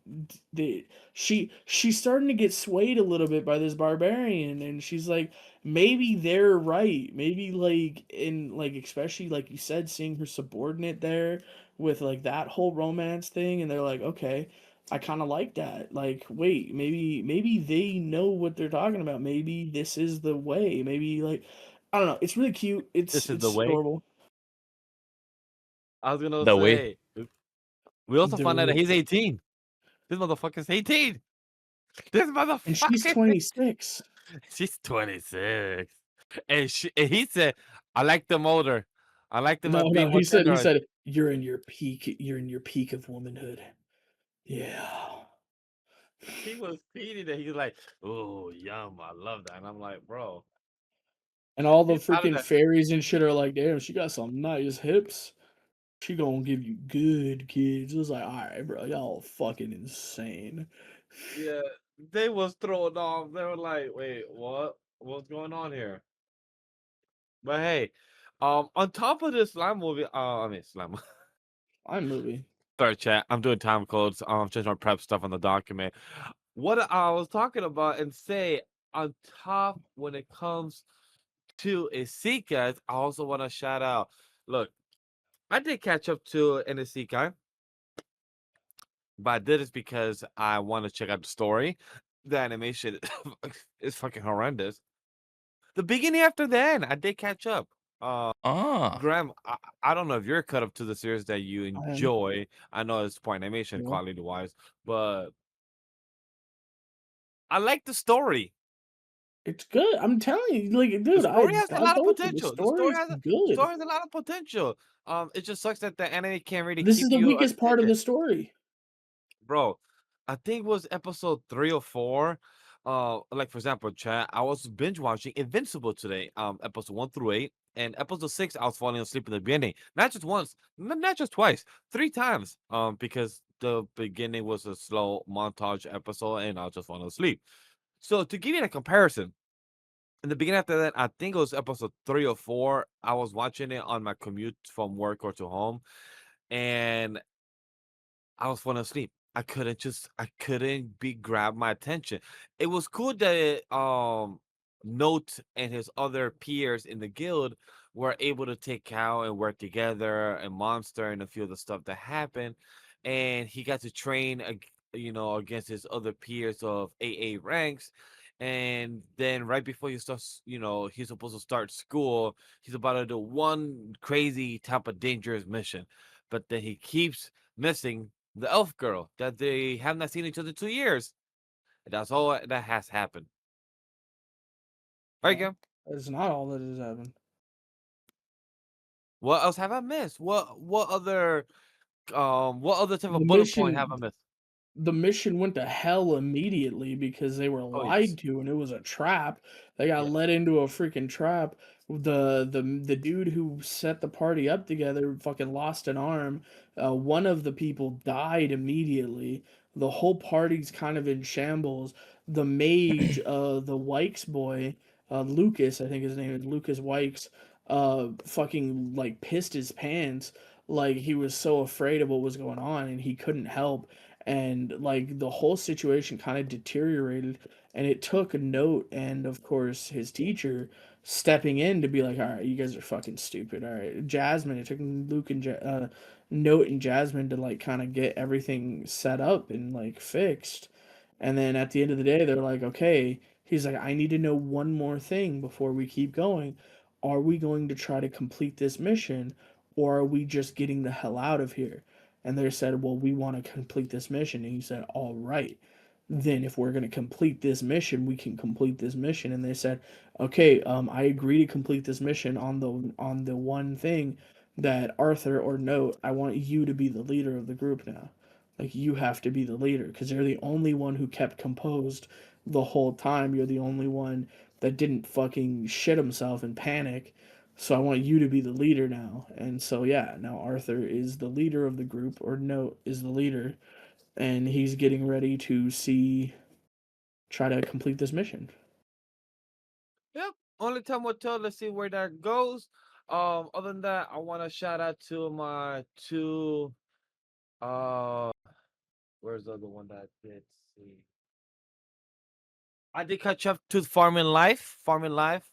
they she's starting to get swayed a little bit by this barbarian and she's like maybe they're right maybe like in like especially like you said seeing her subordinate there with like that whole romance thing and they're like okay I kind of like that. Like, wait, maybe they know what they're talking about. Maybe this is the way. Maybe like I don't know. It's really cute. This is the It's way. adorable. I was gonna The way. say. We also The found out that way. he's 18. This motherfucker's 18. This And she's motherfucker. 26. She's 26. And he said, I like them older. I like them No, being no, more he tender. said you're in your peak of womanhood. Yeah. He was feeding it. He's like, oh, yum. I love that. And I'm like, bro, And all the he's proud of freaking that. fairies and shit are like, damn, she got some nice hips. She gonna give you good kids. It was like, all right, bro, y'all fucking insane. Yeah, they was thrown off. They were like, "Wait, what? What's going on here?" But hey, on top of this slime movie, I mean slime. I'm movie. Sorry, chat. I'm doing time codes. Just my prep stuff on the document. What I was talking about and say on top when it comes to Isekai, I also want to shout out. Look, I did catch up to an Isekai, but I did it because I want to check out the story. The animation is fucking horrendous. The beginning after then, I did catch up. Ah, Graham, I don't know if you're cut up to the series that you I am. enjoy. I know it's poor animation Yeah. quality wise, but I like the story. It's good. I'm telling you, like, The dude, story has a I lot of told you the potential. story's The story good. has a lot of potential. It just sucks that the anime can't really This keep is the you weakest part of attention. the story. Bro, I think it was episode 3 or 4. Like for example, chat, I was binge watching Invincible today. Episode 1 through 8. And episode 6, I was falling asleep in the beginning. Not just once, not just twice, 3 times. Because the beginning was a slow montage episode and I was just falling asleep. So to give you a comparison, in the beginning after that, I think it was episode 3 or 4. I was watching it on my commute from work or to home, and I was falling asleep. I couldn't be grab my attention. It was cool that Note and his other peers in the guild were able to take out and work together and Monster and a few of the stuff that happened. And he got to train against his other peers of AA ranks. And then right before he starts, he's supposed to start school, he's about to do one crazy type of dangerous mission. But then he keeps missing the elf girl that they have not seen each other 2 years. That's all that has happened. All right, No, go. it's not all that has happened. What else have I missed? What other type The of bullet point have I mission missed? the mission went to hell immediately because they were Oh yes. lied to and it was a trap. They got Yeah. led into a freaking trap. The dude who set the party up together fucking lost an arm. One of the people died immediately. The whole party's kind of in shambles. The mage, the Wykes boy, Lucas, I think his name is Lucas Wykes, fucking like pissed his pants. Like he was so afraid of what was going on and he couldn't help, and like the whole situation kind of deteriorated, and it took a Note and of course his teacher stepping in to be like, all right, you guys are fucking stupid. All right, Jasmine, it took Luke and Note and Jasmine to like kind of get everything set up and like fixed, and then at the end of the day they're like, okay, he's like, I need to know one more thing before we keep going. Are we going to try to complete this mission, or are we just getting the hell out of here? And they said, well, we want to complete this mission. And he said, all right, then if we're going to complete this mission, we can complete this mission. And they said, okay, I agree to complete this mission on the one thing that Arthur or Note, I want you to be the leader of the group now. Like you have to be the leader because you're the only one who kept composed the whole time. You're the only one that didn't fucking shit himself and panic. So I want you to be the leader now. And so yeah, now Arthur is the leader of the group, or Note is the leader, and he's getting ready to try to complete this mission. Yep. Only time will tell. Let's see where that goes. Other than that, I want to shout out to my two. Uh, where's the other one that I did see? I did catch up to Farming Life. Farming Life.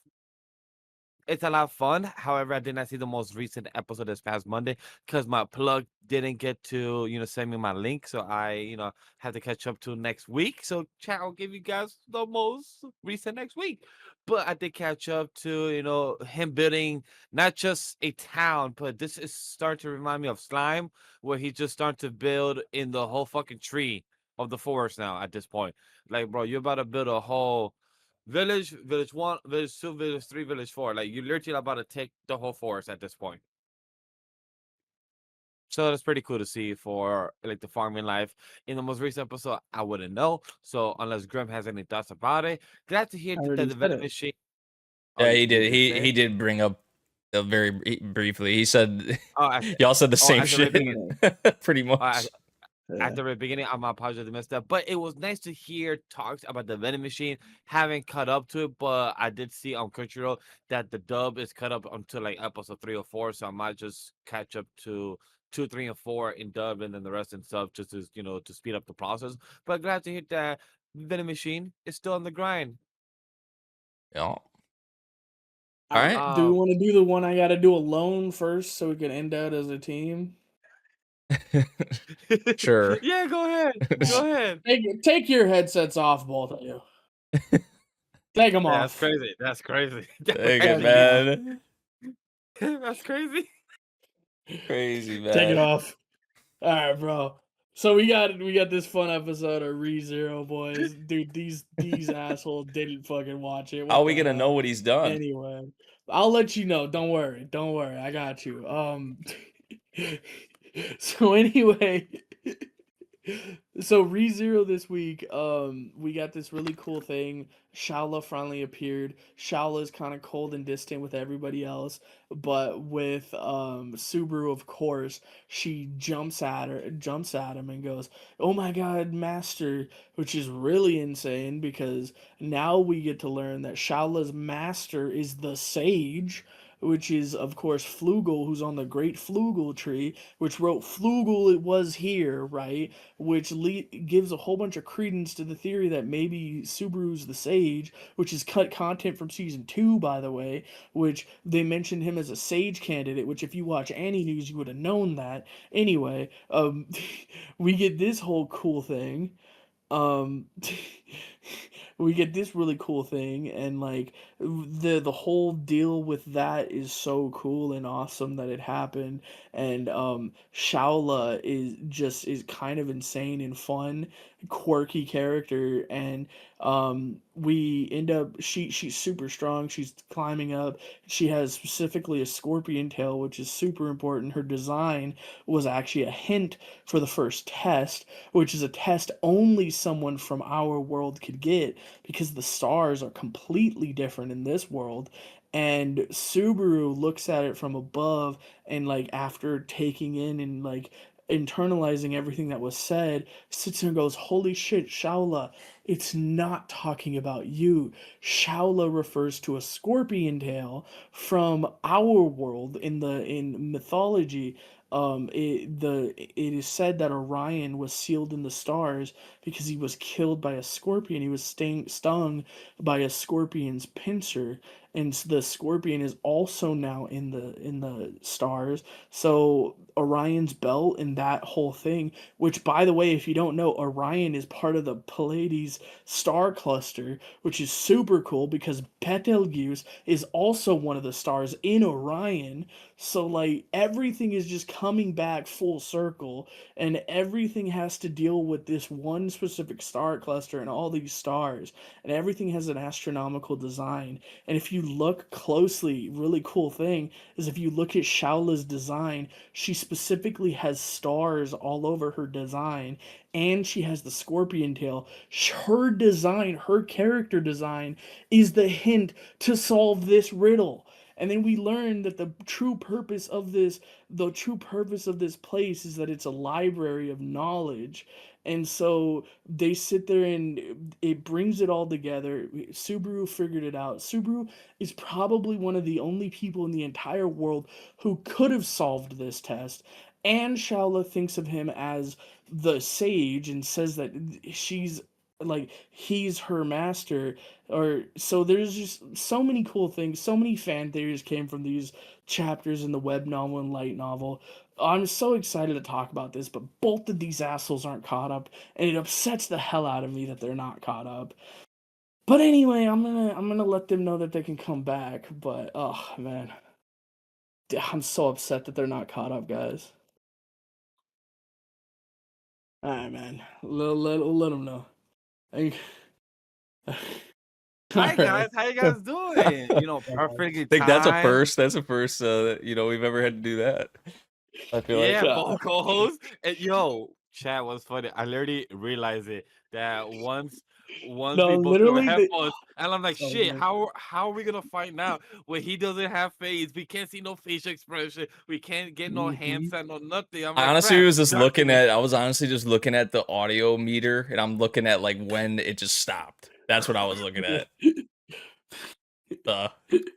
It's a lot of fun. However, I did not see the most recent episode this past Monday because my plug didn't get to, send me my link. So I, have to catch up to next week. So chat, I'll give you guys the most recent next week. But I did catch up to, him building not just a town, but this is starting to remind me of Slime, where he just starting to build in the whole fucking tree of the forest now at this point. Like, bro, you're about to build a whole village 1, village 2, village 3, village 4. Like you literally about to take the whole forest at this point. So that's pretty cool to see for like the farming life. In the most recent episode, I wouldn't know. So unless Grim has any thoughts about it, glad to hear I that already the said vending it. machine. Oh, yeah, you, he you did. did say He it. did bring up very briefly. He said Oh, y'all said the same at the very shit, beginning. pretty Oh, much. at the very beginning. I'm apologize I messed up, but it was nice to hear talks about the vending machine. Haven't caught up to it, but I did see on Crunchyroll that the dub is cut up until like episode 3 or 4, so I might just catch up to 2, 3, and 4 in dub, and then the rest and stuff, just to to speed up the process. But glad to hear that vending machine is still on the grind. Yeah. All right. Do we want to do the one I got to do alone first so we can end out as a team? Sure. Yeah, go ahead. Go ahead. Take your headsets off, both of you. Take them That's off. crazy. That's crazy. Take it, man. That's crazy. Crazy, man. Take it off. All right, bro. So we got this fun episode of ReZero, boys. Dude, these assholes didn't fucking watch it. How are we gonna know what he's done? Anyway, I'll let you know. Don't worry. I got you. So anyway, so ReZero this week, we got this really cool thing. Shaula finally appeared. Shaula is kind of cold and distant with everybody else, but with Subaru, of course, she jumps at him and goes, "Oh my God, Master!" Which is really insane because now we get to learn that Shaula's master is the Sage, which is of course Flugel, who's on the Great Flugel Tree, which wrote Flugel it was here, right? Which gives a whole bunch of credence to the theory that maybe Subaru's the Sage, which is cut content from season 2, by the way, which they mentioned him as a Sage candidate, which if you watch Annie News, you would have known that. Anyway, we get this whole cool thing. We get this really cool thing, and like the whole deal with that is so cool and awesome that it happened. And Shaula is kind of insane and fun, quirky character, and we end up she's super strong. She's climbing up. She has specifically a scorpion tail, which is super important. Her design was actually a hint for the first test, which is a test only someone from our world could get because the stars are completely different in this world. And Subaru looks at it from above, and like after taking in and like internalizing everything that was said, sits there and goes, "Holy shit, Shaula, it's not talking about you. Shaula refers to a scorpion tail from our world in mythology. It is said that Orion was sealed in the stars because he was killed by a scorpion. He was stung by a scorpion's pincer, and the scorpion is also now in the stars. So Orion's belt and that whole thing, which by the way, if you don't know, Orion is part of the Pleiades star cluster, which is super cool because Betelgeuse is also one of the stars in Orion. So like everything is just coming back full circle, and everything has to deal with this one specific star cluster and all these stars, and everything has an astronomical design. And if you look closely, really cool thing is if you look at Shaula's design, she specifically has stars all over her design, and she has the scorpion tail. Her design, her character design, is the hint to solve this riddle. And then we learn that the true purpose of this place is that it's a library of knowledge. And so they sit there and it brings it all together. Subaru figured it out. Subaru is probably one of the only people in the entire world who could have solved this test. And Shaula thinks of him as the sage and says that he's her master. Or so there's just so many cool things, so many fan theories came from these chapters in the web novel and light novel. I'm so excited to talk about this, but both of these assholes aren't caught up, and it upsets the hell out of me that they're not caught up. But anyway, I'm gonna let them know that they can come back. But oh man, I'm so upset that they're not caught up, guys. All right, man. Let them know. Hi guys, how you guys doing? Perfectly I think that's a timed. first. That's a first we've ever had to do that. I feel like Yeah, both co-hosts. And chat was funny. I literally realized it that once once we No, both put our literally, headphones, and I'm like, so shit, good. how are we gonna find out when he doesn't have face? We can't see no facial expression. We can't get no hand Mhm. sign, no nothing. I'm I like, honestly crap, was just looking document. at. I was honestly just looking at the audio meter, and I'm looking at like when it just stopped. That's what I was looking at.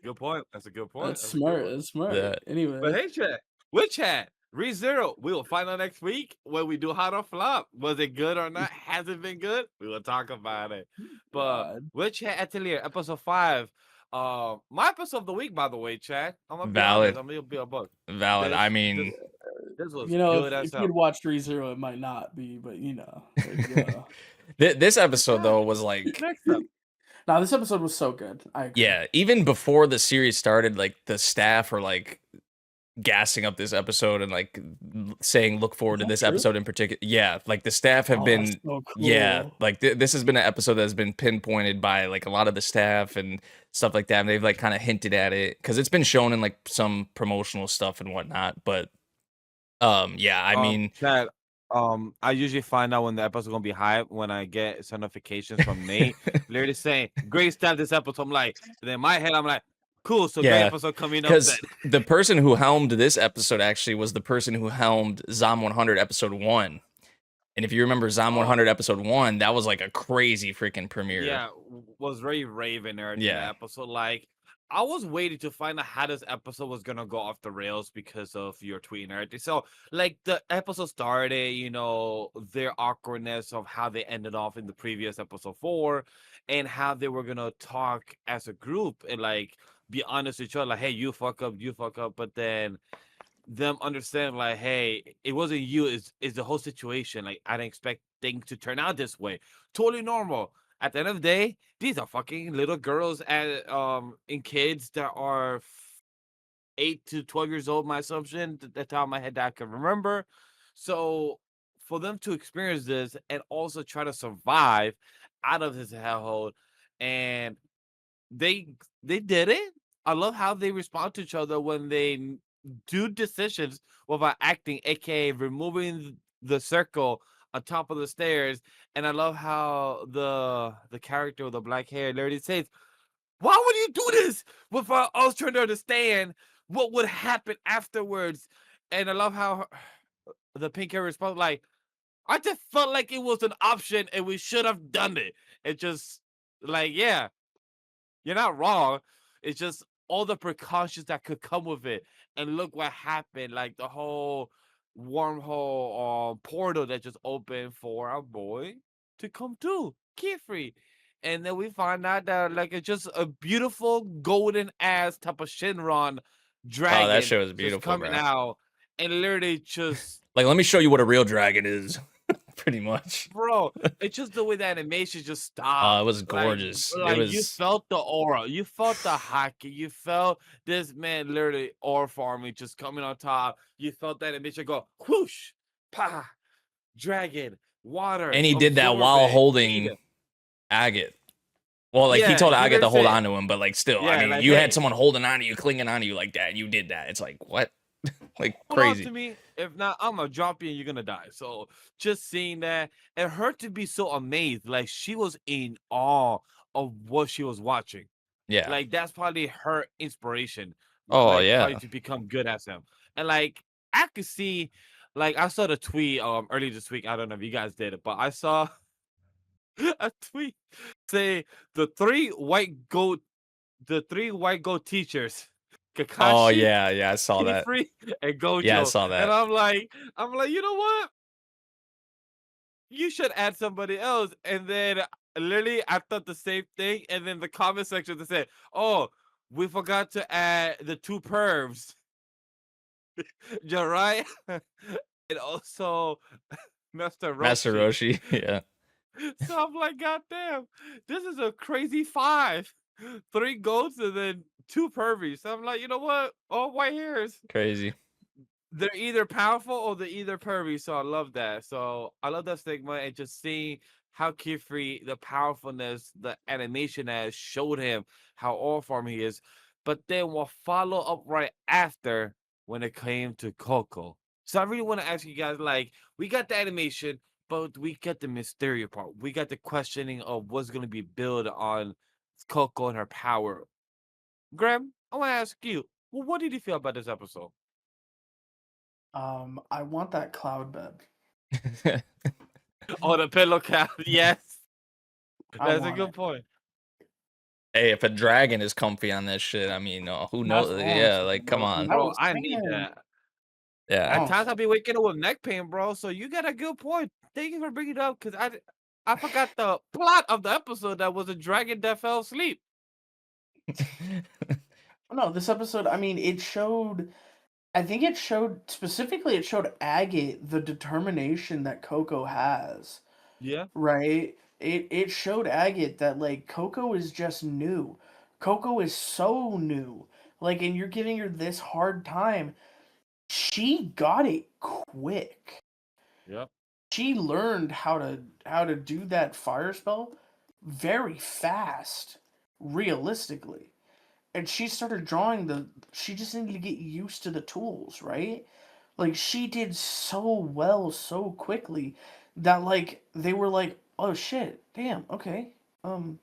Good point. That's a good point. That's That's a good smart. one. That's smart. That Anyway, But hey, chat, with chat, ReZero, we will find out next week when we do hot or flop. Was it good or not? Has it been good? We will talk about it. But God. with Chat Atelier, episode 5, my episode of the week, by the way, chat. I'm gonna be honest. valid, I'm gonna be a bug. valid. I This mean, this this was You know, good as if hell. you'd watched ReZero, it might not be, but you know, this episode Yeah. though was like, Next up. Now this episode was so good. I agree. yeah. Even before the series started, like the staff are like gassing up this episode and like saying look forward Is to that this true? episode in particular. Yeah, like the staff have Oh, that's been so yeah, cool. like this has been an episode that's been pinpointed by like a lot of the staff and stuff like that. And they've like kind of hinted at it because it's been shown in like some promotional stuff and whatnot. But yeah, I mean, Chat. I usually find out when the episode's gonna be hype when I get some notifications from Nate, literally saying great stuff this episode. I'm like, then in my head, I'm like, cool, so great yeah, episode coming up then. because the person who helmed this episode actually was the person who helmed Zom 100 episode 1. And if you remember Zom Oh. 100 episode 1, that was like a crazy freaking premiere. Yeah, was very raving nerd in the Yeah. episode. Like, I was waiting to find out how this episode was gonna go off the rails because of your tweet and everything. So, like, the episode started, you know, their awkwardness of how they ended off in the previous episode 4, and how they were gonna talk as a group and like be honest with each other, like, hey, you fuck up, but then them understand like, hey, it wasn't you, is the whole situation. Like, I didn't expect things to turn out this way. Totally normal. At the end of the day, these are fucking little girls and kids that are 8 to 12 years old, my assumption, at the top of my head that I can remember. So for them to experience this and also try to survive out of this hellhole, and they they did it. I love how they respond to each other when they do decisions without acting, aka removing the circle on top of the stairs. And I love how the character with the black hair literally says, "Why would you do this?" Without us trying to understand what would happen afterwards. And I love how the pink hair responds like, "I just felt like it was an option and we should have done it." It just like, yeah, you're not wrong. It's just all the precautions that could come with it. And look what happened. Like the whole wormhole portal that just opened for our boy to come to Keyfree. And then we find out that like it's just a beautiful golden ass type of Shinron Oh, that dragon show is just beautiful, coming bro. out and literally just Like, let me show you what a real dragon is. Pretty much. bro, it's just the way the animation just stopped. It was gorgeous. It Like you was felt the aura, you felt the hockey, you felt this man literally aura farming just coming on top. You felt that animation go whoosh, pa, dragon, water, and he did that while absorbent, holding heat. Agate. Well, like he Yeah, told he Agate to literally hold said, on to him, but like still, I yeah, mean, like, you had hey, someone holding on to you, clinging on to you like that, and you did that. It's like, what? Like hold on crazy. to me. If not, I'm gonna drop you and you're gonna die. So just seeing that and her to be so amazed, like she was in awe of what she was watching. Yeah. Like that's probably her inspiration, Oh, like probably yeah. to become good as him. And like I could see, like I saw the tweet early this week. I don't know if you guys did it, but I saw a tweet say the three white goat teachers, Oh, Kakashi, yeah. Yeah, I saw that. Kifri, and Yeah, I Gojo. saw And that. I'm like, you know what? You should add somebody else. And then literally, I thought the same thing. And then the comment section they said, "Oh, we forgot to add the two pervs, Jiraiya, and also Master Roshi." Master Roshi. Yeah. So I'm like, God damn, this is a crazy 5. 3 goats and then 2 pervies. So I'm like, you know what? All white hairs. Crazy. They're either powerful or they're either pervy. So I love that. So I love that stigma and just seeing how Kifri, the powerfulness, the animation has showed him how all farm he is. But then we'll follow up right after when it came to Coco. So I really want to ask you guys, like, we got the animation, but we get the mystery part. We got the questioning of what's going to be built on Coco and her power. Graham, I want to ask you, well, what did you feel about this episode? I want that cloud bed. Oh, the pillow cap. Yes, I that's a want good it. point. Hey, if a dragon is comfy on this shit, I mean, who That's knows? all I'm Yeah, saying, like, come bro. 'Cause on. I Bro, was I need saying, that. Yeah. At oh, times I'll be waking up with neck pain, bro. So you got a good point. Thank you for bringing it up because I forgot the plot of the episode that was a dragon that fell asleep. no, this episode. I mean, it showed. I think it showed specifically. It showed Agate the determination that Coco has. Yeah. Right? It showed Agate that like Coco is just new. Coco is so new. Like, and you're giving her this hard time. She got it quick. Yep. She learned how to do that fire spell very fast, realistically. And she started drawing the she just needed to get used to the tools, right? Like she did so well so quickly that like they were like, "Oh shit. Damn. Okay. Um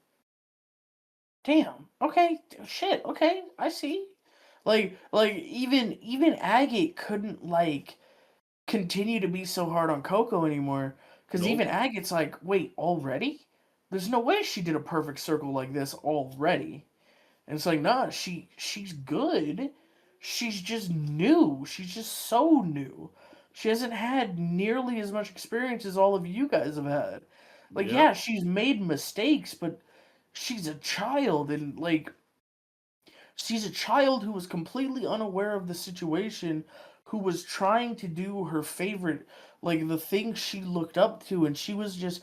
damn. Okay. Shit. Okay. I see." Like even Agate couldn't like continue to be so hard on Coco anymore cuz Nope. even Agate's like, "Wait, already? There's no way she did a perfect circle like this already." And it's like, nah, she's good. She's just new. She's just so new. She hasn't had nearly as much experience as all of you guys have had. Like, Yep. yeah, she's made mistakes, but she's a child and like she's a child who was completely unaware of the situation, who was trying to do her favorite, like the thing she looked up to, and she was just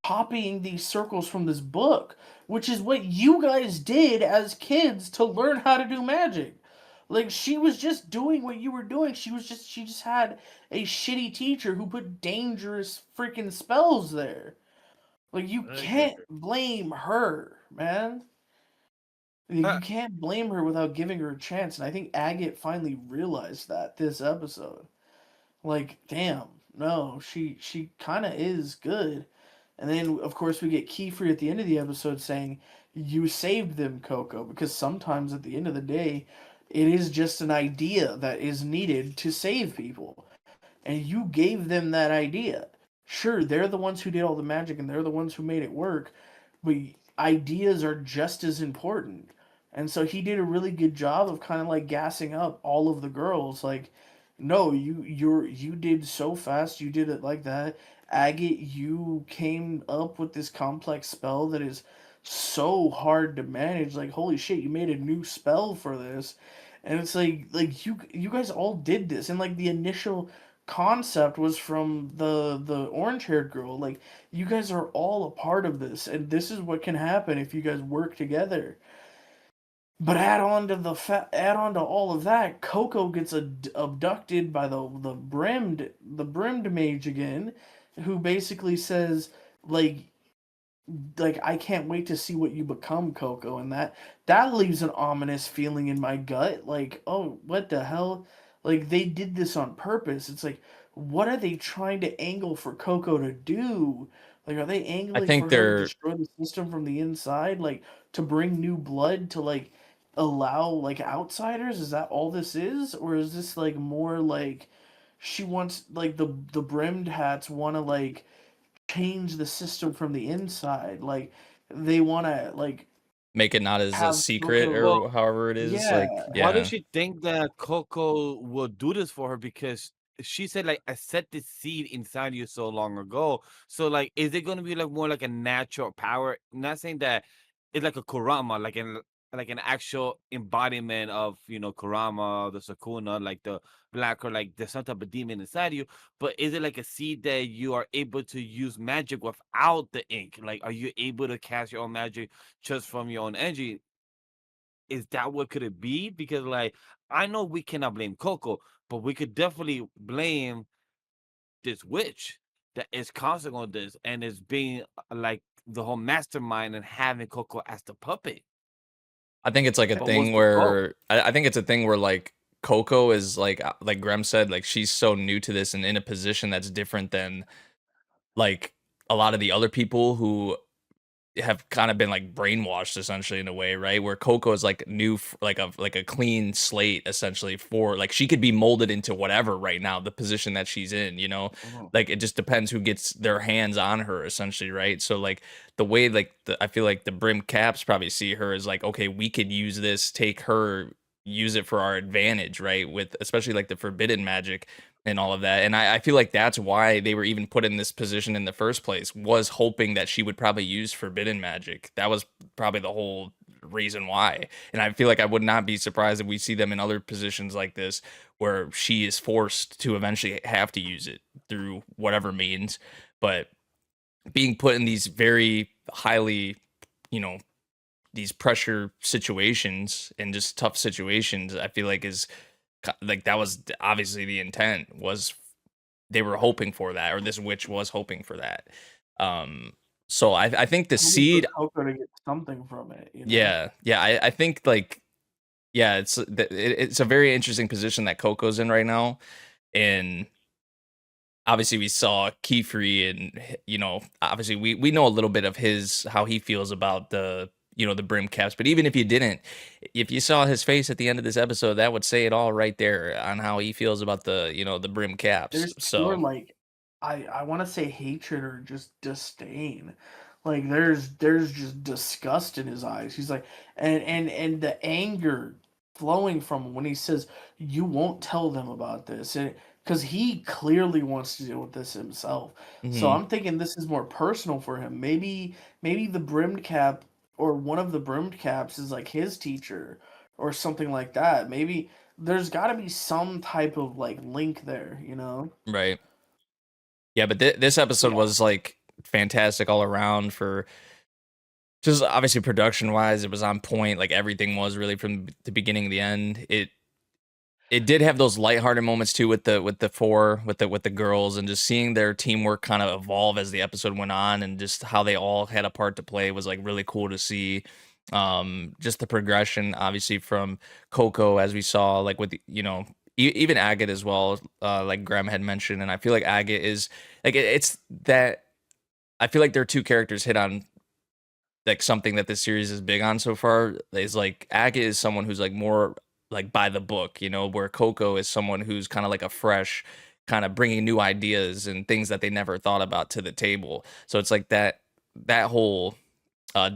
copying these circles from this book, which is what you guys did as kids to learn how to do magic. Like she was just doing what you were doing. She just had a shitty teacher who put dangerous freaking spells there. Like you I agree. can't blame her, man. Huh. You can't blame her without giving her a chance, and I think Agate finally realized that this episode. Like, damn, no, she kind of is good. And then, of course, we get Kiefer at the end of the episode saying, "You saved them, Coco," because sometimes at the end of the day, it is just an idea that is needed to save people. And you gave them that idea. Sure, they're the ones who did all the magic and they're the ones who made it work, but ideas are just as important. And so he did a really good job of kind of like gassing up all of the girls like, no, you did so fast, you did it like that. Agate, you came up with this complex spell that is so hard to manage. Like, holy shit, you made a new spell for this. And it's like you guys all did this, and like the initial concept was from the orange haired girl. Like, you guys are all a part of this, and this is what can happen if you guys work together. But add on to all of that, Coco gets abducted by the brimmed mage again, who basically says like I can't wait to see what you become, Coco, and that leaves an ominous feeling in my gut. Like, oh, what the hell? Like they did this on purpose. It's like, what are they trying to angle for Coco to do? Like, are they I angling think for her to they're destroy the system from the inside? Like, to bring new blood to like allow like outsiders? Is that all this is, or is this like more like she wants like the brimmed hats want to like change the system from the inside. Like they want to like make it not as a have secret Coco. Well, or however it is. Yeah, Like, why does yeah. she think that Coco will do this for her? Because she said, like, I set the seed inside you so long ago. So, like, is it gonna be like more like a natural power? Not saying that it's like a Kurama, like an actual embodiment of Kurama, the Sakuna, like the black or like there's some type of demon inside you. But is it like a seed that you are able to use magic without the ink? Like, are you able to cast your own magic just from your own energy? Is that what could it be? Because like I know we cannot blame Coco, but we could definitely blame this witch that is causing all this and is being like the whole mastermind and having Coco as the puppet. I think it's like a But what's thing the goal? where I think it's a thing where like Coco is like Grem said, like she's so new to this and in a position that's different than like a lot of the other people who have kind of been like brainwashed essentially in a way, right? Where Coco is like new, like a clean slate essentially for like she could be molded into whatever right now, the position that she's in, you know, Mhm. like it just depends who gets their hands on her essentially, right? So like the way like I feel like the Brim Caps probably see her as like, okay, we could use this, take her, use it for our advantage, right? With especially like the forbidden magic and all of that. And I feel like that's why they were even put in this position in the first place, was hoping that she would probably use forbidden magic. That was probably the whole reason why. And I feel like I would not be surprised if we see them in other positions like this where she is forced to eventually have to use it through whatever means. But being put in these very highly, you know, these pressure situations and just tough situations, I feel like is like that was obviously the intent, was they were hoping for that, or this witch was hoping for that. Um, so I think the Hoping for seed, Coco to get something from it, you know? yeah, I think like yeah, it's a very interesting position that Coco's in right now, and obviously we saw Keyfree, and you know, obviously we know a little bit of his how he feels about the, you know, the Brim Caps. But even if you didn't, if you saw his face at the end of this episode, that would say it all right there on how he feels about the, you know, the Brim Caps. There's pure, So like, I wanna say hatred or just disdain. Like, there's just disgust in his eyes. He's like, and the anger flowing from him when he says, "You won't tell them about this," because he clearly wants to deal with this himself. So mhm, I'm thinking this is more personal for him. Maybe the brimmed cap or one of the brimmed caps is like his teacher or something like that. Maybe there's got to be some type of like link there, you know? right. Yeah, but this episode Yeah. was like fantastic all around for just obviously production wise. It was on point. Like everything was really from the beginning to the end. It did have those lighthearted moments too with the girls, and just seeing their teamwork kind of evolve as the episode went on, and just how they all had a part to play was like really cool to see. Just the progression obviously from Coco, as we saw, like with you know, even Agate as well, like Graham had mentioned. And I feel like Agate is like it's that I feel like their two characters hit on like something that this series is big on so far. Is like Agate is someone who's like more like by the book, you know, where Coco is someone who's kind of like a fresh, kind of bringing new ideas and things that they never thought about to the table. So it's like that whole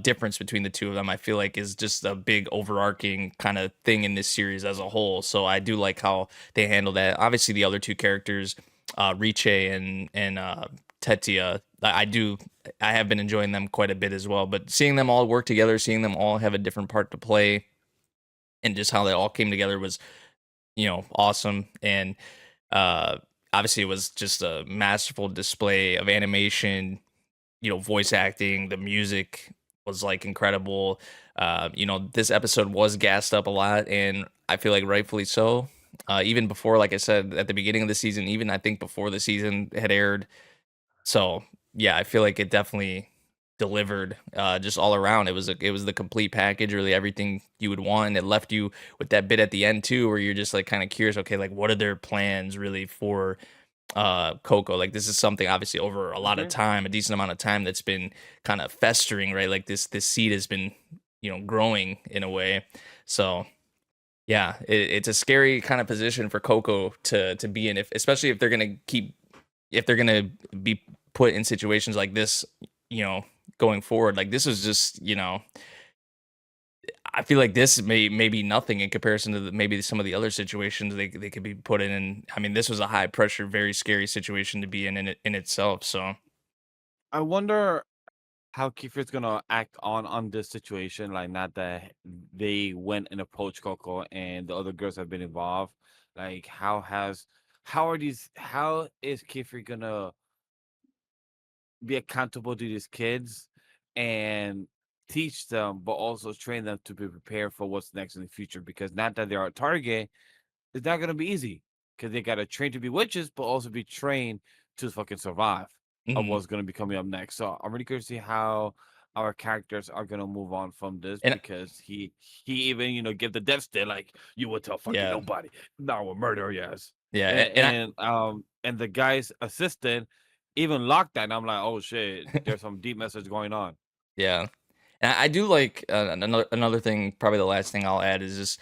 difference between the two of them, I feel like, is just a big overarching kind of thing in this series as a whole. So I do like how they handle that. Obviously, the other two characters, Riche and Tetia, I have been enjoying them quite a bit as well. But seeing them all work together, seeing them all have a different part to play, and just how they all came together was, you know, awesome. And uh, obviously, it was just a masterful display of animation, you know, voice acting. The music was like incredible. You know, this episode was gassed up a lot, and I feel like rightfully so. Even before, like I said, at the beginning of the season, even I think before the season had aired. So yeah, I feel like it definitely delivered just all around. It was the complete package, really everything you would want. It left you with that bit at the end too, where you're just like kind of curious. Okay, like what are their plans really for Coco? Like this is something obviously over a lot of Okay. time, a decent amount of time, that's been kind of festering, right? Like this seed has been, you know, growing in a way. So yeah, it's a scary kind of position for Coco to be in, if especially if they're gonna keep, if they're gonna be put in situations like this, you know, going forward. Like this was just, you know, I feel like this may be nothing in comparison to maybe some of the other situations they could be put in. And I mean, this was a high pressure, very scary situation to be in itself. So I wonder how Kiefer's gonna act on this situation. Like, not that they went and approached Coco and the other girls have been involved. Like, how is Kiefer gonna be accountable to these kids and teach them, but also train them to be prepared for what's next in the future? Because not that they're a target, it's not gonna be easy because they gotta train to be witches, but also be trained to fucking survive of mhm. what's gonna be coming up next. So I'm really curious to see how our characters are gonna move on from this, And because he even, give the death stare, like, you will tell fucking yeah, nobody. No, we'll murder your ass. yeah, And and I, and the guy's assistant, even locked that, and I'm like, oh shit, there's some deep message going on. Yeah. And I do like another thing. Probably the last thing I'll add is just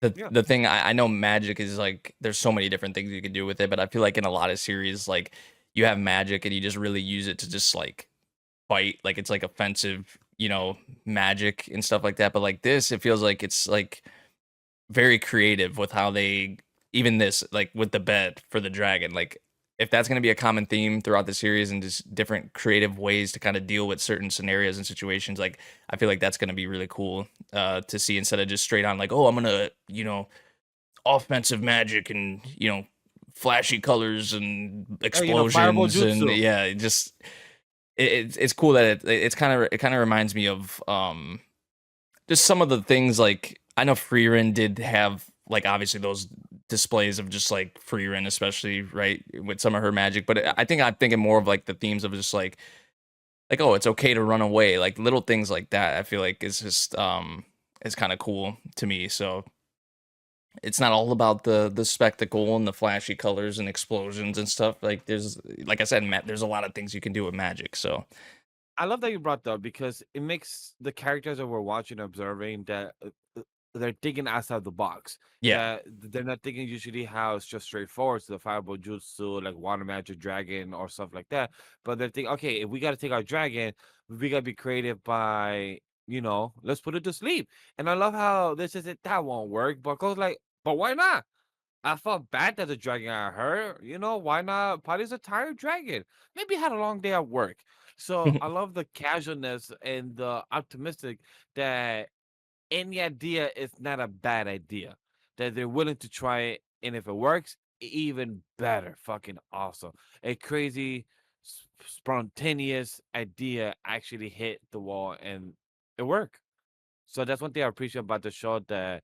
Yeah. the thing. I know magic is like there's so many different things you can do with it, but I feel like in a lot of series, like you have magic and you just really use it to just like fight, like it's like offensive, magic and stuff like that. But like this, it feels like it's like very creative with how they even this like with the bed for the dragon, like if that's going to be a common theme throughout the series and just different creative ways to kind of deal with certain scenarios and situations, like I feel like that's going to be really cool to see instead of just straight on like, oh, I'm gonna offensive magic and flashy colors and Fireball explosions and jutsu. yeah, it's cool that it kind of reminds me of just some of the things. Like I know Freerin did have like obviously those displays of just like Freerin, especially right with some of her magic. But I think I'm thinking more of like the themes of just like oh, it's okay to run away, like little things like that. I feel like is just is kind of cool to me. So it's not all about the spectacle and the flashy colors and explosions and stuff. Like there's like I said, there's a lot of things you can do with magic. So I love that you brought that up because it makes the characters that we're watching, observing that they're thinking outside the box. yeah. That they're not thinking usually how it's just straightforward to the fireball jutsu, like water magic dragon or stuff like that. But they're thinking, okay, if we got to take our dragon, we got to be creative by, let's put it to sleep. And I love how this is it. That won't work. But goes like, but why not? I felt bad that the dragon got hurt. Why not? Probably's a tired dragon. Maybe had a long day at work. So I love the casualness and the optimistic that any idea is not a bad idea. That they're willing to try it, and if it works, even better. Fucking awesome. A crazy, spontaneous idea actually hit the wall and it worked. So that's one thing I appreciate about the show, that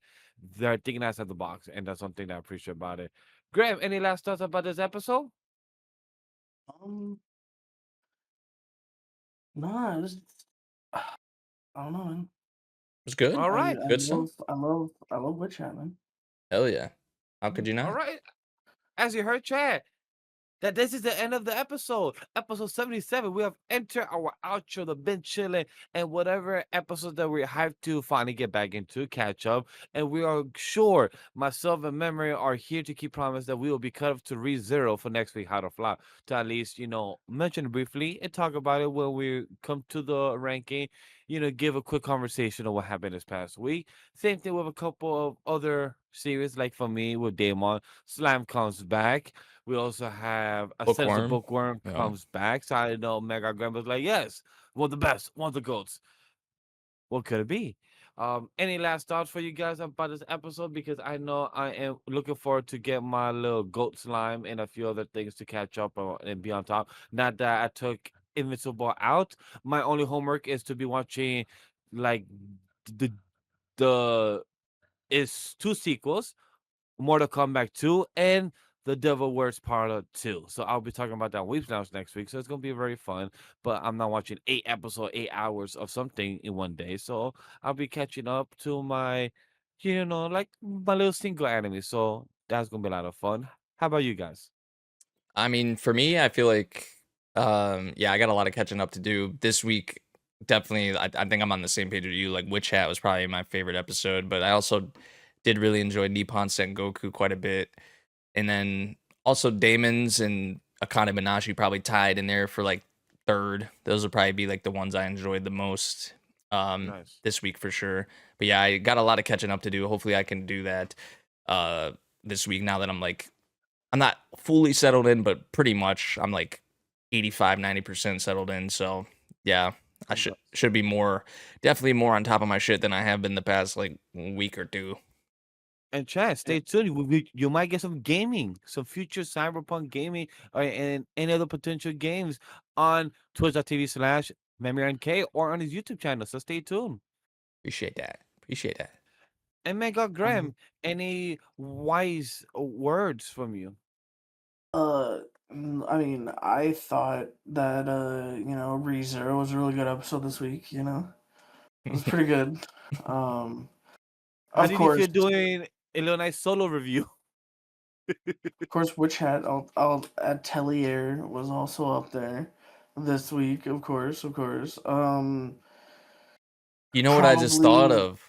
they're thinking outside the box, and that's one thing that I appreciate about it. Graham, any last thoughts about this episode? Um, nah, it was, I don't know, man. It's good. All right. Good stuff. I love Witch Hat, man. Hell yeah. How could you All not? right. As you heard, Chad, that this is the end of the episode 77. We have entered our outro, the been chilling, and whatever episode that we have to finally get back into, catch up. And we are sure myself and Memory are here to keep promise that we will be cut up to ReZero for next week, How to Fly, to at least, mention briefly and talk about it when we come to the ranking, give a quick conversation of what happened this past week. Same thing with a couple of other series, like for me with Daemon, Slam comes back. We also have a sense of Bookworm. bookworm Yeah. comes back. So I know Man-God Grem was like, yes, one of the best, one of the goats. What could it be? Any last thoughts for you guys about this episode? Because I know I am looking forward to get my little goat slime and a few other things to catch up and be on top. Not that I took Invincible out. My only homework is to be watching like the the is two sequels, Mortal Kombat 2 and The Devil Wears Prada 2. So I'll be talking about that Weeps Lounge next week. So it's gonna be very fun. But I'm not watching 8 episodes, 8 hours of something in one day. So I'll be catching up to my, like my little single anime. So that's gonna be a lot of fun. How about you guys? I mean, for me, I feel like, yeah, I got a lot of catching up to do this week. Definitely, I think I'm on the same page with you. Like, Witch Hat was probably my favorite episode, but I also did really enjoy Nippon Sangoku quite a bit. And then also Daemons and Akane-banashi probably tied in there for like third. Those would probably be like the ones I enjoyed the most Nice. this week for sure. But yeah, I got a lot of catching up to do. Hopefully I can do that this week now that I'm not fully settled in, but pretty much I'm like 85, 90% settled in. So yeah, I should be definitely more on top of my shit than I have been the past like week or two. And Chad, stay tuned. You might get some gaming, some future cyberpunk gaming, and any other potential games on twitch.tv/MemoryNK or on his YouTube channel. So stay tuned. Appreciate that. Appreciate that. And Man-God Um, Graham, any wise words from you? I mean, I thought that ReZero was a really good episode this week. It was pretty good. Um, How of did you course, feel doing a little nice solo review? Of course, Witch Hat Atelier was also up there this week. Of course. You know what I just thought Probably. of?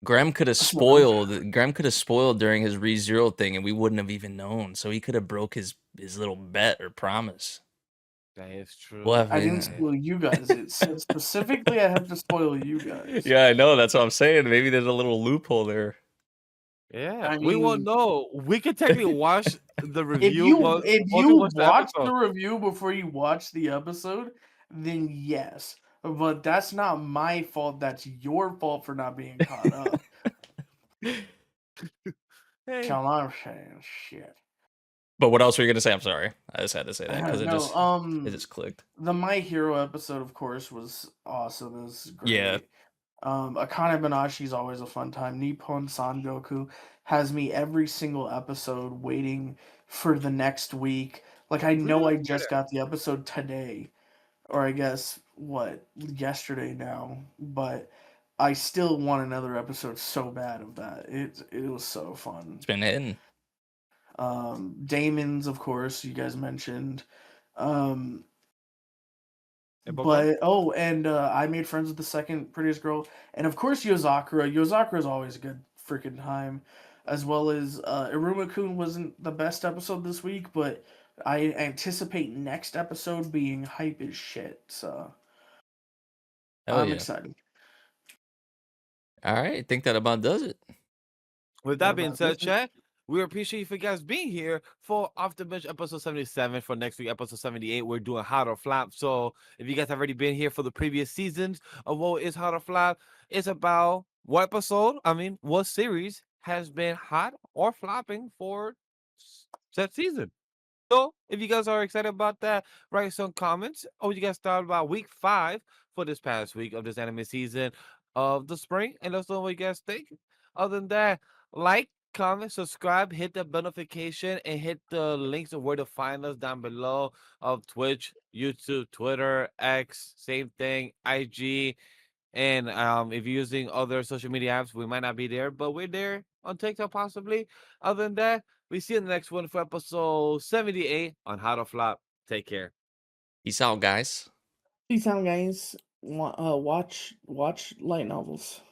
Grem could have spoiled during his ReZero thing, and we wouldn't have even known. So he could have broke his little bet or promise. That is true. Well, I didn't spoil you guys. It said specifically I have to spoil you guys. Yeah, I know. That's what I'm saying. Maybe there's a little loophole there. Yeah, I we won't mean, know. We could technically watch the if review. you once we watch the the episode. review before you watch the episode, then yes. But that's not my fault. That's your fault for not being caught up. Hey, Tell I'm saying shit. But what else were you gonna say? I'm sorry. I just had to say that because No, it just clicked. the My Hero episode, of course, was awesome. It was great. Yeah. Akane-banashi is always a fun time. Nippon Sangoku has me every single episode waiting for the next week. Like, I know I just got the episode today, or I guess, yesterday now, but I still want another episode so bad of that. It was so fun. It's been hitting. Daemons, of course, you guys mentioned. And Boca? And I made friends with the second prettiest girl, and of course Yozakura. Yozakura is always a good freaking time, as well as Iruma-Kun wasn't the best episode this week, but I anticipate next episode being hype as shit. So I'm excited. All right, I think that about does it. With that being said, chat, we appreciate you for guys being here for Off the Bench episode 77. For next week, episode 78, we're doing Hot or Flop. So if you guys have already been here for the previous seasons of what is Hot or Flop, it's about what series has been hot or flopping for said season. So if you guys are excited about that, write some comments. Oh, you guys thought about week 5 for this past week of this anime season of the spring, and let us know what you guys think. Other than that, like, comment, subscribe, hit the notification, and hit the links of where to find us down below of Twitch, YouTube, Twitter, X, same thing, IG. And if you're using other social media apps, we might not be there, but we're there on TikTok possibly. Other than that, we see you in the next one for episode 78 on How to Flop. Take care. Peace out, guys. Peace out, guys. Watch light novels.